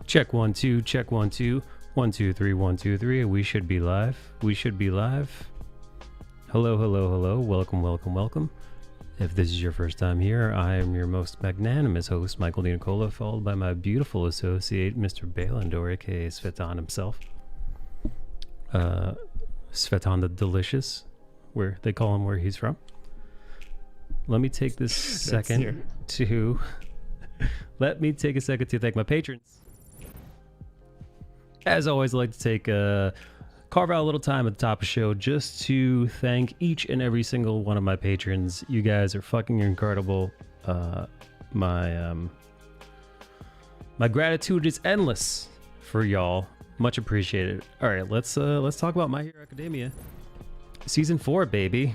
Check 1 2, check 1 2, 1 2 3, 1 2 3. We should be live. We should be live. Hello, hello, hello. Welcome, welcome, welcome. If this is your first time here, I am your most magnanimous host, Michael DiNicola, followed by my beautiful associate, Mr. Balandor, aka Svetan himself. Svetan the Delicious, where they call him where he's from. Let me take this second to let me take a second to thank my patrons. As always, I'd like to take carve out a little time at the top of the show just to thank each and every single one of my patrons. You guys are fucking incredible. My gratitude is endless for y'all. Much appreciated. All right, let's talk about My Hero Academia, season 4, baby.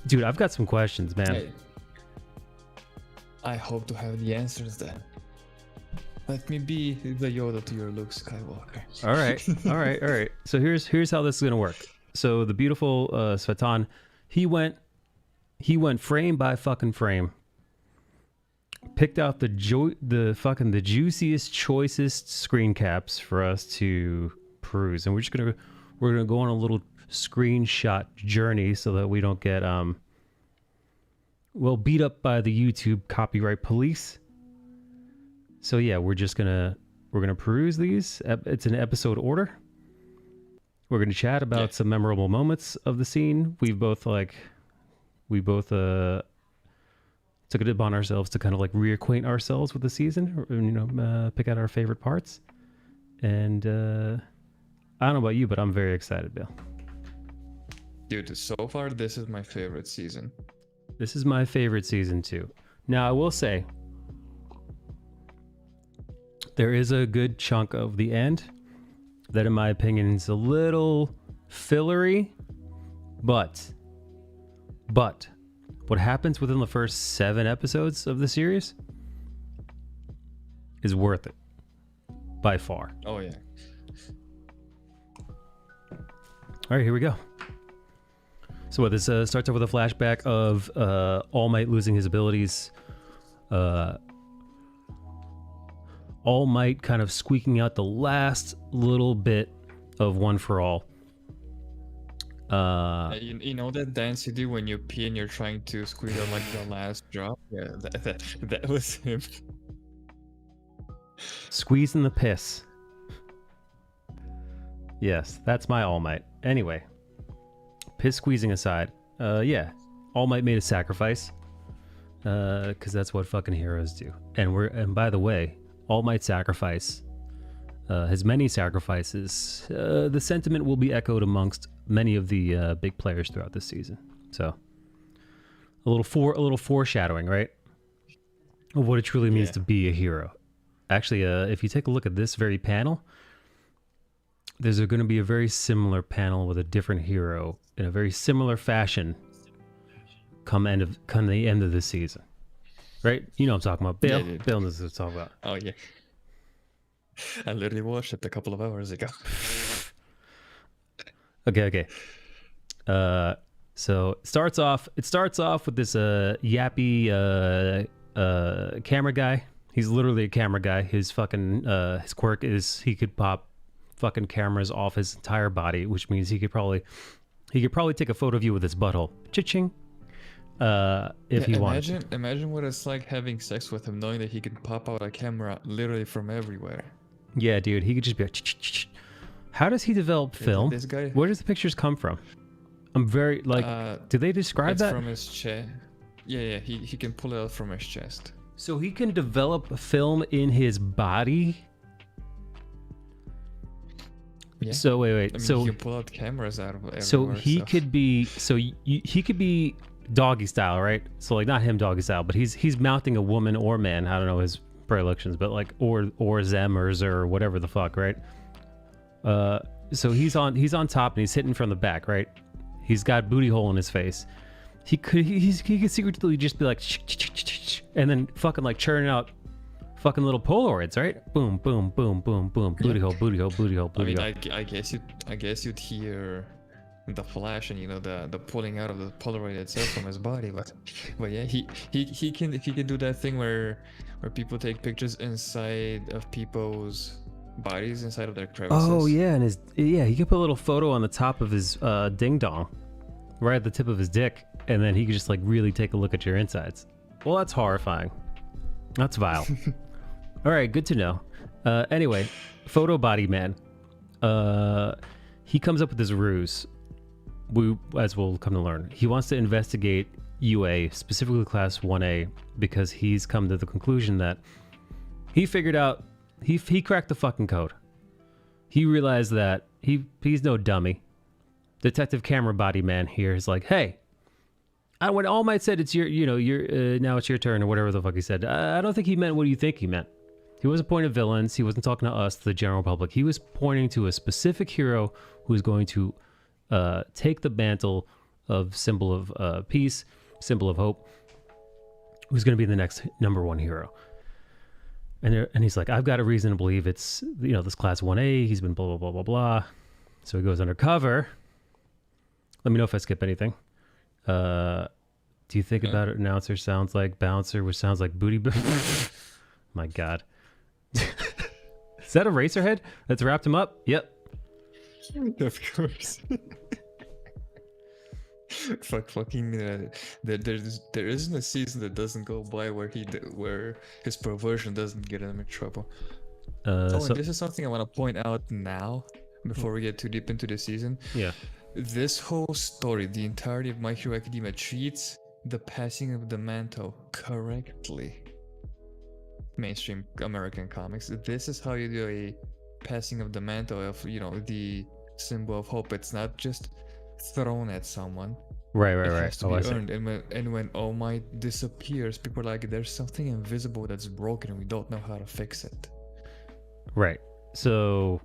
Dude, I've got some questions, man. Hey, I hope to have the answers then. Let me be the Yoda to your Luke Skywalker. All right, all right, all right. So here's how this is gonna work. So the beautiful Svetan, he went frame by fucking frame, picked out the juiciest, choicest screen caps for us to peruse, and we're gonna go on a little screenshot journey so that we don't get beat up by the YouTube copyright police. So yeah, we're gonna peruse these. It's an episode order. We're gonna chat about some memorable moments of the scene. We both took it upon ourselves to kind of like reacquaint ourselves with the season, or, pick out our favorite parts. And I don't know about you, but I'm very excited, Bill. Dude, so far this is my favorite season. This is my favorite season too. Now I will say, there is a good chunk of the end that, in my opinion, is a little fillery, but what happens within the first 7 episodes of the series is worth it by far. Oh yeah. All right, here we go. So what this starts off with a flashback of All Might losing his abilities. All Might kind of squeaking out the last little bit of One for All. You know that dance you do when you pee and you're trying to squeeze out like the last drop? Yeah, that was him. Squeezing the piss. Yes, that's my All Might. Anyway, piss squeezing aside, All Might made a sacrifice, because that's what fucking heroes do. And by the way, All Might sacrifice, his many sacrifices, the sentiment will be echoed amongst many of the big players throughout this season. So a little foreshadowing, right, of what it truly means to be a hero. Actually, if you take a look at this very panel, there's going to be a very similar panel with a different hero in a very similar fashion come the end of this season. Right? You know what I'm talking about. Bill. Yeah, Bill knows what I'm talking about. Oh yeah. I literally watched it a couple of hours ago. Okay. So it starts off with this yappy camera guy. He's literally a camera guy. His fucking his quirk is he could pop fucking cameras off his entire body, which means he could probably take a photo of you with his butthole. Cha-ching. If he wanted. Imagine what it's like having sex with him, knowing that he can pop out a camera literally from everywhere. Yeah, dude, he could just be like, how does he develop film? This guy, where does the pictures come from? I'm very do they describe that? From his chest. Yeah, he can pull it out from his chest. So he can develop film in his body? Yeah. So wait. I mean, so he can pull out cameras out of everywhere. So he could be. So he could be doggy style, right? So like not him doggy style, but he's mounting a woman or man. I don't know his predilections, but like or them or or whatever the fuck, right? So he's on top and he's hitting from the back, right? He's got booty hole in his face. He could secretly just be like, and then fucking like churning out fucking little Polaroids, right? Boom, boom, boom, boom, boom. Booty hole, booty hole, booty hole, booty hole. I guess you'd hear the Flash and the pulling out of the Polaroid itself from his body, but yeah, he can do that thing where people take pictures inside of people's bodies, inside of their crevices. Oh yeah, and he could put a little photo on the top of his ding dong, right at the tip of his dick, and then he could just like really take a look at your insides. Well, that's horrifying. That's vile. All right, good to know. Anyway, Photo Body Man. He comes up with this ruse. As we'll come to learn, he wants to investigate UA, specifically Class 1A, because he's come to the conclusion that he figured out he cracked the fucking code. He realized that he's no dummy. Detective Camera Body Man here is like, hey, when All Might said it's your now it's your turn or whatever the fuck he said, I don't think he meant what you think he meant. He wasn't pointing at villains. He wasn't talking to us, the general public. He was pointing to a specific hero who's going to take the mantle of symbol of peace, symbol of hope, who's going to be the next #1 hero. And he's like, I've got a reason to believe it's, this Class 1A. He's been blah, blah, blah, blah, blah. So he goes undercover. Let me know if I skip anything. Do you think about it? Announcer sounds like bouncer, which sounds like booty. My God. Is that a Racerhead that's wrapped him up? Yep. Of course. There isn't a season that doesn't go by where his perversion doesn't get him in trouble. And this is something I want to point out now before we get too deep into the season. Yeah. This whole story, the entirety of My Hero Academia, treats the passing of the mantle correctly. Mainstream American comics. This is how you do a passing of the mantle of the symbol of hope. It's not just thrown at someone. Right. It has to be earned. And when All Might disappears, people are like, there's something invisible that's broken and we don't know how to fix it. Right. So,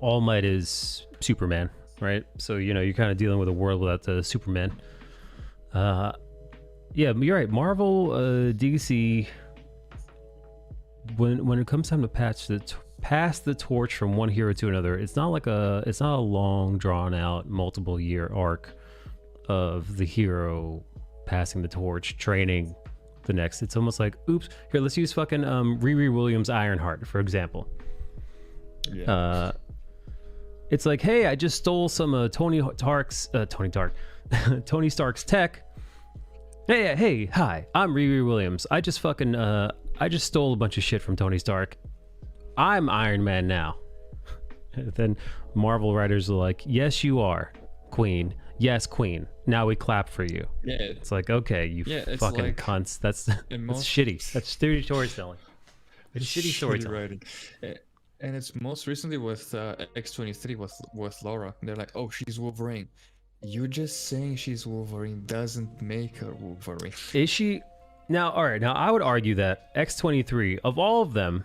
All Might is Superman, right? So, you're kind of dealing with a world without Superman. Yeah, you're right. Marvel, DC, when it comes time to pass the torch from one hero to another, it's not a long drawn out multiple year arc of the hero passing the torch, training the next. It's almost like, oops, here, let's use fucking Riri Williams Ironheart for example. Yeah. It's like, hey, I just stole some Tony Stark's tech. Hey, hi, I'm Riri Williams. I just stole a bunch of shit from Tony Stark. I'm Iron Man now. Then Marvel writers are like, yes, you are, Queen. Yes, Queen. Now we clap for you. Yeah. It's like, okay, you fucking like, cunts. That's shitty. That's storytelling. It's shitty storytelling. And it's most recently with X-23 with Laura. They're like, oh, she's Wolverine. You just saying she's Wolverine doesn't make her Wolverine. Is she? Now, all right. Now, I would argue that X-23, of all of them,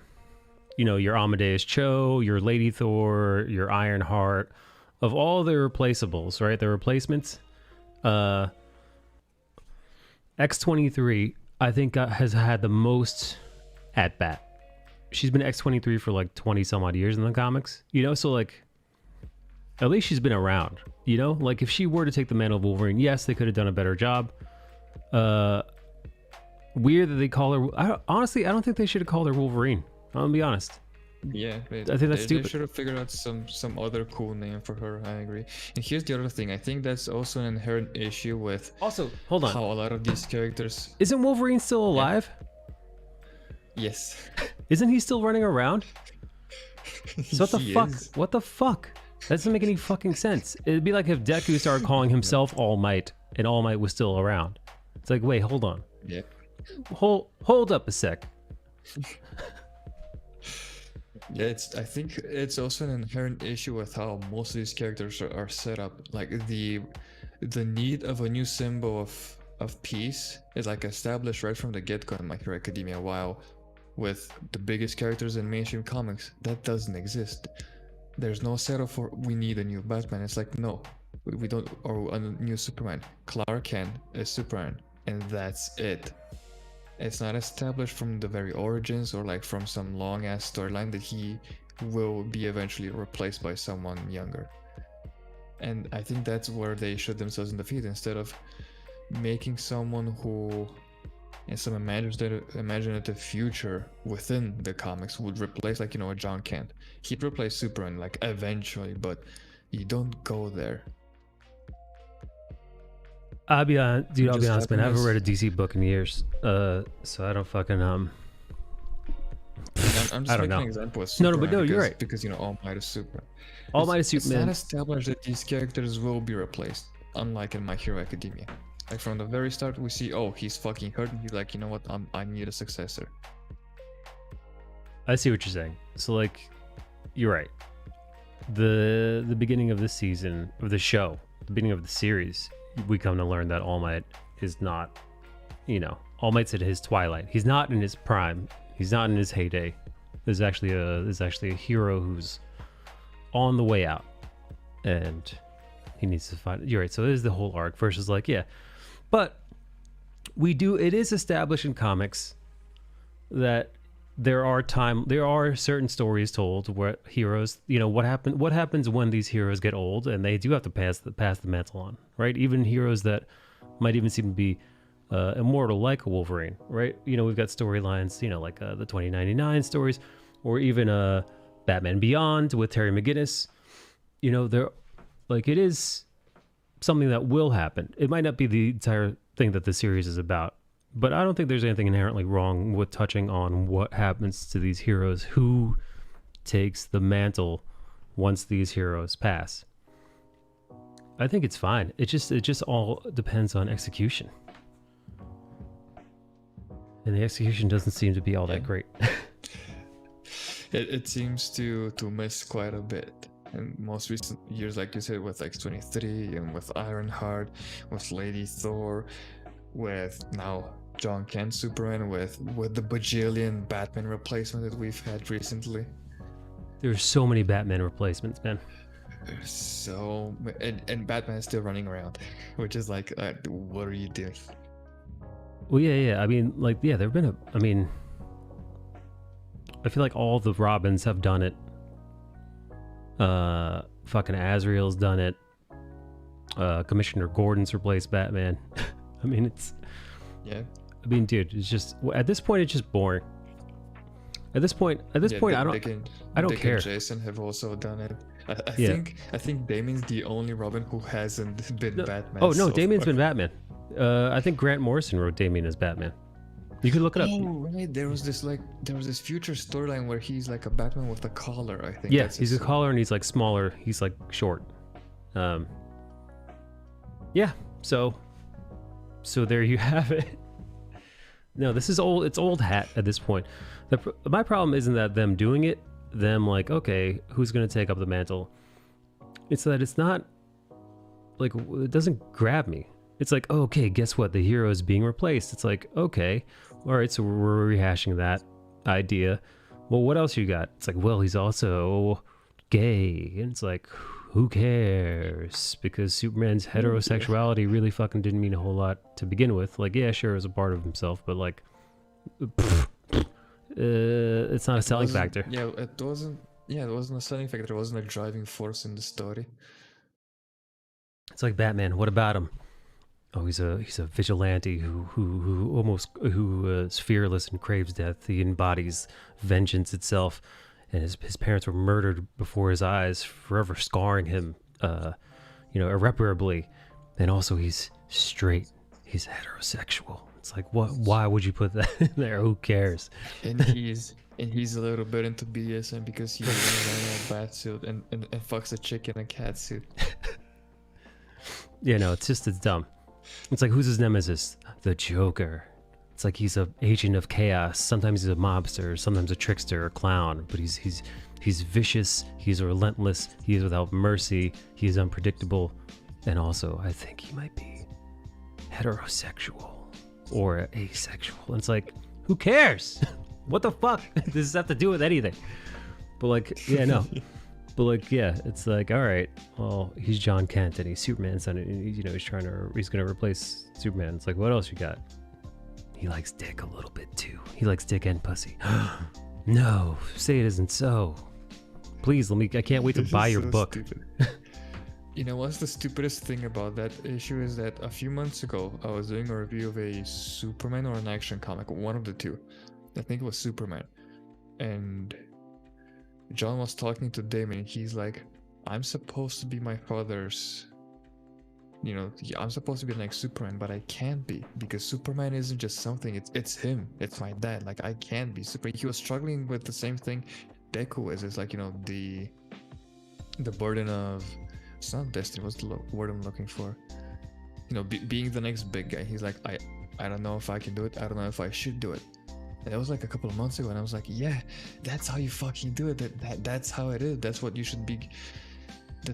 your Amadeus Cho, your Lady Thor, your Ironheart, of all the replaceables, right? The replacements, X-23, I think has had the most at bat. She's been X-23 for like 20 some odd years in the comics, so like, at least she's been around, like if she were to take the mantle of Wolverine, yes, they could have done a better job. Weird that they call her, honestly, I don't think they should have called her Wolverine. I'm gonna be honest. Yeah, I think that's stupid. They should have figured out some other cool name for her. I agree. And here's the other thing. I think that's also an inherent issue with. Also, hold on. How a lot of these characters. Isn't Wolverine still alive? Yeah. Yes. Isn't he still running around? So what the fuck? Is. What the fuck? That doesn't make any fucking sense. It'd be like if Deku started calling himself All Might and All Might was still around. It's like, wait, hold on. Yeah. Hold up a sec. Yeah, I think it's also an inherent issue with how most of these characters are set up. Like the need of a new symbol of peace is like established right from the get-go in My Hero Academia, while with the biggest characters in mainstream comics, that doesn't exist. There's no setup for we need a new Batman. It's like, no, we don't, or a new Superman. Clark Kent is Superman, and that's it. It's not established from the very origins or like from some long ass storyline that he will be eventually replaced by someone younger. and I think that's where they shot themselves in the feet. Instead of making someone who in some imaginative future within the comics would replace, like, you know, a John Kent. He'd replace Superman like eventually, but you don't go there. I'll be honest, dude. I'll be Just honest, man. I haven't happiness. read a DC book in years, so I don't fucking I'm I just don't making know. an example of No, Superman but no, you're because, right. because, you know, All Might is Superman. All Might is It's Superman. not established that these characters will be replaced, unlike in My Hero Academia. Like from the very start, we see, oh, he's fucking hurt, and he's like, you know what, I need a successor. I see what you're saying. So like, you're right. The beginning of this season of the show, the beginning of the series, we come to learn that All Might is not, you know, All Might's at his twilight. He's not in his prime. He's not in his heyday. There's actually a hero who's on the way out, and he needs to find. You're right. So there's the whole arc versus like, yeah, but it is established in comics that there are certain stories told where heroes, you know, what happens when these heroes get old and they do have to pass the mantle on, right? Even heroes that might even seem to be immortal, like a Wolverine, right? You know, we've got storylines, you know, like the 2099 stories, or even Batman Beyond with Terry McGinnis. You know, it is something that will happen. It might not be the entire thing that the series is about, but I don't think there's anything inherently wrong with touching on what happens to these heroes, who takes the mantle once these heroes pass. I think it's fine. It just all depends on execution. And the execution doesn't seem to be all that great. It seems to miss quite a bit. In most recent years, like you said, with X-23 and with Ironheart, with Lady Thor, with now John Kent Superman, with the bajillion Batman replacement that we've had recently. There's so many Batman replacements, man. So and Batman is still running around, which is like, what are you doing? Well, yeah. I mean, like, yeah, there've been I feel like all the Robins have done it. Fucking Azrael's done it. Commissioner Gordon's replaced Batman. I mean, dude, it's just, at this point, it's just boring. At this point, I don't Dick care. And Jason have also done it. Yeah. I think Damien's the only Robin who hasn't been Batman. Oh no, so Damien's far. been Batman. I think Grant Morrison wrote Damien as Batman. You could look it up. Oh right, there was this future storyline where he's like a Batman with a collar. I think. Yeah, that's he's a collar and he's like smaller. He's like short. Yeah. So there you have it. No, this is old. It's old hat at this point. My problem isn't that them doing it. Them like, okay, who's gonna take up the mantle? It's that it's not like, it doesn't grab me. It's like, oh, okay, guess what? The hero is being replaced. It's like, okay, all right, so we're rehashing that idea. Well, what else you got? It's like, well, he's also gay. And it's like, who cares? Because Superman's heterosexuality really fucking didn't mean a whole lot to begin with. Like, yeah, sure, it was a part of himself, but like, it's not a selling factor. Yeah, it wasn't. Yeah, it wasn't a selling factor. It wasn't a driving force in the story. It's like Batman. What about him? Oh, he's a vigilante who is fearless and craves death. He embodies vengeance itself, and his parents were murdered before his eyes, forever scarring him, irreparably. And also, he's straight. He's heterosexual. It's like, what? Why would you put that in there? Who cares? And he's a little bit into BDSM because he's wearing a bat suit and fucks a chick in a cat suit. Yeah, no, it's dumb. It's like, who's his nemesis? The Joker. It's like he's an agent of chaos. Sometimes he's a mobster, sometimes a trickster or clown, but he's vicious, he's relentless, he is without mercy, he is unpredictable, and also I think he might be heterosexual or asexual. And it's like, who cares? What the fuck does this have to do with anything? But like, yeah, no. But like, yeah, it's like, all right, well, he's John Kent and he's Superman's son, and he's gonna replace Superman. It's like, what else you got? He likes dick a little bit too. He likes dick and pussy. No, say it isn't so. Please, I can't wait to buy your book. You know what's the stupidest thing about that issue is that a few months ago I was doing a review of a Superman or an action comic, one of the two. I think it was Superman. And John was talking to Damon and he's like, I'm supposed to be my father's, you know, I'm supposed to be like Superman, but I can't be because Superman isn't just something, it's him. It's my dad. Like I can't be Superman. He was struggling with the same thing Deku is. It's like, you know, the burden of, it's not destiny, what's the word I'm looking for? You know, being the next big guy. He's like, I don't know if I can do it. I don't know if I should do it. And that was like a couple of months ago, and I was like, yeah, that's how you fucking do it. That's how it is. That's what you should be.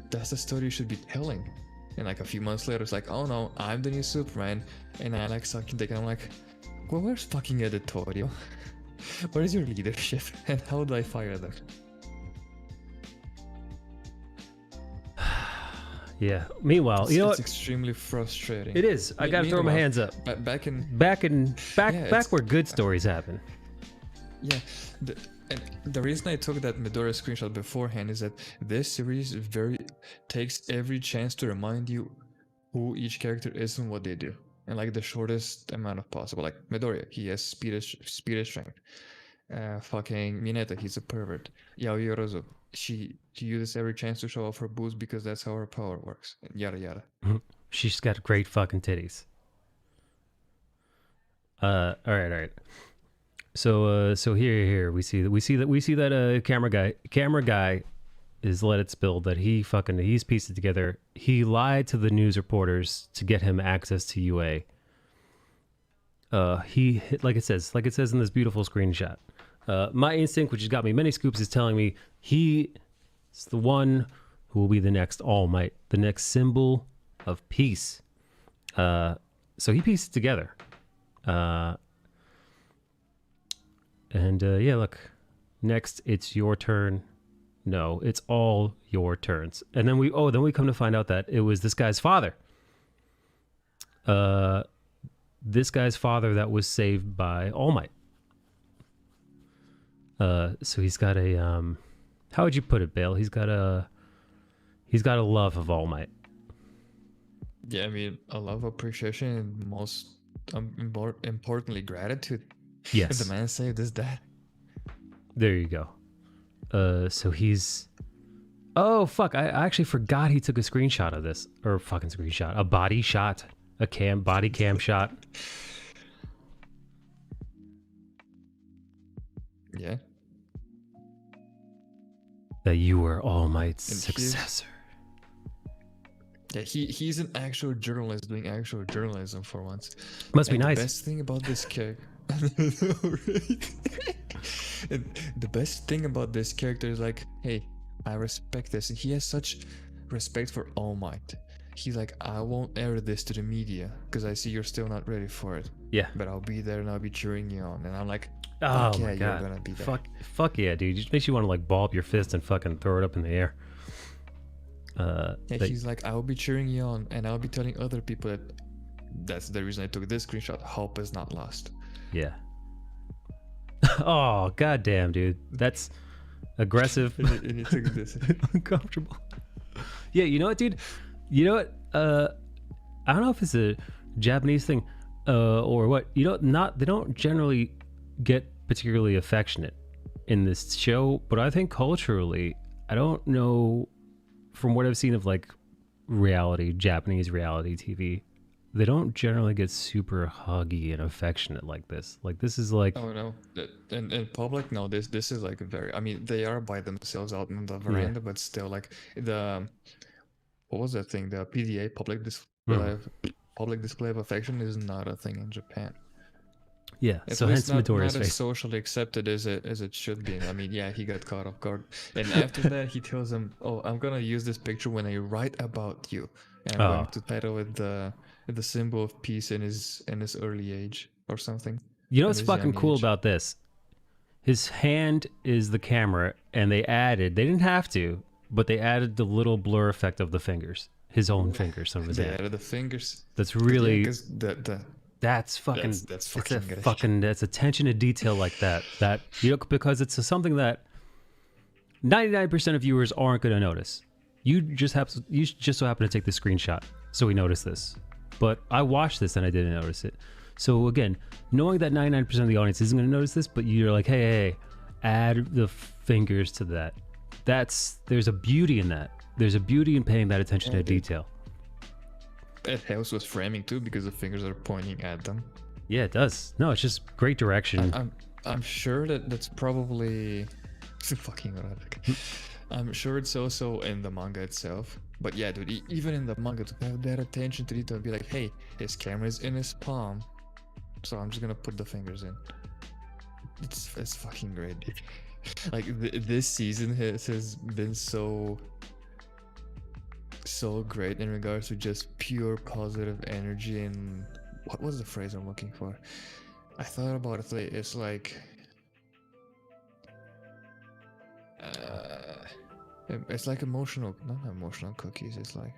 That's the story you should be telling. And like a few months later, it's like, oh no, I'm the new Superman, and I like sucking dick. And I'm like, well, where's fucking editorial? Where is your leadership? And how do I fire them? Yeah. Meanwhile, you know it's what? extremely frustrating. It is. I gotta throw my hands up. Back Back where good stories happen. Yeah, and the reason I took that Midoriya screenshot beforehand is that this series takes every chance to remind you who each character is and what they do, and like the shortest amount of possible. Like Midoriya, he has speed and strength. Fucking Mineta, he's a pervert. Yaoi Yorozu, she uses every chance to show off her boobs because that's how her power works. And yada yada. She's got great fucking titties. All right. So here we see that camera guy is let it spill that he's pieced it together. He lied to the news reporters to get him access to UA. He like it says in this beautiful screenshot. My instinct, which has got me many scoops, is telling me he is the one who will be the next All Might, the next symbol of peace. So he pieced it together. Yeah, look. Next, it's your turn. No, it's all your turns. And then we come to find out that it was this guy's father. This guy's father that was saved by All Might. So he's got a how would you put it, Bale? He's got a love of All Might. Yeah, I mean, a love, appreciation, and most importantly, gratitude. Yes. The man saved his dad. There you go. So he's... Oh, fuck. I actually forgot he took a screenshot of this. Or fucking screenshot. A body shot. Body cam shot. Yeah. That you were All Might's successor. Yeah, he's an actual journalist doing actual journalism for once. Must be and nice. The best thing about this character... The best thing about this character is like, hey, I respect this. And he has such respect for All Might. He's like, I won't air this to the media because I see you're still not ready for it. Yeah. But I'll be there and I'll be cheering you on. And I'm like, oh yeah, my God. You're gonna be there. Fuck yeah, dude. It just makes you want to like ball up your fist and fucking throw it up in the air. He's like, I'll be cheering you on and I'll be telling other people that that's the reason I took this screenshot. Hope is not lost. Yeah. Oh, goddamn, dude. That's aggressive. and you took this. Uncomfortable. Yeah, you know what, dude? You know what? I don't know if it's a Japanese thing or what. You know, they don't generally get particularly affectionate in this show, but I think culturally, I don't know, from what I've seen of like Japanese reality TV, they don't generally get super huggy and affectionate like this. Like this is like, oh no, in public, no. This is like very. I mean, they are by themselves out in the veranda, but still, like what was that thing? The PDA, public display of affection, is not a thing in Japan. Yeah, At so least hence Midoriya's not as face. socially accepted as it should be. I mean, yeah, he got caught off guard, and after that, he tells him, "Oh, I'm gonna use this picture when I write about you, and I'm going to title it the symbol of peace in his early age or something." You know what's fucking cool about this? His hand is the camera, and they didn't have to, but they added the little blur effect of the fingers, his own fingers of his hand. They added the fingers. That's really. Yeah, that's fucking. That's fucking. That's attention to detail like that. Because it's something that 99% of viewers aren't going to notice. You just so happen to take the screenshot, so we noticed this. But I watched this and I didn't notice it. So again, knowing that 99% of the audience isn't going to notice this, but you're like, hey, add the fingers to that. There's a beauty in that. There's a beauty in paying that attention to detail. It helps with framing too because the fingers are pointing at them. Yeah, it does. No, it's just great direction. I'm sure that's probably fucking erotic. I'm sure it's also in the manga itself. But yeah, dude, even in the manga, to have that attention to detail, be like, hey, his camera's in his palm, so I'm just gonna put the fingers in. It's fucking great, dude. Like this season has been so great in regards to just pure positive energy. And what was the phrase I'm looking for? I thought about it. It's like it's like emotional, not emotional cookies. It's like,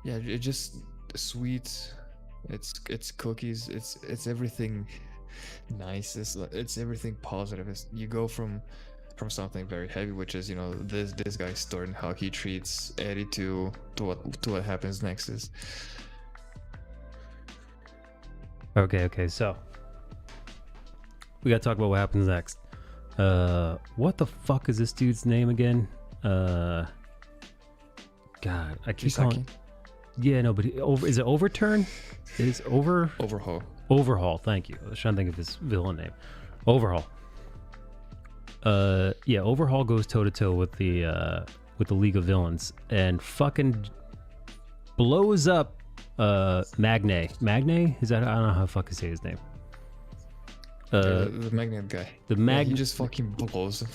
yeah, it just sweet. It's cookies. It's everything nice. It's everything positive. You go from something very heavy, which is, you know, this guy's story and how he treats Eddie, to what happens next is. Okay, so we gotta talk about what happens next. What the fuck is this dude's name again? God, I keep calling. Yeah, no, but is it Overturn? Is Overhaul. Overhaul. Thank you. I was trying to think of his villain name. Overhaul. Yeah, Overhaul goes toe to toe with the League of Villains and fucking blows up Magne. Magne? Is that, I don't know how to fucking say his name. The magnet guy. He just fucking blows him.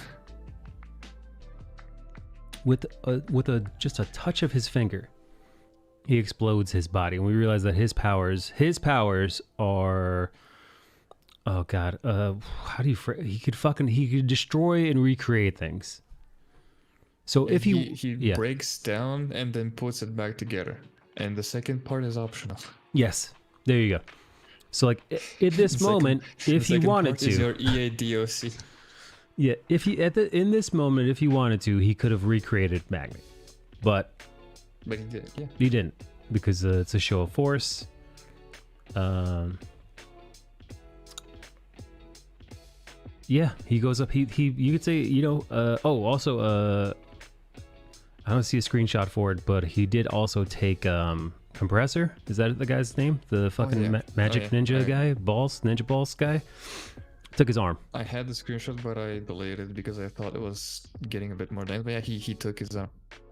With just a touch of his finger, he explodes his body, and we realize that his powers are, oh god, how do you he could destroy and recreate things. So if he breaks down and then puts it back together, and the second part is optional. Yes, there you go. So like in this moment, if he wanted to, is your EADOC. Yeah, in this moment, if he wanted to, he could have recreated Magnet, but he did. Yeah, he didn't, because it's a show of force. Yeah, he goes up. He you could say, you know. Also, I don't see a screenshot for it, but he did also take Compressor. Is that the guy's name? The fucking magic ninja guy, ninja balls guy. Took his arm. I had the screenshot, but I deleted it because I thought it was getting a bit more dense. But yeah, he took his arm.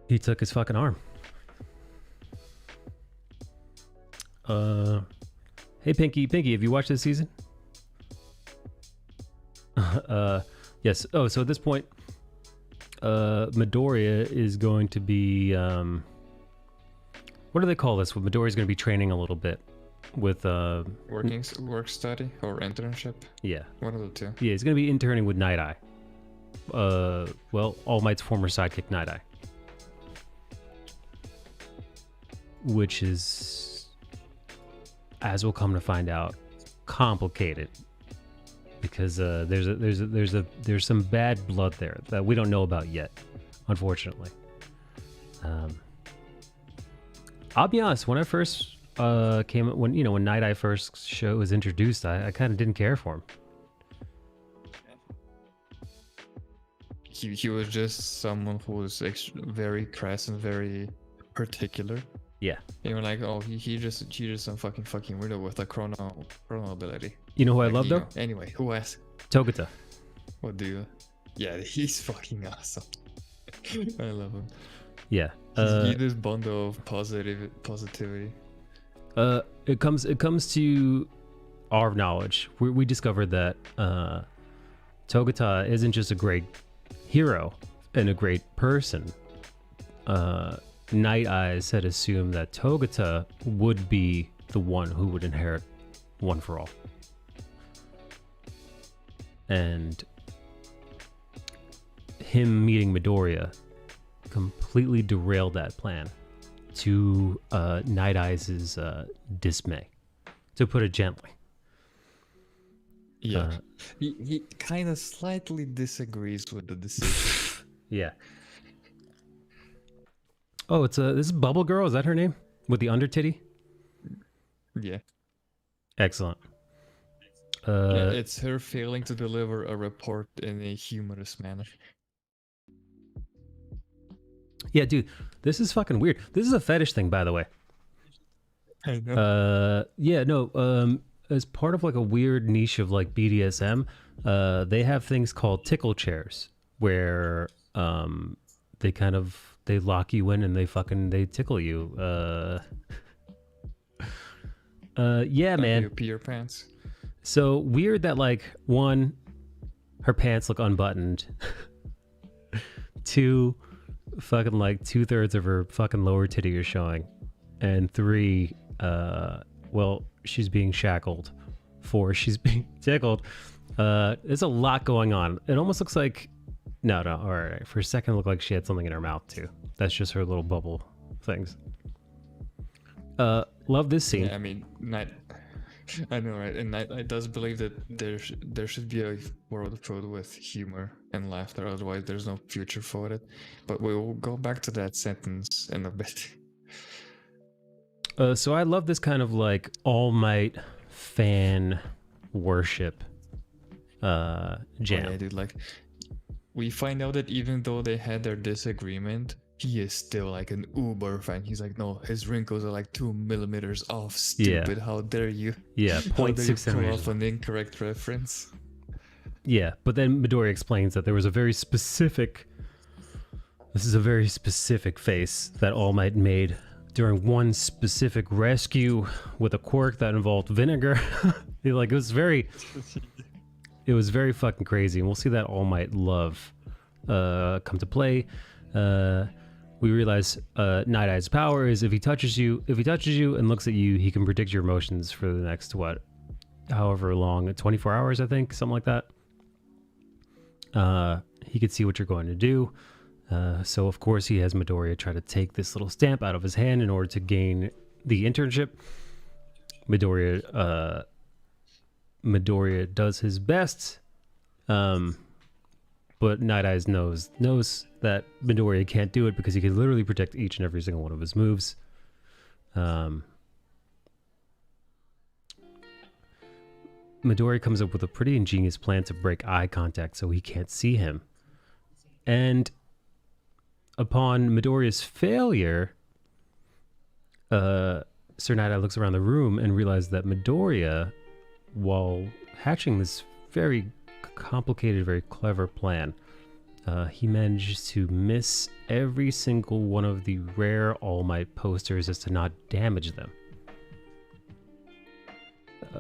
He took his fucking arm. Hey Pinky, have you watched this season? Yes. Oh, so at this point, Midoriya is going to be what do they call this? Well, Midoriya is going to be training a little bit with work study or internship. Yeah, one of the two. Yeah, he's going to be interning with Night Eye. Well, All Might's former sidekick, Night Eye, which is, as we'll come to find out, complicated, because there's some bad blood there that we don't know about yet, unfortunately. I'll be honest, when I first when Night Eye first was introduced, I kind of didn't care for him. He was just someone who was very crass and very particular. Yeah. And you're like, oh, he just some fucking weirdo with a chrono ability. You know who I love though? Anyway, who asked? Togata. What do you? Yeah, he's fucking awesome. I love him. Yeah. He's this bundle of positivity. It comes to our knowledge. We discovered that Togata isn't just a great hero and a great person. Night Eyes had assumed that Togata would be the one who would inherit One for All. And him meeting Midoriya completely derailed that plan, to Night Eyes' dismay, to put it gently. Yeah. He kind of slightly disagrees with the decision. Yeah. Oh, this is Bubble Girl. Is that her name? With the under titty? Yeah. Excellent. Yeah, it's her failing to deliver a report in a humorous manner. Yeah, dude, this is fucking weird. This is a fetish thing, by the way. I know. Yeah, no, as part of like a weird niche of like BDSM, they have things called tickle chairs where they lock you in and they tickle you. Yeah, man. You pee your pants. So weird that like one, her pants look unbuttoned. Two, fucking like 2/3 of her fucking lower titty is showing, and three, well, she's being shackled. Four, she's being tickled. There's a lot going on. It almost looks like no, all right. For a second, it looked like she had something in her mouth too. That's just her little bubble things. Love this scene. Yeah, I mean, Night. I know, right? And Night does believe that there should be a world filled with humor and laughter. Otherwise, there's no future for it. But we will go back to that sentence in a bit. So I love this kind of like All Might fan worship jam. Yeah, dude. Like, we find out that even though they had their disagreement, he is still like an uber fan. He's like, no, his wrinkles are like 2 millimeters off. Stupid! Yeah. How dare you? Yeah, How dare you 0.6 pull centimeters. off an incorrect reference? Yeah, but then Midori explains that there was a very specific. This is a very specific face that All Might made during one specific rescue with a quirk that involved vinegar. It was very fucking crazy, and we'll see that All Might love come to play. We realize Night Eye's power is if he touches you and looks at you, he can predict your emotions for the next however long, 24 hours, I think, something like that. He could see what you're going to do. So of course he has Midoriya try to take this little stamp out of his hand in order to gain the internship. Midoriya does his best, but Night Eyes knows that Midoriya can't do it because he can literally predict each and every single one of his moves. Midoriya comes up with a pretty ingenious plan to break eye contact so he can't see him. And upon Midoriya's failure, Sir Night Eye looks around the room and realizes that Midoriya, while hatching this very complicated, very clever plan, he managed to miss every single one of the rare All Might posters as to not damage them.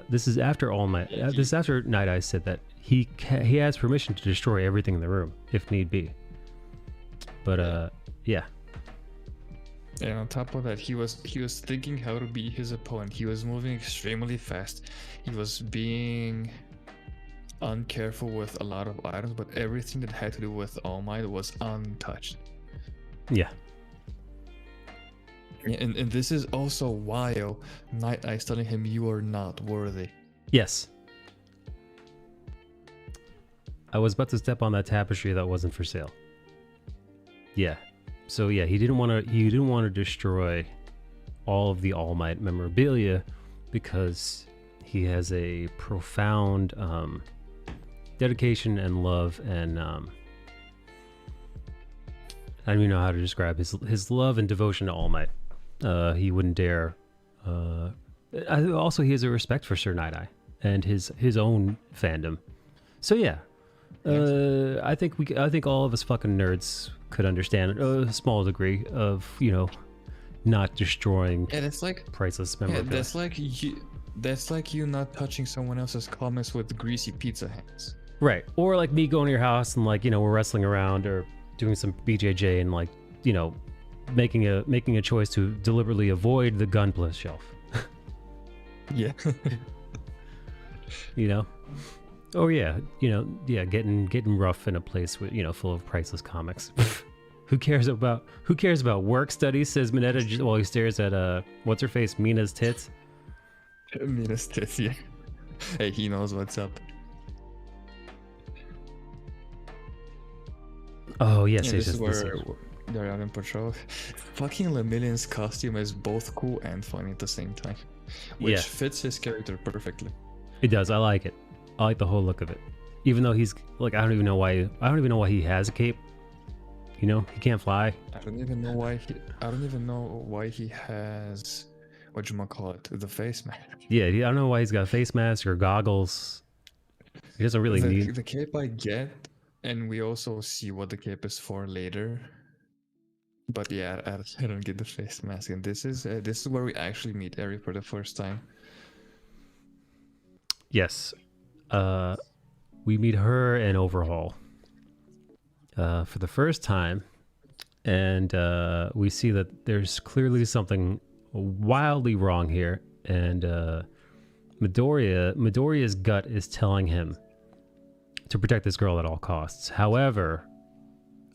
This is after All Might. This is after Night Eye said that he has permission to destroy everything in the room if need be. But yeah. And on top of that, he was thinking how to beat his opponent. He was moving extremely fast. He was being uncareful with a lot of items, but everything that had to do with All Might was untouched. Yeah. And this is also why Night Eye's telling him you are not worthy. Yes. I was about to step on that tapestry that wasn't for sale. Yeah. So yeah, he didn't want to destroy all of the All Might memorabilia because he has a profound dedication and love, and I don't even know how to describe his love and devotion to All Might. He wouldn't dare. Also, he has a respect for Sir Night Eye and his own fandom. So yeah, I think all of us fucking nerds could understand a small degree of not destroying. And it's like priceless memorabilia. That's like you not touching someone else's comments with greasy pizza hands. Right. Or like me going to your house and we're wrestling around or doing some BJJ and making a choice to deliberately avoid the gunpla shelf. Yeah. Oh yeah, getting rough in a place with full of priceless comics. Who cares about work studies? Says Mineta while he stares at what's her face, Mina's tits. Mina's tits, yeah. Hey, he knows what's up. Oh yes, Yeah, yes, this is yes, where they're out in patrol. Fucking Lemillion's costume is both cool and funny at the same time, which Yeah. fits his character perfectly. It does. I like it. I like the whole look of it. Even though he's like, I don't even know why he has a cape. You know, he can't fly. I don't even know why he has whatchamacallit, the face mask. Yeah, I don't know why he's got a face mask or goggles. He doesn't really need. The cape I get, and we also see what the cape is for later. But yeah, I don't get the face mask, and this is where we actually meet Eri for the first time. Yes. We meet her and Overhaul for the first time, and we see that there's clearly something wildly wrong here, and Midoriya's gut is telling him to protect this girl at all costs. However,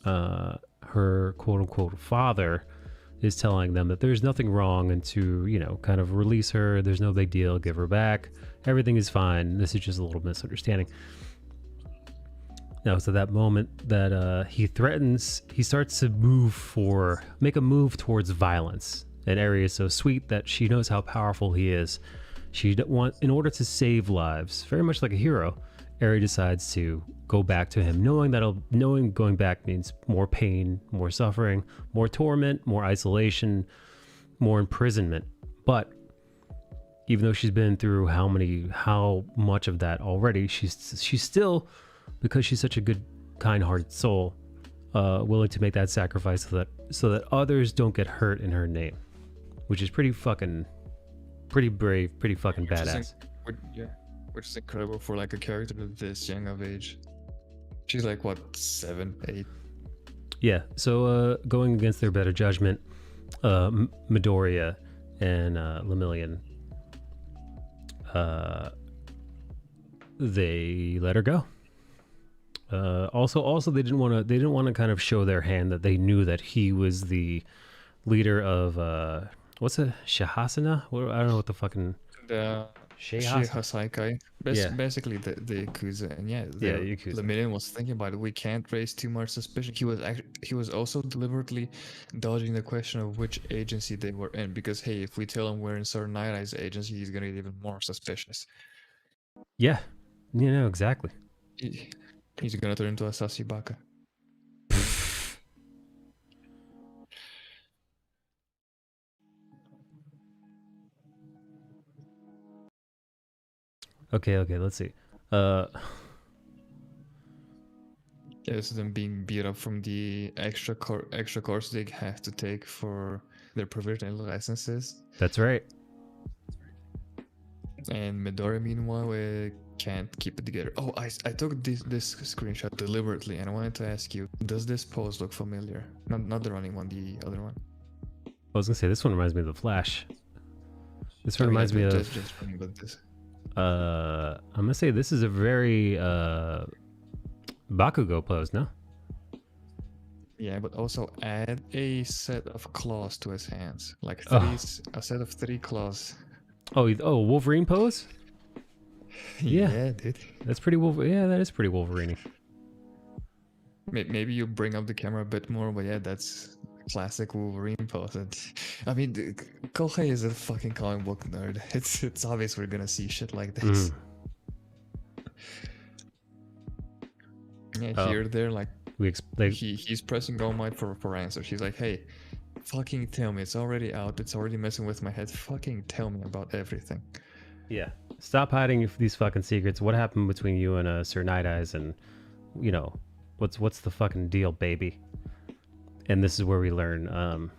her quote-unquote father is telling them that there's nothing wrong and to, you know, kind of release her. There's no big deal. Give her back. Everything is fine. This is just a little misunderstanding. Now, so that moment that he starts to make a move towards violence. And Eri is so sweet that she knows how powerful he is. In order to save lives, very much like a hero, Eri decides to go back to him, knowing going back means more pain, more suffering, more torment, more isolation, more imprisonment. But even though she's been through how much of that already, she's still, because she's such a good, kind-hearted soul, willing to make that sacrifice so that others don't get hurt in her name, which is pretty brave, pretty fucking badass. Which is incredible for like a character this young of age. She's like what, 7, 8? Yeah. So going against their better judgment, Midoriya and Lemillion, they let her go. Also they didn't want to kind of show their hand that they knew that he was the leader of what's a Shahasana? I don't know what the fucking The Shihasaikai. Basically the Yakuza, and Yakuza. Lemillion was thinking about it. We can't raise too much suspicion. He was also deliberately dodging the question of which agency they were in, because hey, if we tell him we're in Sir Night Eye's agency, he's gonna get even more suspicious. Yeah, you know, exactly. He's gonna turn into a Sasibaka. Okay, let's see. Yeah, this is them being beat up from the extra course they have to take for their provisional licenses. That's right. And Midori, meanwhile, can't keep it together. Oh, I took this screenshot deliberately, and I wanted to ask you: does this pose look familiar? Not the running one, the other one. I was gonna say this one reminds me of the Flash. This one reminds me of. Just running, but this. I'm gonna say this is a very Bakugo pose, no? Yeah, but also add a set of claws to his hands, like Oh. a set of 3 claws. Oh, Wolverine pose? Yeah. Yeah, dude. That's pretty Yeah, that is pretty Wolverine. Maybe you bring up the camera a bit more, but yeah, that's classic Wolverine pose. And, I mean, Kohei is a fucking comic book nerd. It's obvious we're gonna see shit like this. Yeah, here, there, like he's pressing All Might for answers. He's like, hey, fucking tell me. It's already out. It's already messing with my head. Fucking tell me about everything. Yeah. Stop hiding these fucking secrets. What happened between you and Sir Night Eyes, and you know, what's the fucking deal, baby? And this is where we learn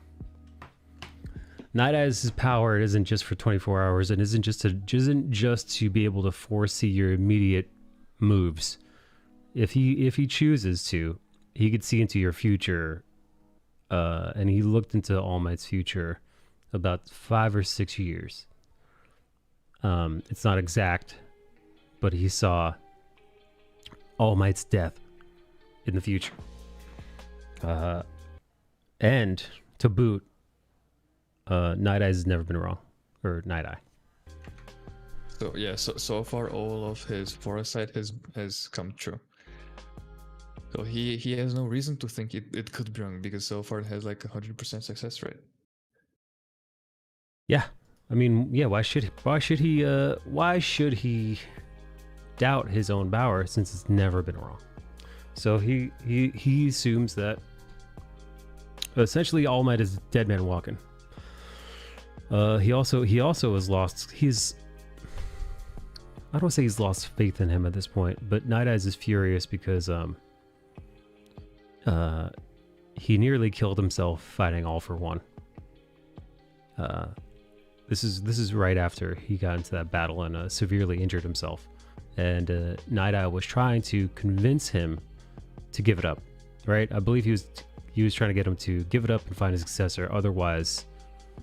Night Eyes' power isn't just for 24 hours, and isn't just to be able to foresee your immediate moves. If he chooses to, he could see into your future, and he looked into All Might's future about 5 or 6 years. It's not exact, but he saw All Might's death in the future. And to boot, Night Eyes has never been wrong, or Night Eye. So yeah, so far all of his foresight has come true. So he has no reason to think it could be wrong because so far it has like 100% success rate. Yeah, I mean, yeah. Why should he doubt his own power since it's never been wrong? So he assumes that essentially All Might is a dead man walking. He also has lost. I don't want to say he's lost faith in him at this point, but Night Eyes is furious because he nearly killed himself fighting All for One. This is right after he got into that battle and severely injured himself, and Night Owl was trying to convince him to give it up. Right? I believe he was trying to get him to give it up and find his successor. Otherwise,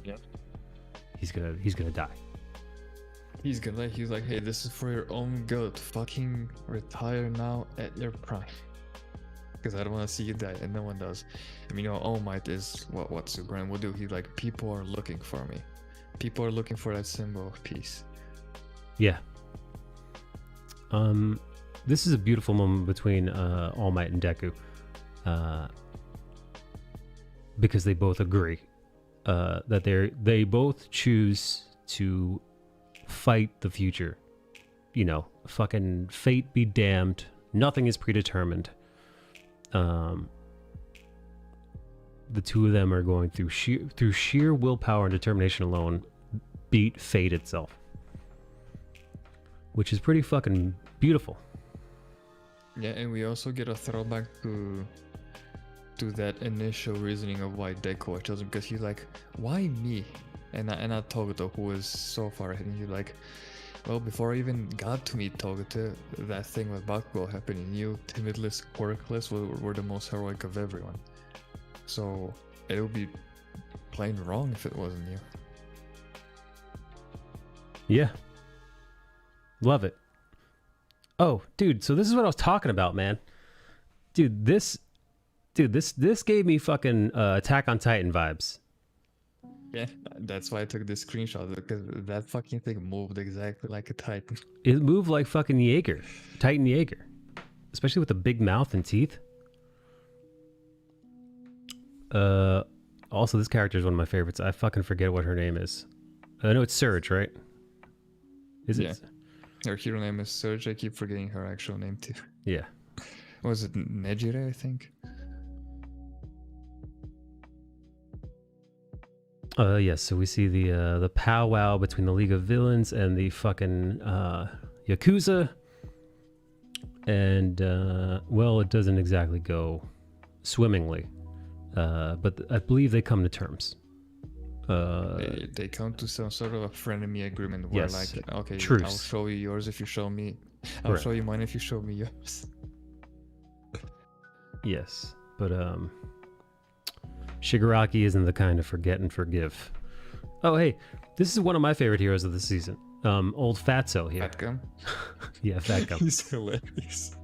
yeah, he's gonna die. He's like, hey, this is for your own good. Fucking retire now at your prime. Because I don't want to see you die, and no one does. I mean, All Might is what Superman will do. He's like, people are looking for me. People are looking for that symbol of peace. Yeah. This is a beautiful moment between All Might and Deku, because they both agree that they both choose to fight the future. You know, fucking fate be damned. Nothing is predetermined. The two of them are going through sheer willpower and determination alone beat fate itself, which is pretty fucking beautiful. Yeah, and we also get a throwback to that initial reasoning of why Deku chose him, because he's like, why me? And not Togato, who is so far ahead, and he's like, well, before I even got to meet Togato, that thing with Bakugo happened, and you, timidless, quirkless, were the most heroic of everyone. So it would be plain wrong if it wasn't you. Yeah. Love it. Oh, dude, so this is what I was talking about, man. Dude, this gave me fucking Attack on Titan vibes. Yeah, that's why I took this screenshot, because that fucking thing moved exactly like a Titan. It moved like fucking Jaeger. Titan Jaeger. Especially with the big mouth and teeth. Also, this character is one of my favorites. I fucking forget what her name is. I know it's Surge, right? Is it? Yeah. Her hero name is Surge. I keep forgetting her actual name too. Yeah. Was it Nejire, I think? Yes, so we see the powwow between the League of Villains and the fucking Yakuza. And, well, it doesn't exactly go swimmingly. But I believe they come to terms. They come to some sort of a frenemy agreement where, yes, like, okay, truce. I'll show you yours if you show me. I'll show you mine if you show me yours. Yes, but Shigaraki isn't the kind to forget and forgive. Oh, hey, this is one of my favorite heroes of the season. Old Fatso here. Fat Gum? Yeah, Fat Gum. He's hilarious.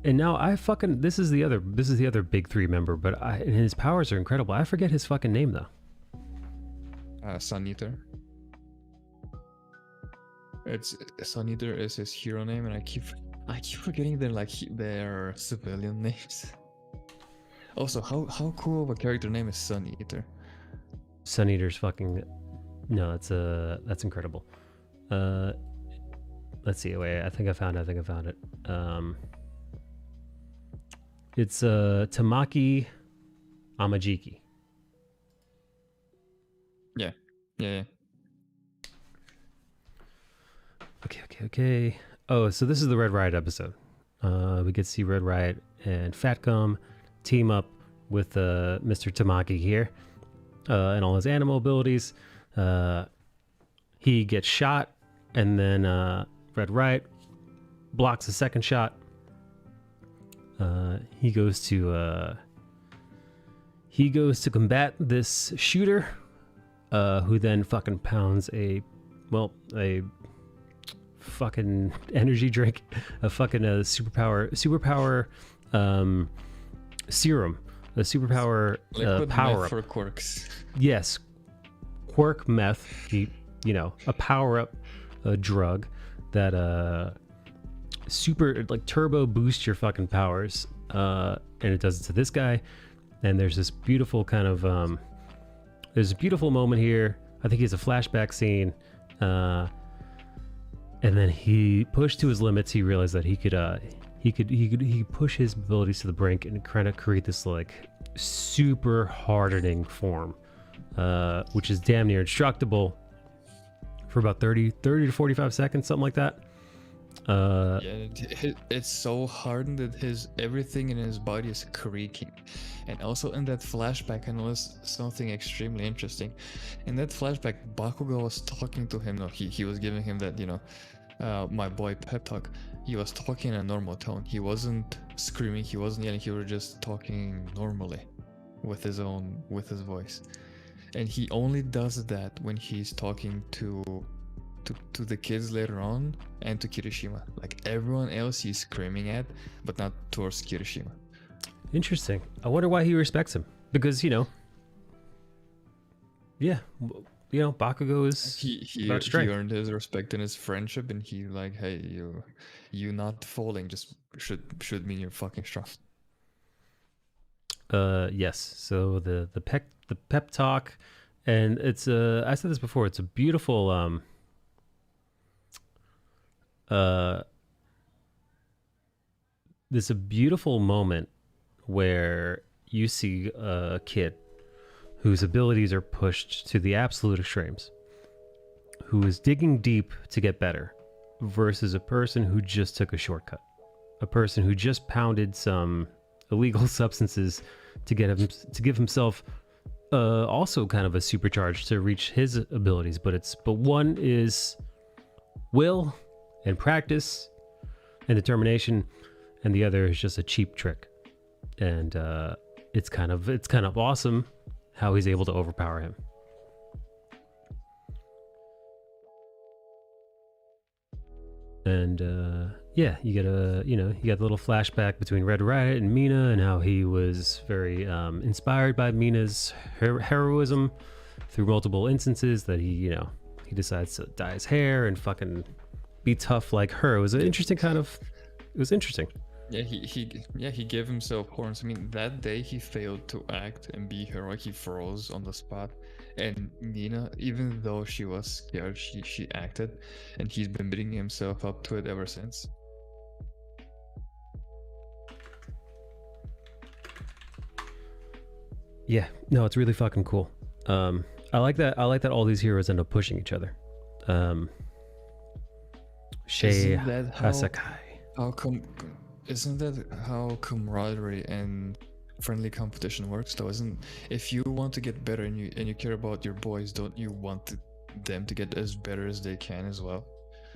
And now this is the other big three member, but and his powers are incredible. I forget his fucking name though. Sun Eater. Sun Eater is his hero name, and I keep forgetting their civilian names. Also, how cool of a character name is Sun Eater? Sun Eater's fucking no, that's incredible. Let's see. Wait, I think I found it. It's Tamaki Amajiki. Yeah. Okay. Oh, so this is the Red Riot episode. We get to see Red Riot and Fat Gum team up with Mr. Tamaki here and all his animal abilities. He gets shot, and then Red Riot blocks a second shot. He goes to combat this shooter, who then fucking pounds a fucking energy drink, a fucking superpower serum, a superpower power up for quirks. Yes, quirk meth. A power up drug that super like turbo boost your fucking powers, and it does it to this guy. And there's this beautiful kind of there's a beautiful moment here. I think he has a flashback scene, and then he pushed to his limits. He realized that he could push his abilities to the brink and kind of create this like super hardening form, which is damn near indestructible for about 30 to 45 seconds, something like that. It's so hardened that his everything in his body is creaking. And also in that flashback, I noticed something extremely interesting. In that flashback, Bakugo was talking to him. No, he was giving him that, my boy pep talk. He was talking in a normal tone. He wasn't screaming, he wasn't yelling, he was just talking normally with his voice. And he only does that when he's talking to the kids later on and to Kirishima. Like everyone else he's screaming at, but not towards Kirishima. Interesting. I wonder why he respects him. Because, Bakugo is he about strength. earned his respect and his friendship, and he like, hey, you not falling just should mean you're fucking strong. Yes. So the pep talk, and it's I said this before, it's a beautiful there's a beautiful moment where you see a kid whose abilities are pushed to the absolute extremes, who is digging deep to get better, versus a person who just took a shortcut, a person who just pounded some illegal substances to give himself also kind of a supercharge to reach his abilities. But one is will and practice and determination, and the other is just a cheap trick. And it's kind of awesome how he's able to overpower him. And you get the little flashback between Red Riot and Mina, and how he was very inspired by Mina's heroism through multiple instances, that he decides to dye his hair and fucking be tough like her. It was an interesting it was interesting. Yeah, he gave himself horns. I mean, that day he failed to act and be heroic. He froze on the spot. And Nina, even though she was scared, she acted, and he's been beating himself up to it ever since. Yeah, no, it's really fucking cool. I like that all these heroes end up pushing each other. Shay Hasakai. Isn't that how camaraderie and friendly competition works though? If you want to get better and you care about your boys, don't you want them to get as better as they can as well?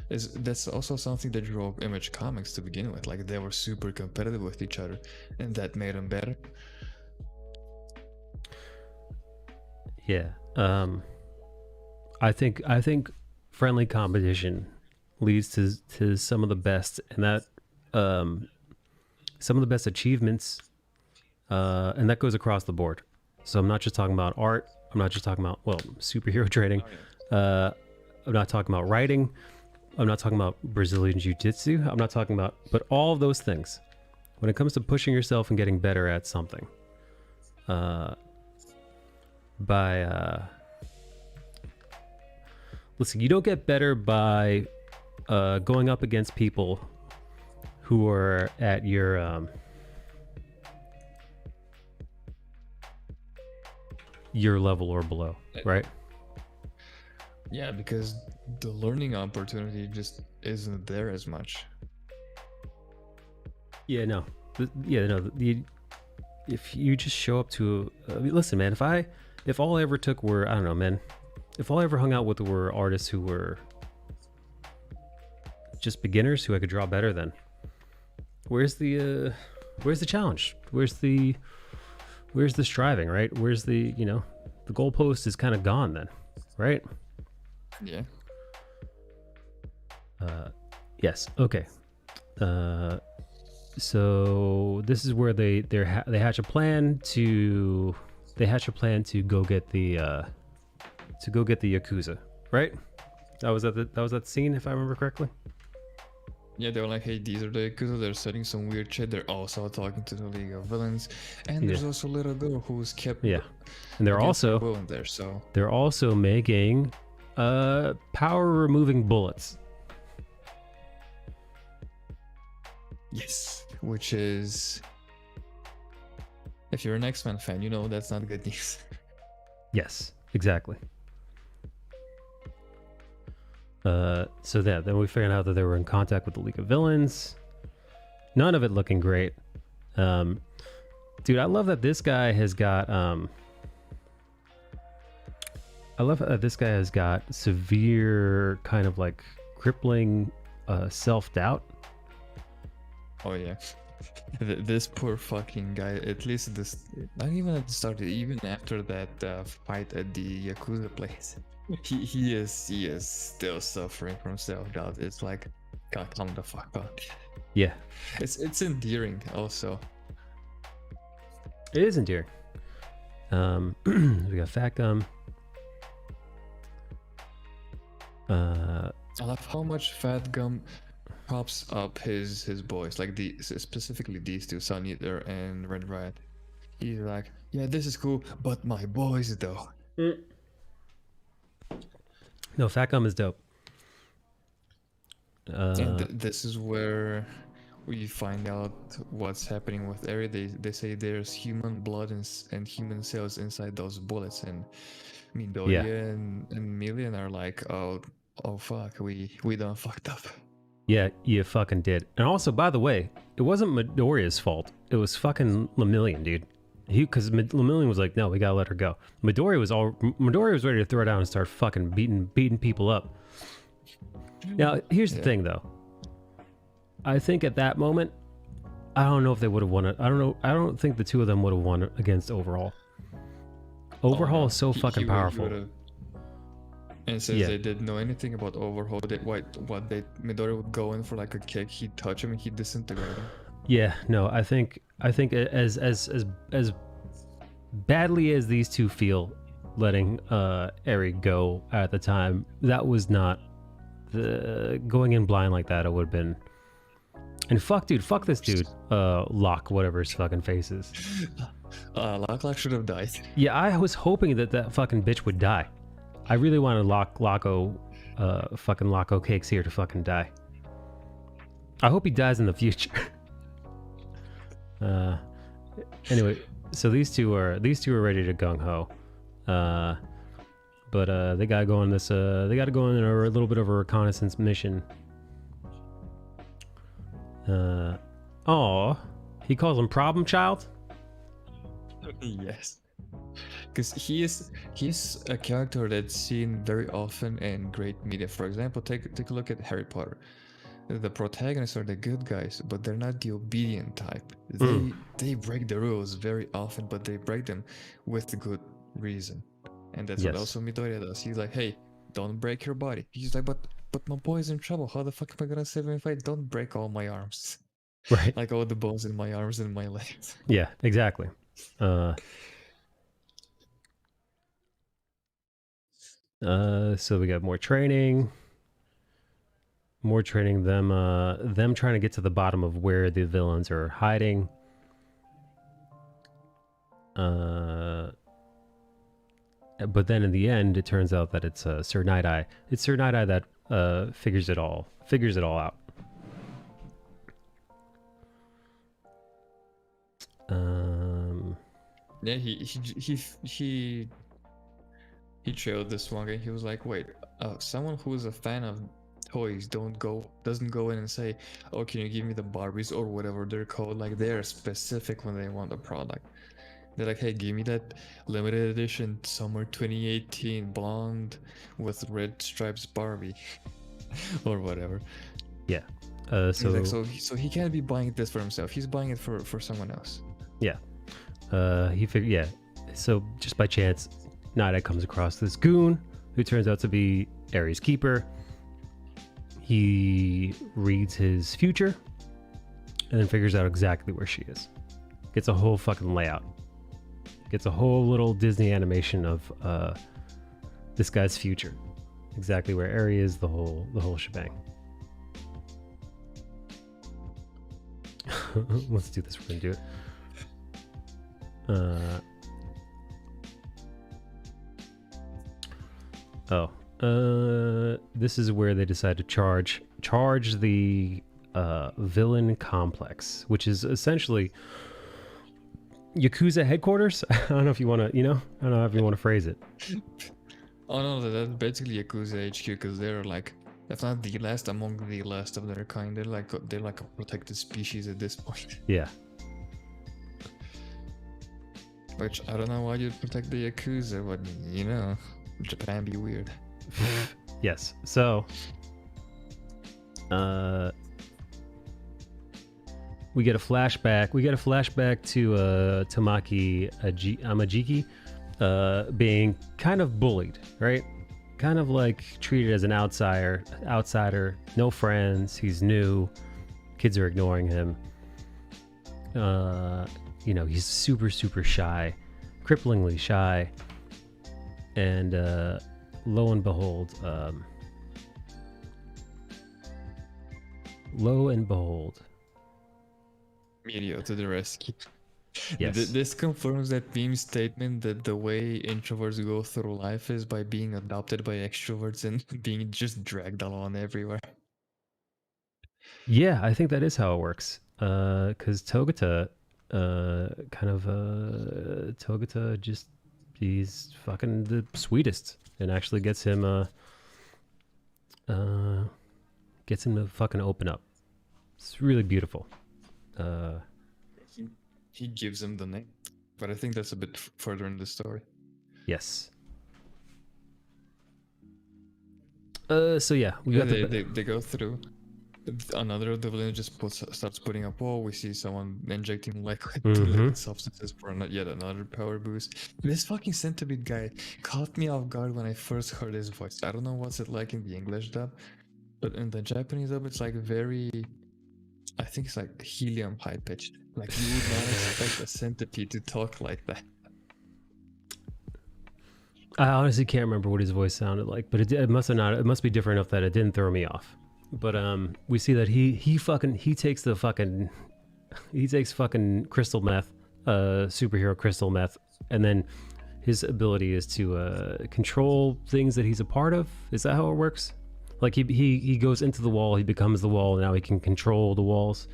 That's also something that drove Image Comics to begin with. Like, they were super competitive with each other, and that made them better. Yeah. I think friendly competition leads to some of the best, and that some of the best achievements, and that goes across the board. So I'm not just talking about art. I'm not just talking about superhero training. I'm not talking about writing. I'm not talking about Brazilian Jiu-Jitsu. I'm not talking about, but all of those things. When it comes to pushing yourself and getting better at something, listen, you don't get better by going up against people who are at your level or below, right? Yeah, because the learning opportunity just isn't there as much. Yeah, no. If you just show up to listen, man, if all I ever took were, I don't know, man, if all I ever hung out with were artists who were just beginners who I could draw better than, where's the challenge? Where's the striving, right? Where's the goalpost is kind of gone then, right? Yeah. Yes. Okay. So this is where they hatch a plan to go get the Yakuza, right? That was that scene, if I remember correctly. Yeah, they were like, hey, these are the Yakuza, they're studying some weird shit. They're also talking to the League of Villains. And there's Yeah. also Little Girl who's kept Yeah. And they're against their also will in there, so. making power removing bullets. Yes. Which is. If you're an X-Men fan, you know that's not good news. Yes, exactly. So then we figured out that they were in contact with the League of Villains. None of it looking great. Dude, I love that this guy has got I love that this guy has got severe kind of like crippling self-doubt. Oh yeah. This poor fucking guy, at least this, not even at the start, even after that fight at the Yakuza place, he is still suffering from self-doubt. It's like, God, calm the fuck down. Yeah, It's endearing also. it is endearing. We got Fat Gum. I love how much Fat Gum props up his boys, like specifically these two, Sun Eater and Red Riot. He's like, yeah, this is cool, but my boys though. No, Fat Gum is dope. And this is where we find out what's happening with Eri. They say there's human blood and human cells inside those bullets, and Midoriya and Million are like, oh fuck, we done fucked up. Yeah, you fucking did. And also, by the way, it wasn't Midoriya's fault. It was fucking Lemillion, dude. Because Lemillion was like, no, we gotta let her go. Midoriya was ready to throw her down and start fucking beating people up. Now, here's the thing, though. I think at that moment, I don't know if they would have won it. I don't know. I don't think the two of them would have won against Overhaul. Overhaul is so fucking powerful. And since they didn't know anything about Overhaul, Midori would go in for like a kick, he'd touch him and he'd disintegrate him. Yeah, no, I think as badly as these two feel letting Eri go at the time, that was not the going in blind like that. It would have been. And fuck this dude, Locke, whatever his fucking face is. Locke should have died. Yeah, I was hoping that fucking bitch would die. I really wanted Loco Cakes here to fucking die. I hope he dies in the future. Anyway, so these two are ready to gung ho, but they gotta go on this. They gotta go on a little bit of a reconnaissance mission. He calls him Problem Child. Yes. Because he's a character that's seen very often in great media. For example, take a look at Harry Potter. The protagonists are the good guys, but they're not the obedient type. They break the rules very often, but they break them with good reason. And that's what also Midoriya does. He's like, hey, don't break your body. He's like, but my boy's in trouble. How the fuck am I gonna save him if I don't break all my arms? Right. Like all the bones in my arms and my legs. Yeah, exactly. So we got more training, them trying to get to the bottom of where the villains are hiding. But then in the end, it turns out that it's Sir Night-Eye. It's Sir Night-Eye that figures it all out. Yeah, he trailed this one guy. He was like, wait, someone who is a fan of toys doesn't go in and say, oh, can you give me the Barbies or whatever they're called. Like, they're specific when they want a product. They're like, hey, give me that limited edition summer 2018 blonde with red stripes Barbie or whatever. Yeah. So he can't be buying this for himself. He's buying it for someone else. Yeah. He figured. Yeah. So just by chance, Night-Eye comes across this goon who turns out to be Ares' keeper. He reads his future and then figures out exactly where she is. Gets a whole fucking layout. Gets a whole little Disney animation of this guy's future. Exactly where Ares is, the whole shebang. Let's do this. We're gonna do it. This is where they decide to charge the villain complex, which is essentially Yakuza headquarters. I don't know if you want to, I don't know how you want to phrase it. Oh no, that's basically Yakuza HQ because they're like, if not the last, among the last of their kind. They're like a protected species at this point. Yeah. Which I don't know why you'd protect the Yakuza, but Japan be weird. Yes. So, we get a flashback. To Tamaki Amajiki being kind of bullied, right? Kind of like treated as an outsider, no friends. He's new. Kids are ignoring him. He's super, super shy, cripplingly shy. And lo and behold, Meteor to the rescue. yes. This confirms that Beam's statement that the way introverts go through life is by being adopted by extroverts and being just dragged along everywhere. Yeah, I think that is how it works. Because Togata, Togata just, he's fucking the sweetest and actually gets him to fucking open up. It's really beautiful. He gives him the name, but I think that's a bit further in the story. Yes. So yeah, they go through. Another of the villains just starts putting up wall. We see someone injecting liquid substances for yet another power boost. This fucking centipede guy caught me off guard when I first heard his voice. I don't know what's it like in the English dub, but in the Japanese dub, it's like very, I think it's like helium high pitched. Like you would not expect a centipede to talk like that. I honestly can't remember what his voice sounded like, but it must have not. It must be different enough that it didn't throw me off. But we see that he takes fucking crystal meth, superhero crystal meth, and then his ability is to control things that he's a part of. Is that how it works? Like he goes into the wall, he becomes the wall, and now he can control the walls.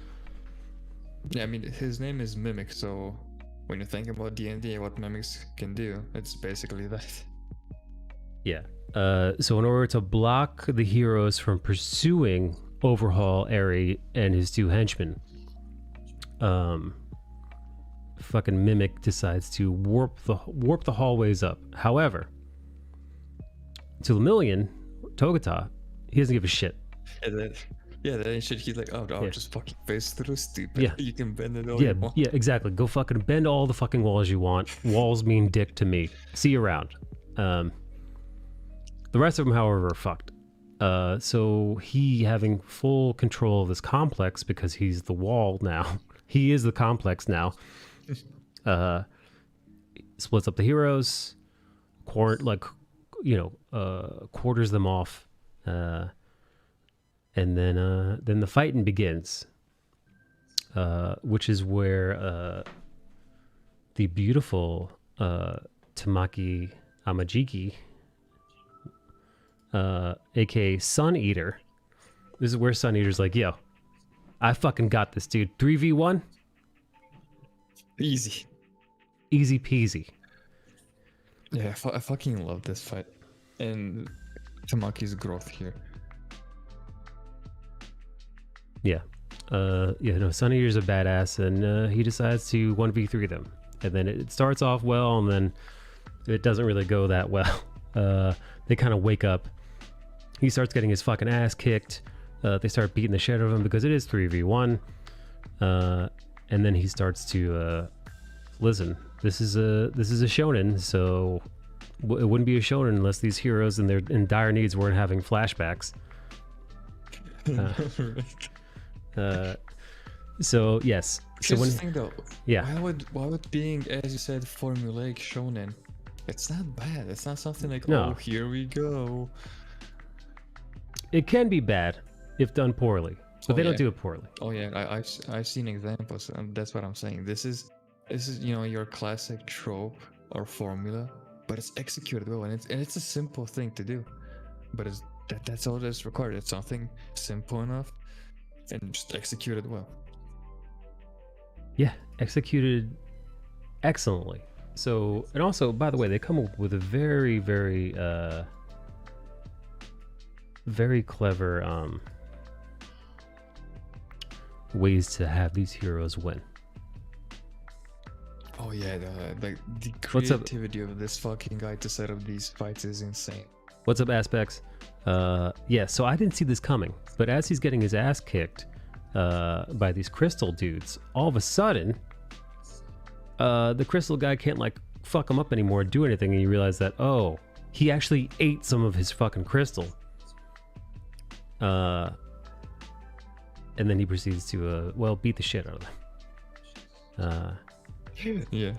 Yeah, I mean his name is Mimic, so when you think about D&D, what mimics can do, it's basically that. Yeah. So in order to block the heroes from pursuing Overhaul, Eri, and his two henchmen, fucking Mimic decides to warp the hallways up. However, to Lemillion, Togata, he doesn't give a shit. That shit. He's like, I'll just fucking face through, stupid. Yeah. You can bend it all you want. Yeah, exactly. Go fucking bend all the fucking walls you want. Walls mean dick to me. See you around. The rest of them, however, are fucked. So he having full control of this complex because he's the wall now. He is the complex now. Splits up the heroes, quarters them off, and then the fighting begins, which is where the beautiful Tamaki Amajiki, aka Sun Eater. This is where Sun Eater's like, yo, I fucking got this, dude. 3v1? Easy peasy. Yeah, I fucking love this fight. And Tamaki's growth here. Yeah. Sun Eater's a badass, and he decides to 1v3 them. And then it starts off well, and then it doesn't really go that well. They kind of wake up. He starts getting his fucking ass kicked. They start beating the shit out of him because it is 3v1. And then he starts to listen. This is a shonen, so it wouldn't be a shonen unless these heroes in dire needs weren't having flashbacks. So yes. So Here's the thing though. Yeah. Why would being, as you said, formulaic shonen? It's not bad. It's not something like, No. oh, here we go. It can be bad if done poorly. but Oh, they don't yeah. do it poorly. Oh yeah, I've seen examples, and that's what I'm saying. This is your classic trope or formula, but it's executed well, and it's a simple thing to do, but that's all that's required. It's something simple enough and just executed well. Yeah, executed excellently. So, and also, by the way, they come up with a very, very, very clever ways to have these heroes win. Oh yeah, the What's up? creativity of this fucking guy to set up these fights is insane. What's up, Aspects? Yeah, so I didn't see this coming, but as he's getting his ass kicked by these crystal dudes, all of a sudden, the crystal guy can't like fuck him up anymore, do anything, and you realize that, oh, he actually ate some of his fucking crystal. And then he proceeds to, beat the shit out of them. Yeah.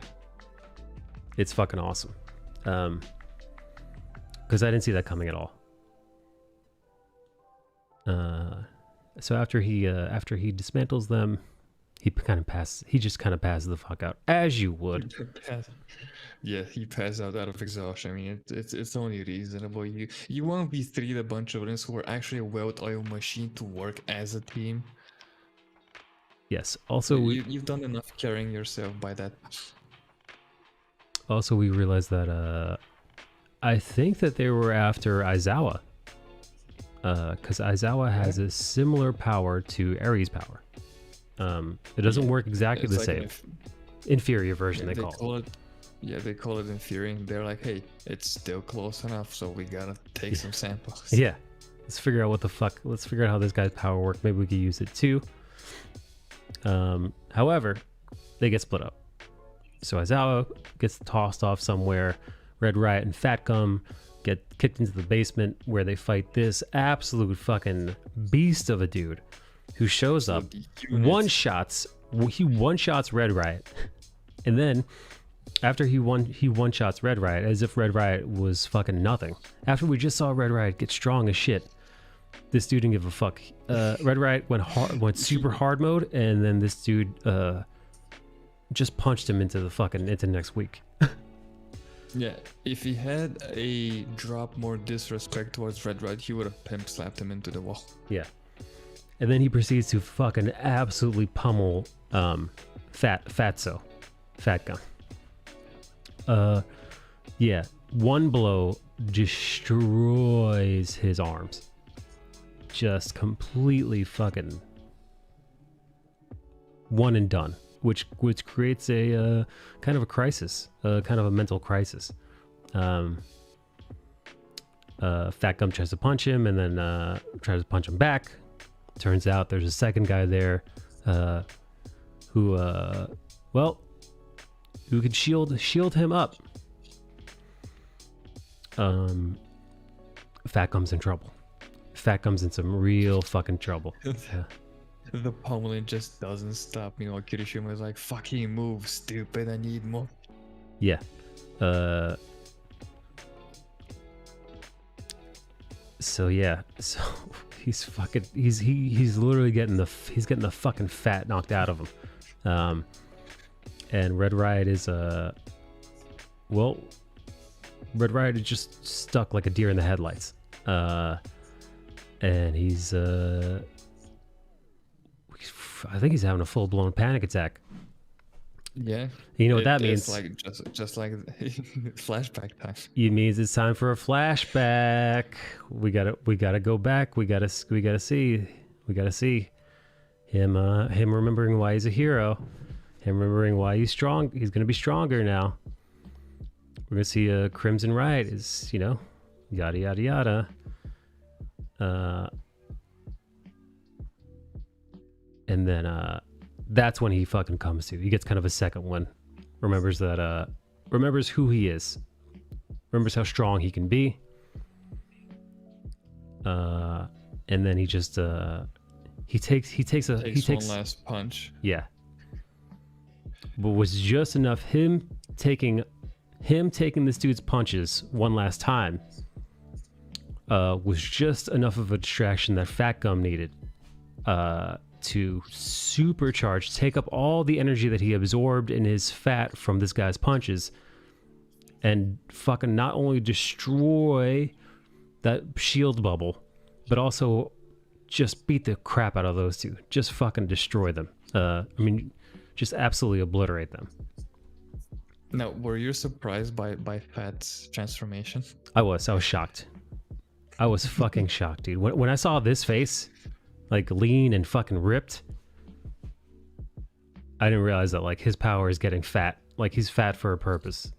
It's fucking awesome. Because I didn't see that coming at all. So after he dismantles them, he just kind of passes the fuck out, as you would. Yeah, he passed out of exhaustion. I mean, it's only reasonable. You won't be treat a bunch of villains who are actually a well-oiled machine to work as a team. Yes. Also, You've done enough carrying yourself by that. Also, we realized that I think that they were after Aizawa, because Aizawa has a similar power to Ares' power. It doesn't work exactly It's the like same. Inferior version, they call it. Yeah, they call it inferior. They're like, hey, it's still close enough, so we gotta take some samples. Yeah. Let's figure out what the fuck. Let's figure out how this guy's power works. Maybe we could use it too. However, they get split up. So Aizawa gets tossed off somewhere. Red Riot and Fat Gum get kicked into the basement where they fight this absolute fucking beast of a dude who shows up, he one-shots Red Riot, and then after he one-shots Red Riot as if Red Riot was fucking nothing. After we just saw Red Riot get strong as shit, this dude didn't give a fuck. Red Riot went super hard mode, and then this dude just punched him into next week. Yeah, if he had a drop more disrespect towards Red Riot, he would have pimp slapped him into the wall. Yeah. And then he proceeds to fucking absolutely pummel Fat Gum. Yeah, one blow destroys his arms. Just completely fucking one and done, which creates a kind of a crisis, kind of a mental crisis. Fat Gum tries to punch him and then tries to punch him back. Turns out there's a second guy there who could shield him up. Fat Gum's in trouble. Fat Gum's in some real fucking trouble. Yeah. The pummeling just doesn't stop. Kirishima is like, fucking move, stupid, I need more. Yeah. So he's literally getting the fucking fat knocked out of him. And Red Riot is Red Riot is just stuck like a deer in the headlights. And he's I think he's having a full-blown panic attack. Yeah. You know what that means? It's like just like flashback time. It means it's time for a flashback. We gotta go back. We gotta see him remembering why he's a hero. Him remembering why he's strong. He's gonna be stronger now. We're gonna see Crimson Riot is, yada yada yada. And then that's when he fucking comes to. He gets kind of a second one. Remembers who he is. Remembers how strong he can be. And then he just he takes one last punch. Yeah. But was just enough him taking this dude's punches one last time was just enough of a distraction that Fat Gum needed to supercharge, take up all the energy that he absorbed in his fat from this guy's punches, and fucking not only destroy that shield bubble, but also just beat the crap out of those two. Just fucking destroy them. I mean, just absolutely obliterate them. Now, were you surprised by Fat's transformation? I was shocked. I was fucking shocked, dude. When I saw this face, like lean and fucking ripped, I didn't realize that like his power is getting fat. Like he's fat for a purpose.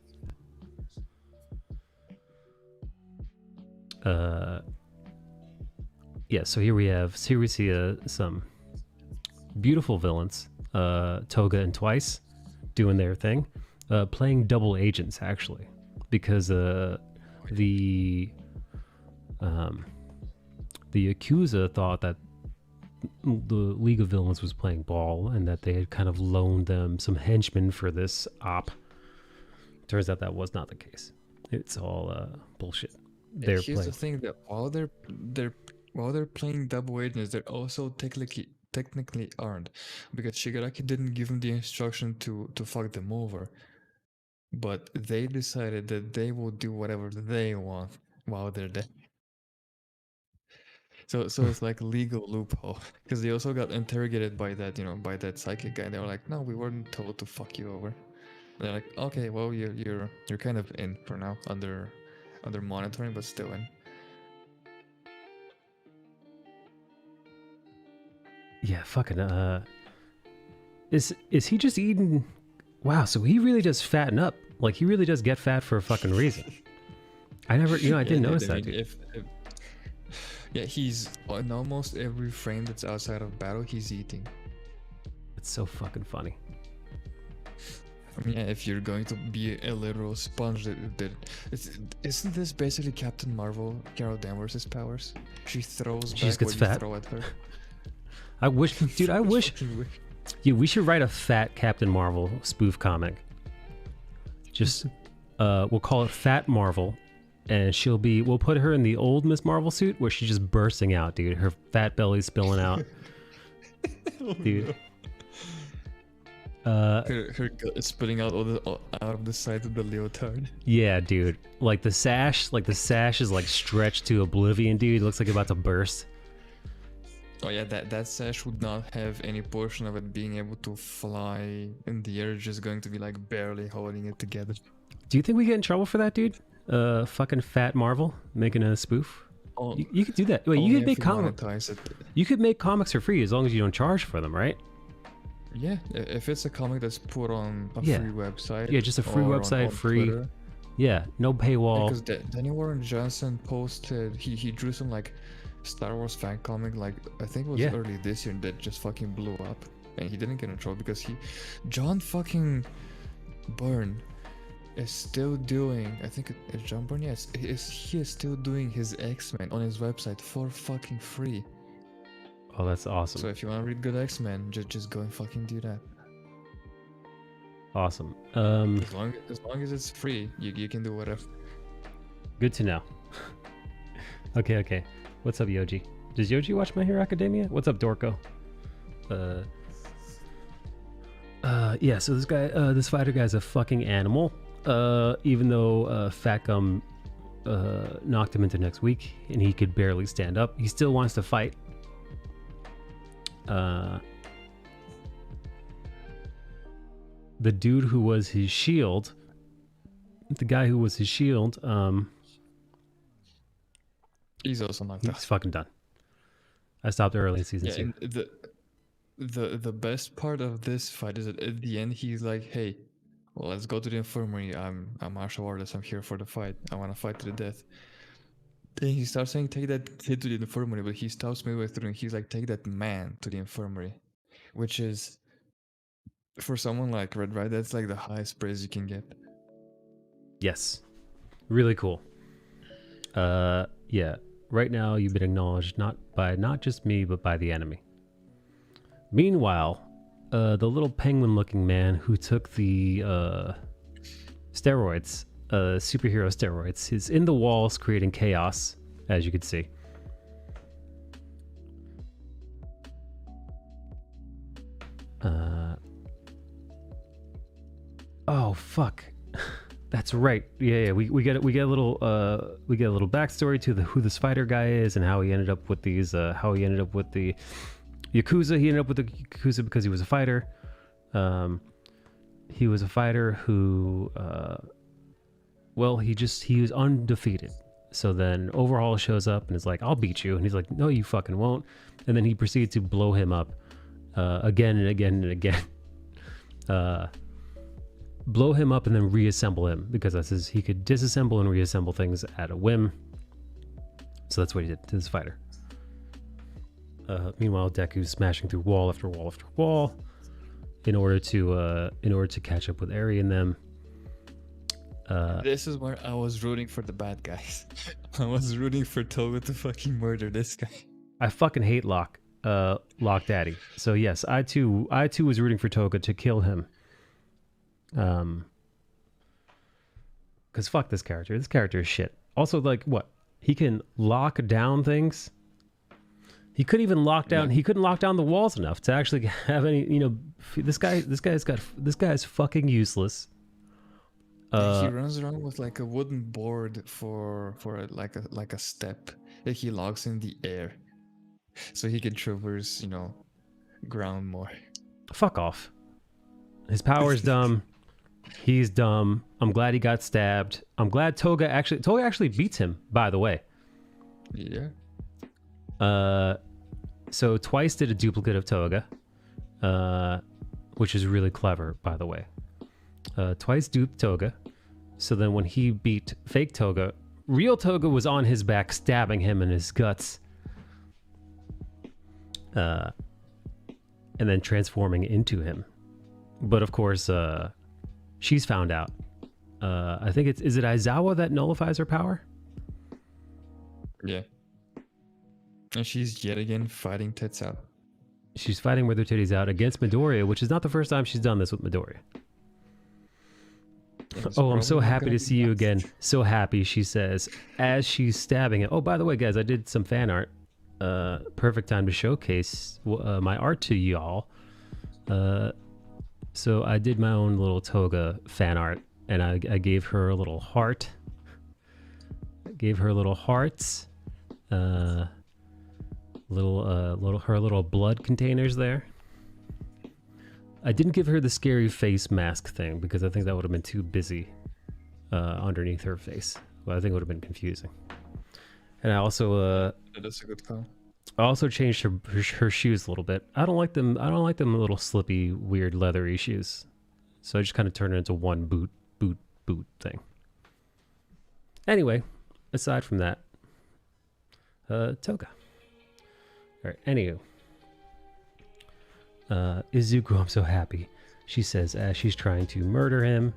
Yeah, so here we see some beautiful villains, Toga and Twice doing their thing, playing double agents actually, because the Yakuza thought that the League of Villains was playing ball and that they had kind of loaned them some henchmen for this op. Turns out that was not the case. It's all bullshit. Here's the thing, that while they're playing double agents, they're also technically aren't, because Shigaraki didn't give them the instruction to fuck them over, but they decided that they will do whatever they want while they're there. So it's like legal loophole, because they also got interrogated by that by that psychic guy. They were like, no, we weren't told to fuck you over. And they're like, okay, well you're kind of in for now, under monitoring, but still in. Yeah, fucking is he just eating? Wow, so he really does fatten up. Like he really does get fat for a fucking reason. I didn't notice that, dude. Yeah, he's on almost every frame that's outside of battle, he's eating. It's so fucking funny. I mean, yeah, if you're going to be a literal sponge, isn't this basically Captain Marvel, Carol Danvers' powers? She throws She just back gets what fat. you throw at her. I wish, dude. I wish. Yeah, we should write a fat Captain Marvel spoof comic. Just, we'll call it Fat Marvel, and we'll put her in the old Miss Marvel suit where she's just bursting out, dude. Her fat belly's spilling out, dude. Her gut is spilling out out of the side of the leotard. Yeah, dude. Like the sash is like stretched to oblivion, dude. It looks like it's about to burst. Oh yeah, that sash would not have any portion of it being able to fly in the air, just going to be like barely holding it together. Do you think we get in trouble for that, dude? Fucking Fat Marvel making a spoof? You could do that. Wait, you could make comics. You could make comics for free as long as you don't charge for them, right? Yeah, if it's a comic that's put on a free website. Yeah, just a free website, free. Twitter. Yeah, no paywall. Because Danny Warren Johnson posted, he drew some like Star Wars fan comic, like I think it was early this year, that just fucking blew up, and he didn't get in trouble because John fucking Byrne is still doing, I think it's John Byrne, yes, he is still doing his X-Men on his website for fucking free. Oh, that's awesome. So if you want to read good X-Men, just go and fucking do that. Awesome. As long as it's free, you can do whatever. Good to know. Okay. What's up, Yoji? Does Yoji watch My Hero Academia? What's up, Dorko? Yeah, so this fighter guy's a fucking animal. Even though Fat Gum knocked him into next week and he could barely stand up, he still wants to fight. The dude who was his shield, the guy who was his shield, he's also knocked out. He's fucking done. I stopped early in season 2. The best part of this fight is that at the end he's like, hey, well, let's go to the infirmary. I'm martial artist. I'm here for the fight. I want to fight to the death. Then he starts saying, take that kid to the infirmary, but he stops midway through and he's like, take that man to the infirmary, which is, for someone like Red Right, that's like the highest praise you can get. Yes. Really cool. Yeah. Right now you've been acknowledged not just me, but by the enemy. Meanwhile, the little penguin-looking man who took the steroids, superhero steroids, is in the walls creating chaos, as you can see. Oh fuck. That's right. Yeah, yeah. We get a little backstory to who this fighter guy is and how he ended up with these how he ended up with the Yakuza. He ended up with the Yakuza because he was a fighter. He was a fighter who well, he was undefeated. So then Overhaul shows up and is like, "I'll beat you." And he's like, "No, you fucking won't." And then he proceeds to blow him up again and again and again. Blow him up and then reassemble him, because he could disassemble and reassemble things at a whim. So that's what he did to this fighter. Meanwhile, Deku's smashing through wall after wall after wall in order to catch up with Eri and them. This is where I was rooting for the bad guys. I was rooting for Toga to fucking murder this guy. I fucking hate Lock Daddy. So yes, I too was rooting for Toga to kill him. Because fuck this character. This character is shit. Also, like, what? He can lock down things. He couldn't even lock down. He couldn't lock down the walls enough to actually have any. You know, this guy's fucking useless. He runs around with like a wooden board for like a step that he locks in the air, so he can traverse, ground more. Fuck off. His power's dumb. He's dumb. I'm glad he got stabbed. I'm glad Toga actually beats him, by the way. Yeah. So Twice did a duplicate of Toga, which is really clever, by the way. Twice duped Toga. So then when he beat fake Toga, real Toga was on his back stabbing him in his guts. And then transforming into him. But of course, she's found out. I think is it Aizawa that nullifies her power? Yeah. And she's yet again fighting tits out. She's fighting with her titties out against Midoriya, which is not the first time she's done this with Midoriya. Oh, I'm so happy to see you again. So happy, she says, as she's stabbing it. Oh, by the way, guys, I did some fan art. Perfect time to showcase my art to y'all. So I did my own little Toga fan art, and I gave her a little heart. I gave her little hearts. Her little blood containers there. I didn't give her the scary face mask thing because I think that would have been too busy underneath her face. Well, I think it would have been confusing. And I also that's a good call. I also changed her shoes a little bit. I don't like them little slippy, weird leathery shoes. So I just kind of turned it into one boot thing. Anyway, aside from that, Toga. All right, anywho. Izuku, I'm so happy, she says as she's trying to murder him,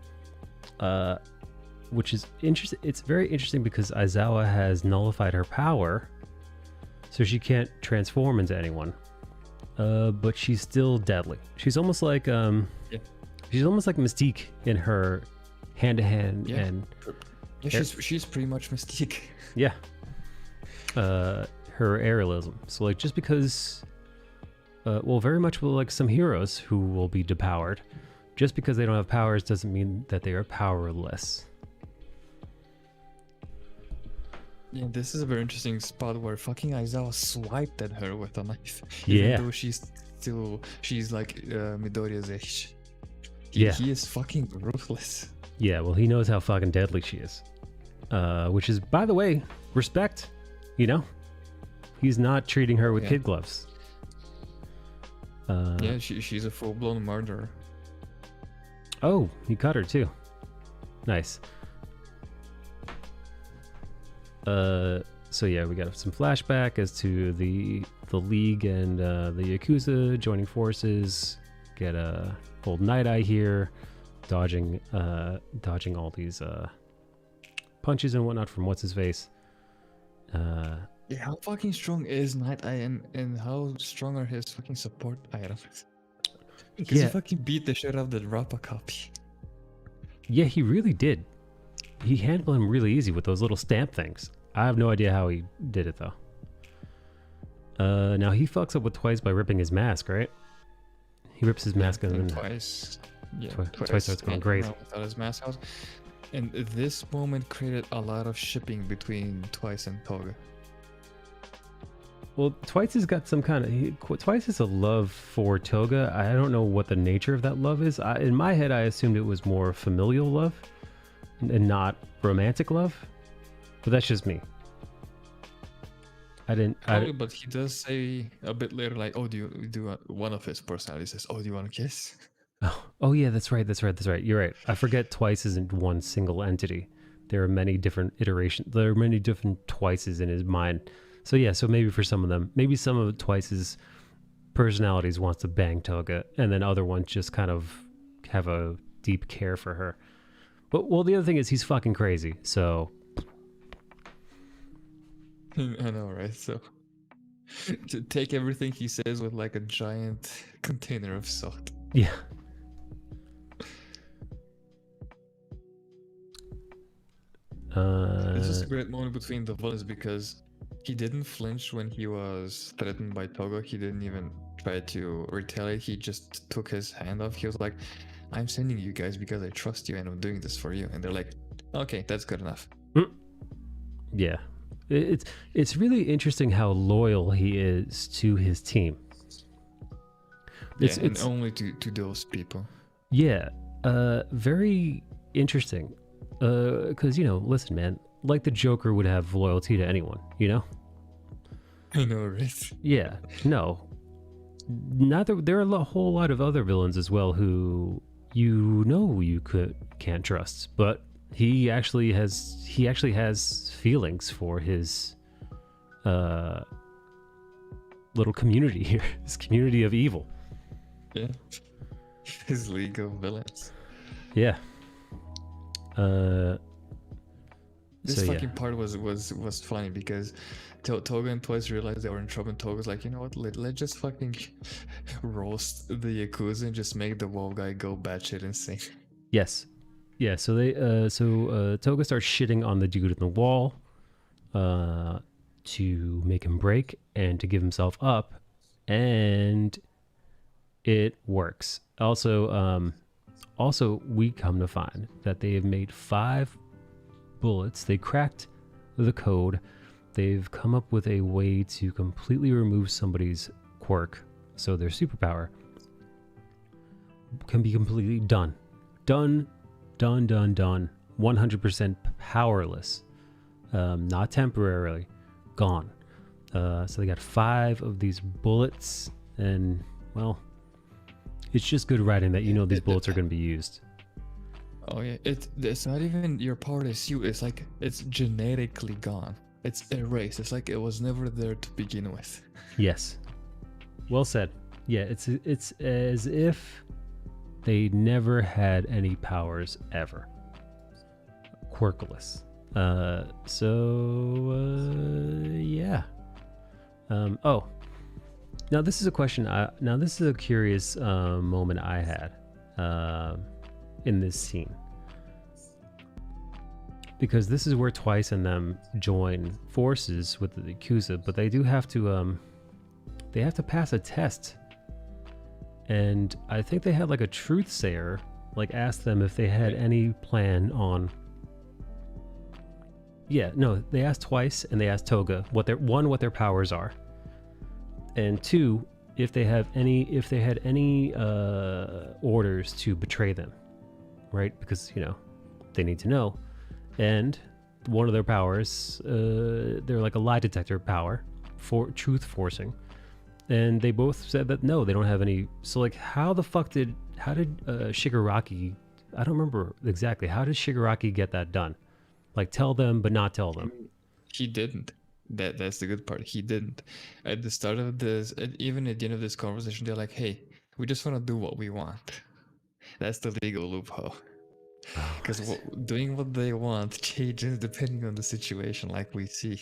which is interesting. It's very interesting because Aizawa has nullified her power, so she can't transform into anyone, but she's still deadly. She's almost like she's almost like Mystique in her hand-to-hand and she's pretty much Mystique. Yeah. Her aerialism. So like just because very much like some heroes who will be depowered. Just because they don't have powers doesn't mean that they are powerless. Yeah, this is a very interesting spot where fucking Aizawa swiped at her with a knife. Yeah. Even though she's like Midoriya's age. Yeah. He is fucking ruthless. Yeah, well, he knows how fucking deadly she is. Which is, by the way, respect. You know? He's not treating her with kid gloves. Yeah, she's a full-blown murderer. Oh, he cut her too. Nice. So yeah, we got some flashback as to the League and the Yakuza joining forces. Get a old Night Eye here, dodging all these punches and whatnot from what's his face. Yeah, how fucking strong is Night Eye and how strong are his fucking support items? Because he fucking beat the shit out of the Rappa copy. Yeah, he really did. He handled him really easy with those little stamp things. I have no idea how he did it though. Now he fucks up with Twice by ripping his mask, right? He rips his mask and then Twice Yeah, Twice starts going crazy. without his mask out. And this moment created a lot of shipping between Twice and Toga. Well, Twice has got some kind of Twice is a love for Toga. I don't know what the nature of that love is. In my head, I assumed it was more familial love and not romantic love, but that's just me. Probably, but he does say a bit later, like, "Oh, do you do one of his personalities says, oh, do you want to kiss?" Oh yeah, that's right. You're right. I forget Twice isn't one single entity. There are many different iterations. There are many different Twices in his mind. So yeah, so maybe for some of them, maybe some of Twice's personalities wants to bang Toga, and then other ones just kind of have a deep care for her. But well, the other thing is he's fucking crazy. So I know, right? So to take everything he says with like a giant container of salt. yeah. This is a great moment between the villains because he didn't flinch when he was threatened by Togo. He didn't even try to retaliate. He just took his hand off. He was like, "I'm sending you guys because I trust you and I'm doing this for you." And they're like, "Okay, that's good enough." Yeah. It's really interesting how loyal he is to his team. And only to those people. Yeah. Very interesting. Because, listen, man, like the Joker would have loyalty to anyone, I know, right? Yeah, no. There are a whole lot of other villains as well who you can't trust, but he actually has feelings for his little community here, his community of evil. Yeah. His league of villains. Yeah. This fucking part was funny because Toga and Twice realized they were in trouble, and Toga's like, you know what, let's just fucking roast the Yakuza and just make the wall guy go batshit insane. Yes. Yeah, so Toga starts shitting on the dude in the wall to make him break and to give himself up, and it works. Also, we come to find that they have made 5 bullets. They cracked the code. They've come up with a way to completely remove somebody's quirk, so their superpower can be completely done. 100% powerless. Not temporarily. Gone. So they got 5 of these bullets, and, well, it's just good writing that these bullets are going to be used. Oh yeah, it's not even your power is you. It's like it's genetically gone. It's erased. It's like it was never there to begin with. Yes. Well said. Yeah, it's as if they never had any powers ever. Quirkless. Yeah. Now this is a question. This is a curious moment I had in this scene, because this is where Twice and them join forces with the Yakuza, but they do have to pass a test, and I think they had like a truth sayer ask them if they had any plan on. Yeah, no, they asked Twice and they asked Toga what their powers are, and 2, if they had any orders to betray them, right? Because they need to know. And one of their powers, they're like a lie detector power for truth forcing, and they both said that no, they don't have any. So how did Shigaraki? I don't remember exactly. How did Shigaraki get that done? Tell them but not tell them. He didn't. That's the good part. He didn't. At the start of this, even at the end of this conversation, they're like, "Hey, we just want to do what we want." That's the legal loophole. Because doing what they want changes depending on the situation, like we see.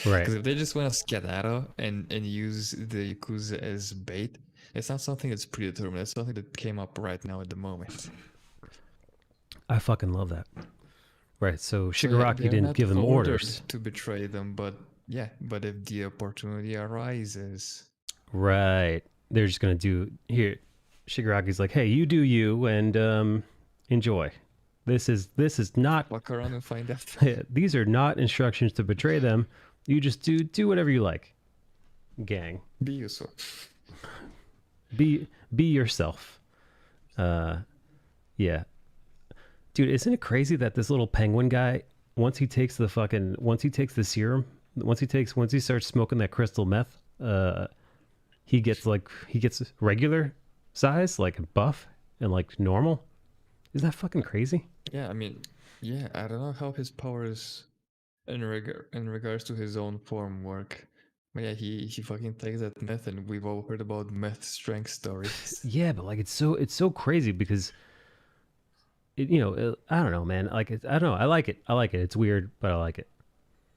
Right. Because if they just want to skedaddle and use the Yakuza as bait, it's not something that's predetermined. It's something that came up right now at the moment. I fucking love that. Right, so Shigaraki didn't give them orders to betray them, but if the opportunity arises, right, they're just gonna do here. Shigaraki's like, hey, you do you and enjoy. This is not Walk around and find out. these are not instructions to betray them. You just do whatever you like. Gang. Be useful. Be yourself. Yeah. Dude, isn't it crazy that this little penguin guy, once he takes the serum, once he starts smoking that crystal meth, he gets regular size, like buff and like normal. Isn't that fucking crazy? Yeah, I mean, yeah, I don't know how his powers in regards to his own form work. But yeah, he fucking takes that meth, and we've all heard about meth strength stories. Yeah, but like it's so crazy because I don't know, man. Like I don't know. I like it. It's weird, but I like it.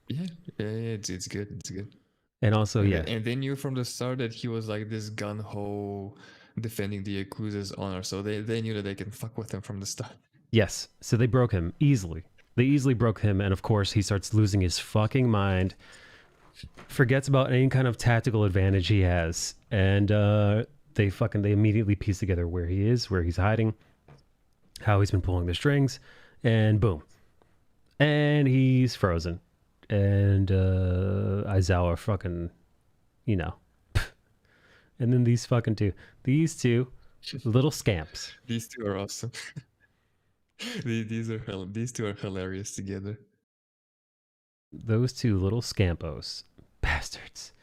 Yeah, it's good. It's good. And also, yeah, And they knew from the start that he was like this gun ho defending the Yakuza's honor, so they knew that they can fuck with him from the start. yes. So they broke him easily. They easily broke him, and of course, he starts losing his fucking mind. Forgets about any kind of tactical advantage he has, and they immediately piece together where he is, where he's hiding, how he's been pulling the strings, and boom, and he's frozen, and Aizawa fucking, and then these two little scamps. These two are awesome. These two are hilarious together. Those two little scampos, bastards.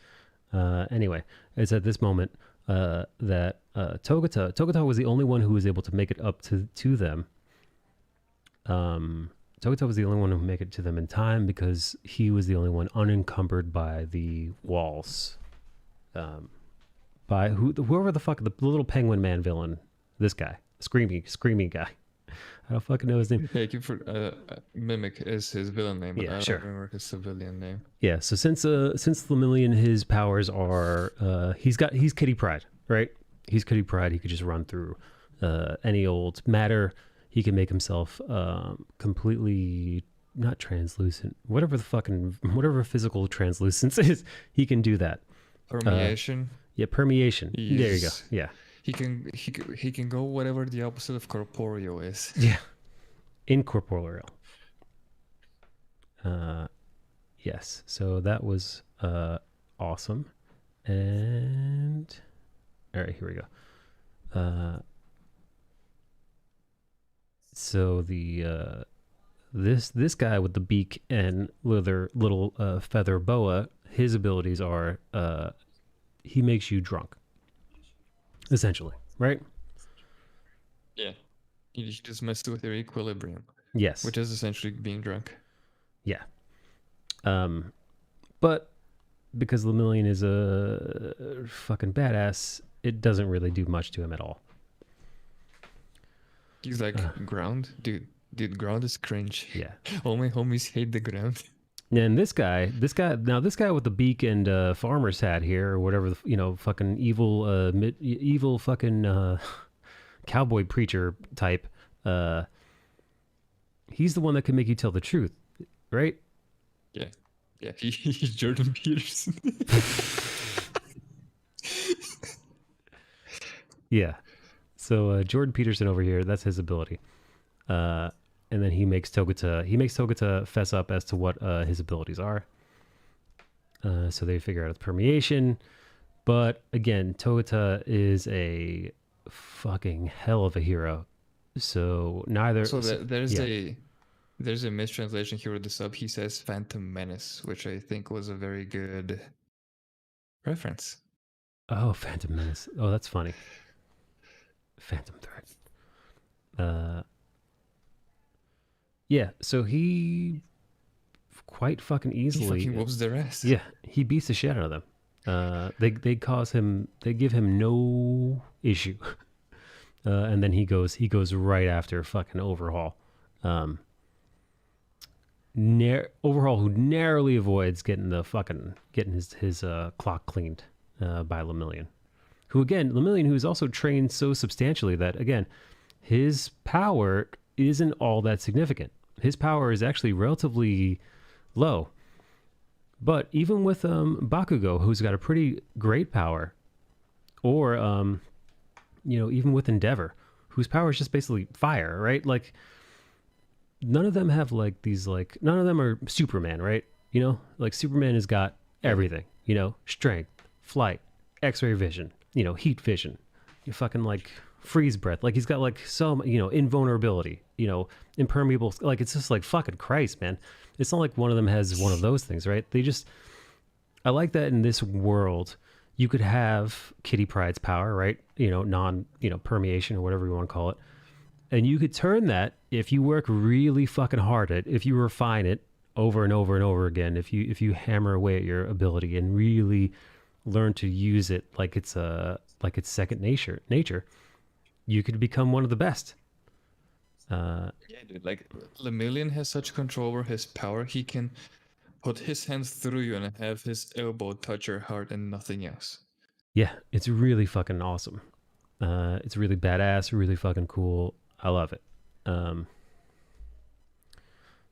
Anyway, it's at this moment that Togata was the only one who was able to make it up to them. Togata was the only one who make it to them in time because he was the only one unencumbered by the walls. By whoever the fuck the little penguin man villain, this guy, screaming guy. I don't fucking know his name. Yeah, Mimic is his villain name, but Yeah, I sure. don't remember his civilian name. Yeah, so since Lemillion, his powers are he's Kitty Pryde, right? He's Kitty Pryde. He could just run through any old matter. He can make himself completely not translucent. Whatever physical translucence is, he can do that. Permeation. Yeah, permeation. There you go. Yeah. He can go whatever the opposite of corporeal is. Yeah. Incorporeal. Yes. So that was awesome. And all right, here we go. So the this guy with the beak and little feather boa, his abilities are he makes you drunk. Essentially, right? Yeah. He just messes with your equilibrium. Yes. Which is essentially being drunk. Yeah. But because Lemillion is a fucking badass, it doesn't really do much to him at all. He's like, ground? Dude, ground is cringe. Yeah. All my homies hate the ground. And this guy with the beak and farmer's hat here, or whatever, fucking evil fucking cowboy preacher type, he's the one that can make you tell the truth, right? Yeah. Yeah, he's Jordan Peterson. Yeah. So Jordan Peterson over here, that's his ability. And then he makes Togata fess up as to what his abilities are. So they figure out it's permeation. But again, Togata is a fucking hell of a hero. So neither. So there's a mistranslation here with the sub. He says Phantom Menace, which I think was a very good reference. Oh, Phantom Menace. Oh, that's funny. Phantom Threat. Yeah, so he quite fucking easily. He fucking whoops their ass. Yeah, he beats the shit out of them. They give him no issue. And then he goes right after fucking Overhaul. Overhaul, who narrowly avoids getting his clock cleaned by Lemillion. Lemillion, who's also trained so substantially that, again, his power isn't all that significant. His power is actually relatively low. But even with Bakugo, who's got a pretty great power, or even with Endeavor, whose power is just basically fire, right? Like none of them have like these like none of them are Superman, right? Like Superman has got everything, strength, flight, X-ray vision, heat vision, you fucking like freeze breath. Like he's got like some, invulnerability, impermeable. Like it's just like fucking Christ, man. It's not like one of them has one of those things, right? I like that in this world, you could have Kitty Pryde's power, right? Permeation or whatever you want to call it. And you could turn that if you work really fucking hard at it, if you refine it over and over and over again, if you hammer away at your ability and really learn to use it like it's second nature, you could become one of the best. Yeah, dude. Like Lemillion has such control over his power. He can put his hands through you and have his elbow touch your heart and nothing else. Yeah, it's really fucking awesome. It's really badass, really fucking cool. I love it.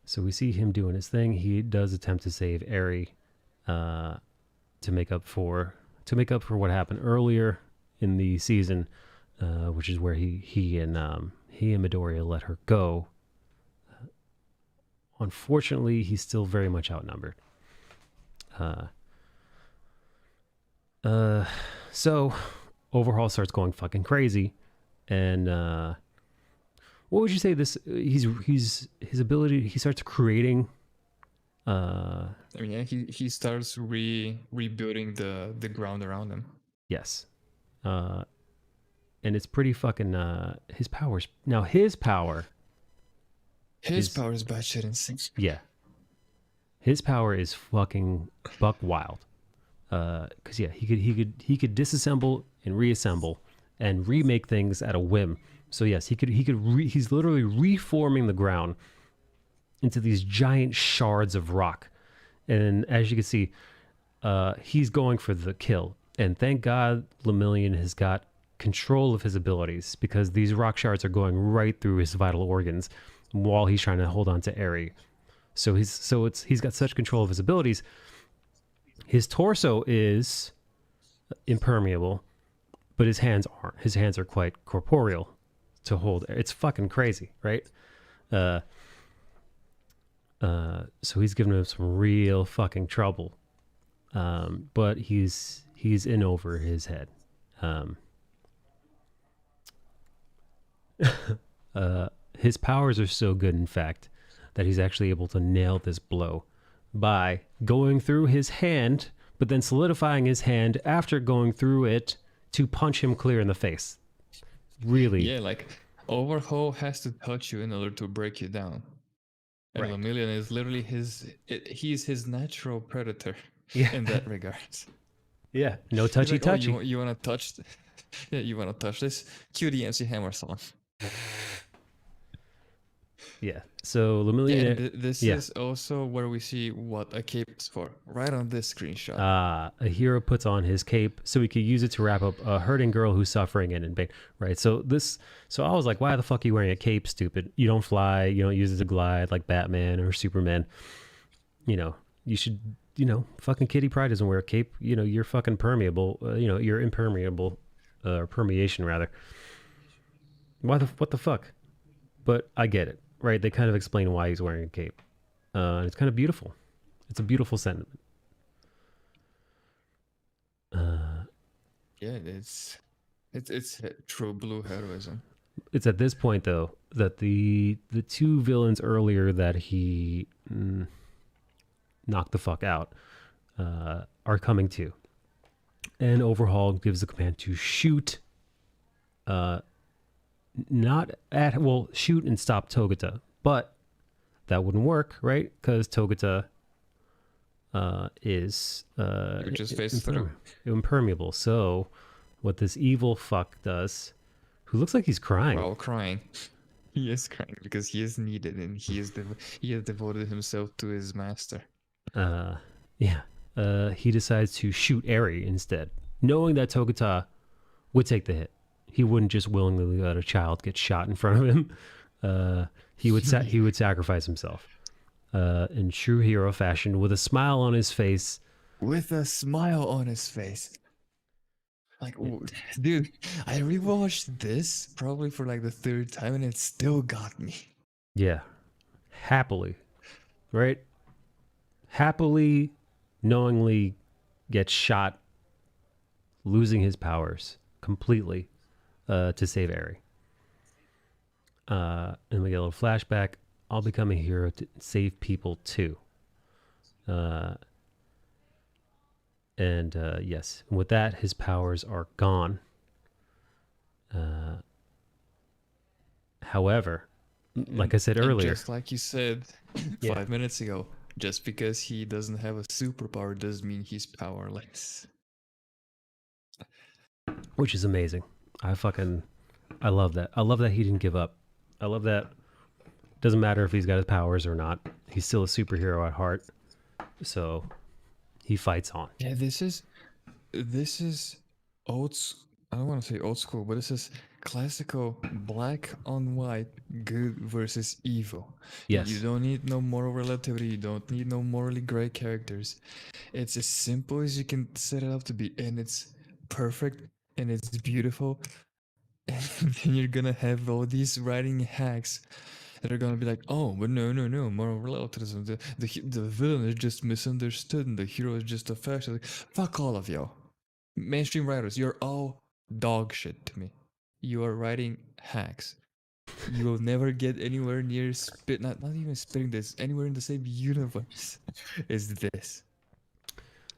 So we see him doing his thing. He does attempt to save Eri, to make up for what happened earlier in the season, which is where he and Midoriya let her go. Unfortunately, he's still very much outnumbered. So Overhaul starts going fucking crazy, and what would you say this? He's his ability. He starts creating. I mean, yeah, he starts rebuilding the ground around him. Yes, and it's pretty fucking. His powers now. His power. His power is batshit insane. Yeah. His power is fucking buck wild. Cause yeah, he could disassemble and reassemble and remake things at a whim. So yes, he's literally reforming the ground into these giant shards of rock. And as you can see, he's going for the kill. And thank God Lemillion has got control of his abilities, because these rock shards are going right through his vital organs while he's trying to hold on to Eri. So he's got such control of his abilities. His torso is impermeable, but his hands aren't. His hands are quite corporeal to hold. It's fucking crazy, right? So he's giving him some real fucking trouble. But he's in over his head. His powers are so good, in fact, that he's actually able to nail this blow by going through his hand, but then solidifying his hand after going through it to punch him clear in the face. Really? Yeah, like Overhaul has to touch you in order to break you down. And Right. Lemillion is literally he's his natural predator in that regard. Yeah. No He's touchy like, "Oh, touchy. you want to touch? Yeah, you want to touch this? Cue the MC Hammer song. Yeah. So Yeah, Lemillion. and this yeah. is also where we see what a cape is for, right on this screenshot. A hero puts on his cape so he could use it to wrap up a hurting girl who's suffering and in pain. Right. So I was like, why the fuck are you wearing a cape, stupid? You don't fly. You don't use it to glide like Batman or Superman. You should, fucking Kitty Pryde doesn't wear a cape. You're fucking permeable. You're impermeable, or permeation rather. What the fuck? But I get it. Right, they kind of explain why he's wearing a cape. It's kind of beautiful. It's a beautiful sentiment. Yeah, it's true blue heroism. It's at this point, though, that the two villains earlier that he knocked the fuck out are coming to. And Overhaul gives the command to shoot. Shoot and stop Togata, but that wouldn't work, right? Because Togata is just face through. Impermeable. So what this evil fuck does, who looks like he's crying. While crying, he is crying because he is needed and he has devoted himself to his master. He decides to shoot Eri instead, knowing that Togata would take the hit. He wouldn't just willingly let a child get shot in front of him. He would sacrifice himself in true hero fashion, with a smile on his face. With a smile on his face. Like, dude, I rewatched this probably for like the third time, and it still got me. Yeah. Happily. Right? Happily, knowingly gets shot, losing his powers completely to save Eri. And we get a little flashback. I'll become a hero to save people too. And yes, with that, his powers are gone. However, like I said And earlier, just like you said Yeah. 5 minutes ago, just because he doesn't have a superpower doesn't mean he's powerless. which is amazing. I love that. I love that he didn't give up. I love that. Doesn't matter if he's got his powers or not. He's still a superhero at heart. So he fights on. Yeah, this is I don't want to say old school, but this is classical black on white, good versus evil. Yes. You don't need no moral relativity. You don't need no morally gray characters. It's as simple as you can set it up to be, and it's perfect and it's beautiful. And then you're gonna have all these writing hacks that are gonna be like, oh, but no, moral relativism. The villain is just misunderstood, and the hero is just a fascist. Like, fuck all of y'all, mainstream writers. You're all dog shit to me. You are writing hacks. You will never get anywhere near not even spitting this anywhere in the same universe as this.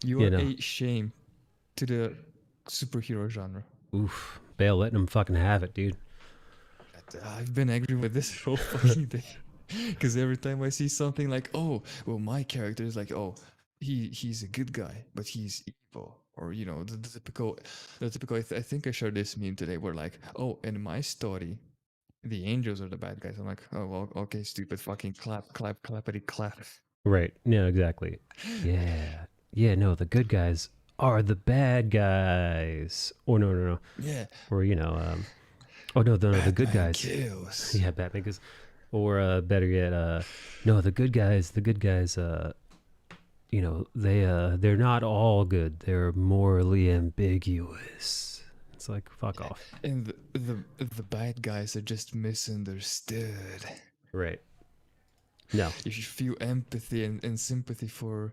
You You are know. a shame to the superhero genre. Oof. Bale letting him fucking have it, dude. I've been angry with this whole fucking day. Because every time I see something like, oh, well, my character is like, oh, he's a good guy, but he's evil. Or, you know, the typical, I think I shared this meme today where like, oh, in my story, the angels are the bad guys. I'm like, oh, well, okay, stupid fucking clappity clap. Right. Yeah, exactly. Yeah. Yeah, no, the good guys are the bad guys. Or no. Yeah. Or, you know, oh no, the good Batman guys. kills. Yeah, Batman because or better yet, no, the good guys, you know, they're not all good. They're morally ambiguous. It's like fuck off. And the bad guys are just misunderstood. Right. No. You should feel empathy and sympathy for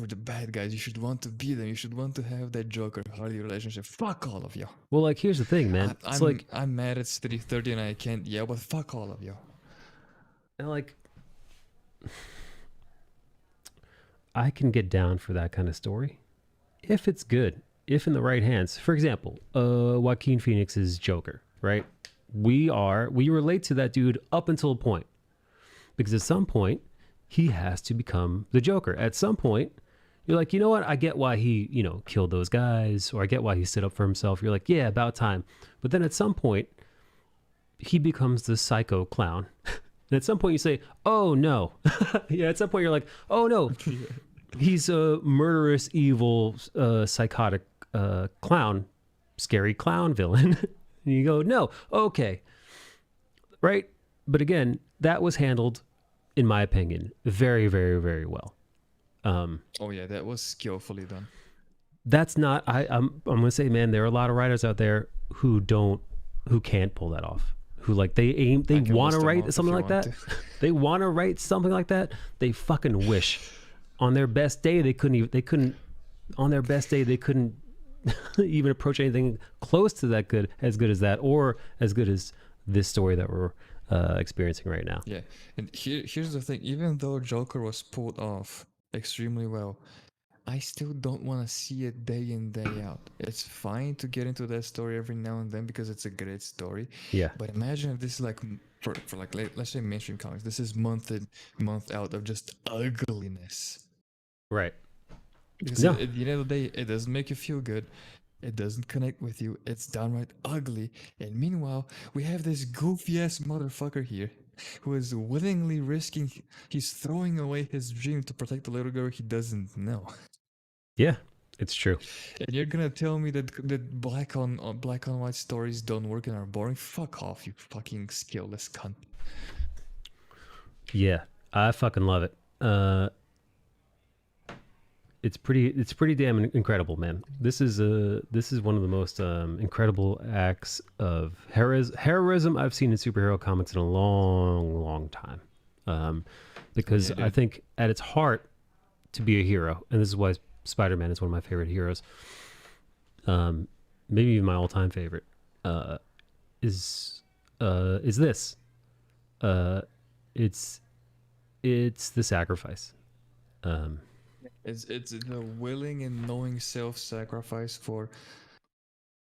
the bad guys. You should want to be them. You should want to have that Joker Harley relationship. Fuck all of you. Well, like here's the thing, man. It's like I'm mad it's 3:30 and I can't yell, but fuck all of you. like I can get down for that kind of story if it's good, if in the right hands. For example, Joaquin Phoenix's Joker, right? We relate to that dude up until a point. Because at some point, he has to become the Joker. At some point, you're like, you know what? I get why he, you know, killed those guys, or I get why he stood up for himself. You're like, yeah, about time. But then at some point, he becomes the psycho clown. And at some point, you say, oh no. Yeah, at some point, you're like, oh no. He's a murderous, evil, psychotic clown, scary clown villain. And you go, no, okay. Right? But again, that was handled, in my opinion, very, very, very well. Oh yeah, that was skillfully done. That's not. I'm gonna say, man, there are a lot of writers out there who can't pull that off. Who like they want to write something like that. They want to write something like that. They fucking wish. On their best day, they couldn't. On their best day, they couldn't even approach anything close to that good as that, or as good as this story that we're experiencing right now. Yeah, and here's the thing. Even though Joker was pulled off extremely well, I still don't want to see it day in, day out. It's fine to get into that story every now and then because it's a great story. Yeah. But imagine if this is like for like let's say mainstream comics. This is month in, month out of just ugliness. Right. Because No. at the end of the day, it doesn't make you feel good. It doesn't connect with you. It's downright ugly. And meanwhile, we have this goofy ass motherfucker here who is willingly risking, he's throwing away his dream to protect the little girl he doesn't know. Yeah, it's true. And you're gonna tell me that black on white stories don't work and are boring? Fuck off, you fucking skillless cunt. Yeah, I fucking love it. it's pretty damn incredible, man. This is one of the most incredible acts of heroism I've seen in superhero comics in a long time. Because Yeah, I dude. think at its heart, to be a hero, and this is why Spider-Man is one of my favorite heroes, maybe even my all-time favorite, uh, is this. Uh, it's it's the sacrifice. Um, It's the willing and knowing self-sacrifice for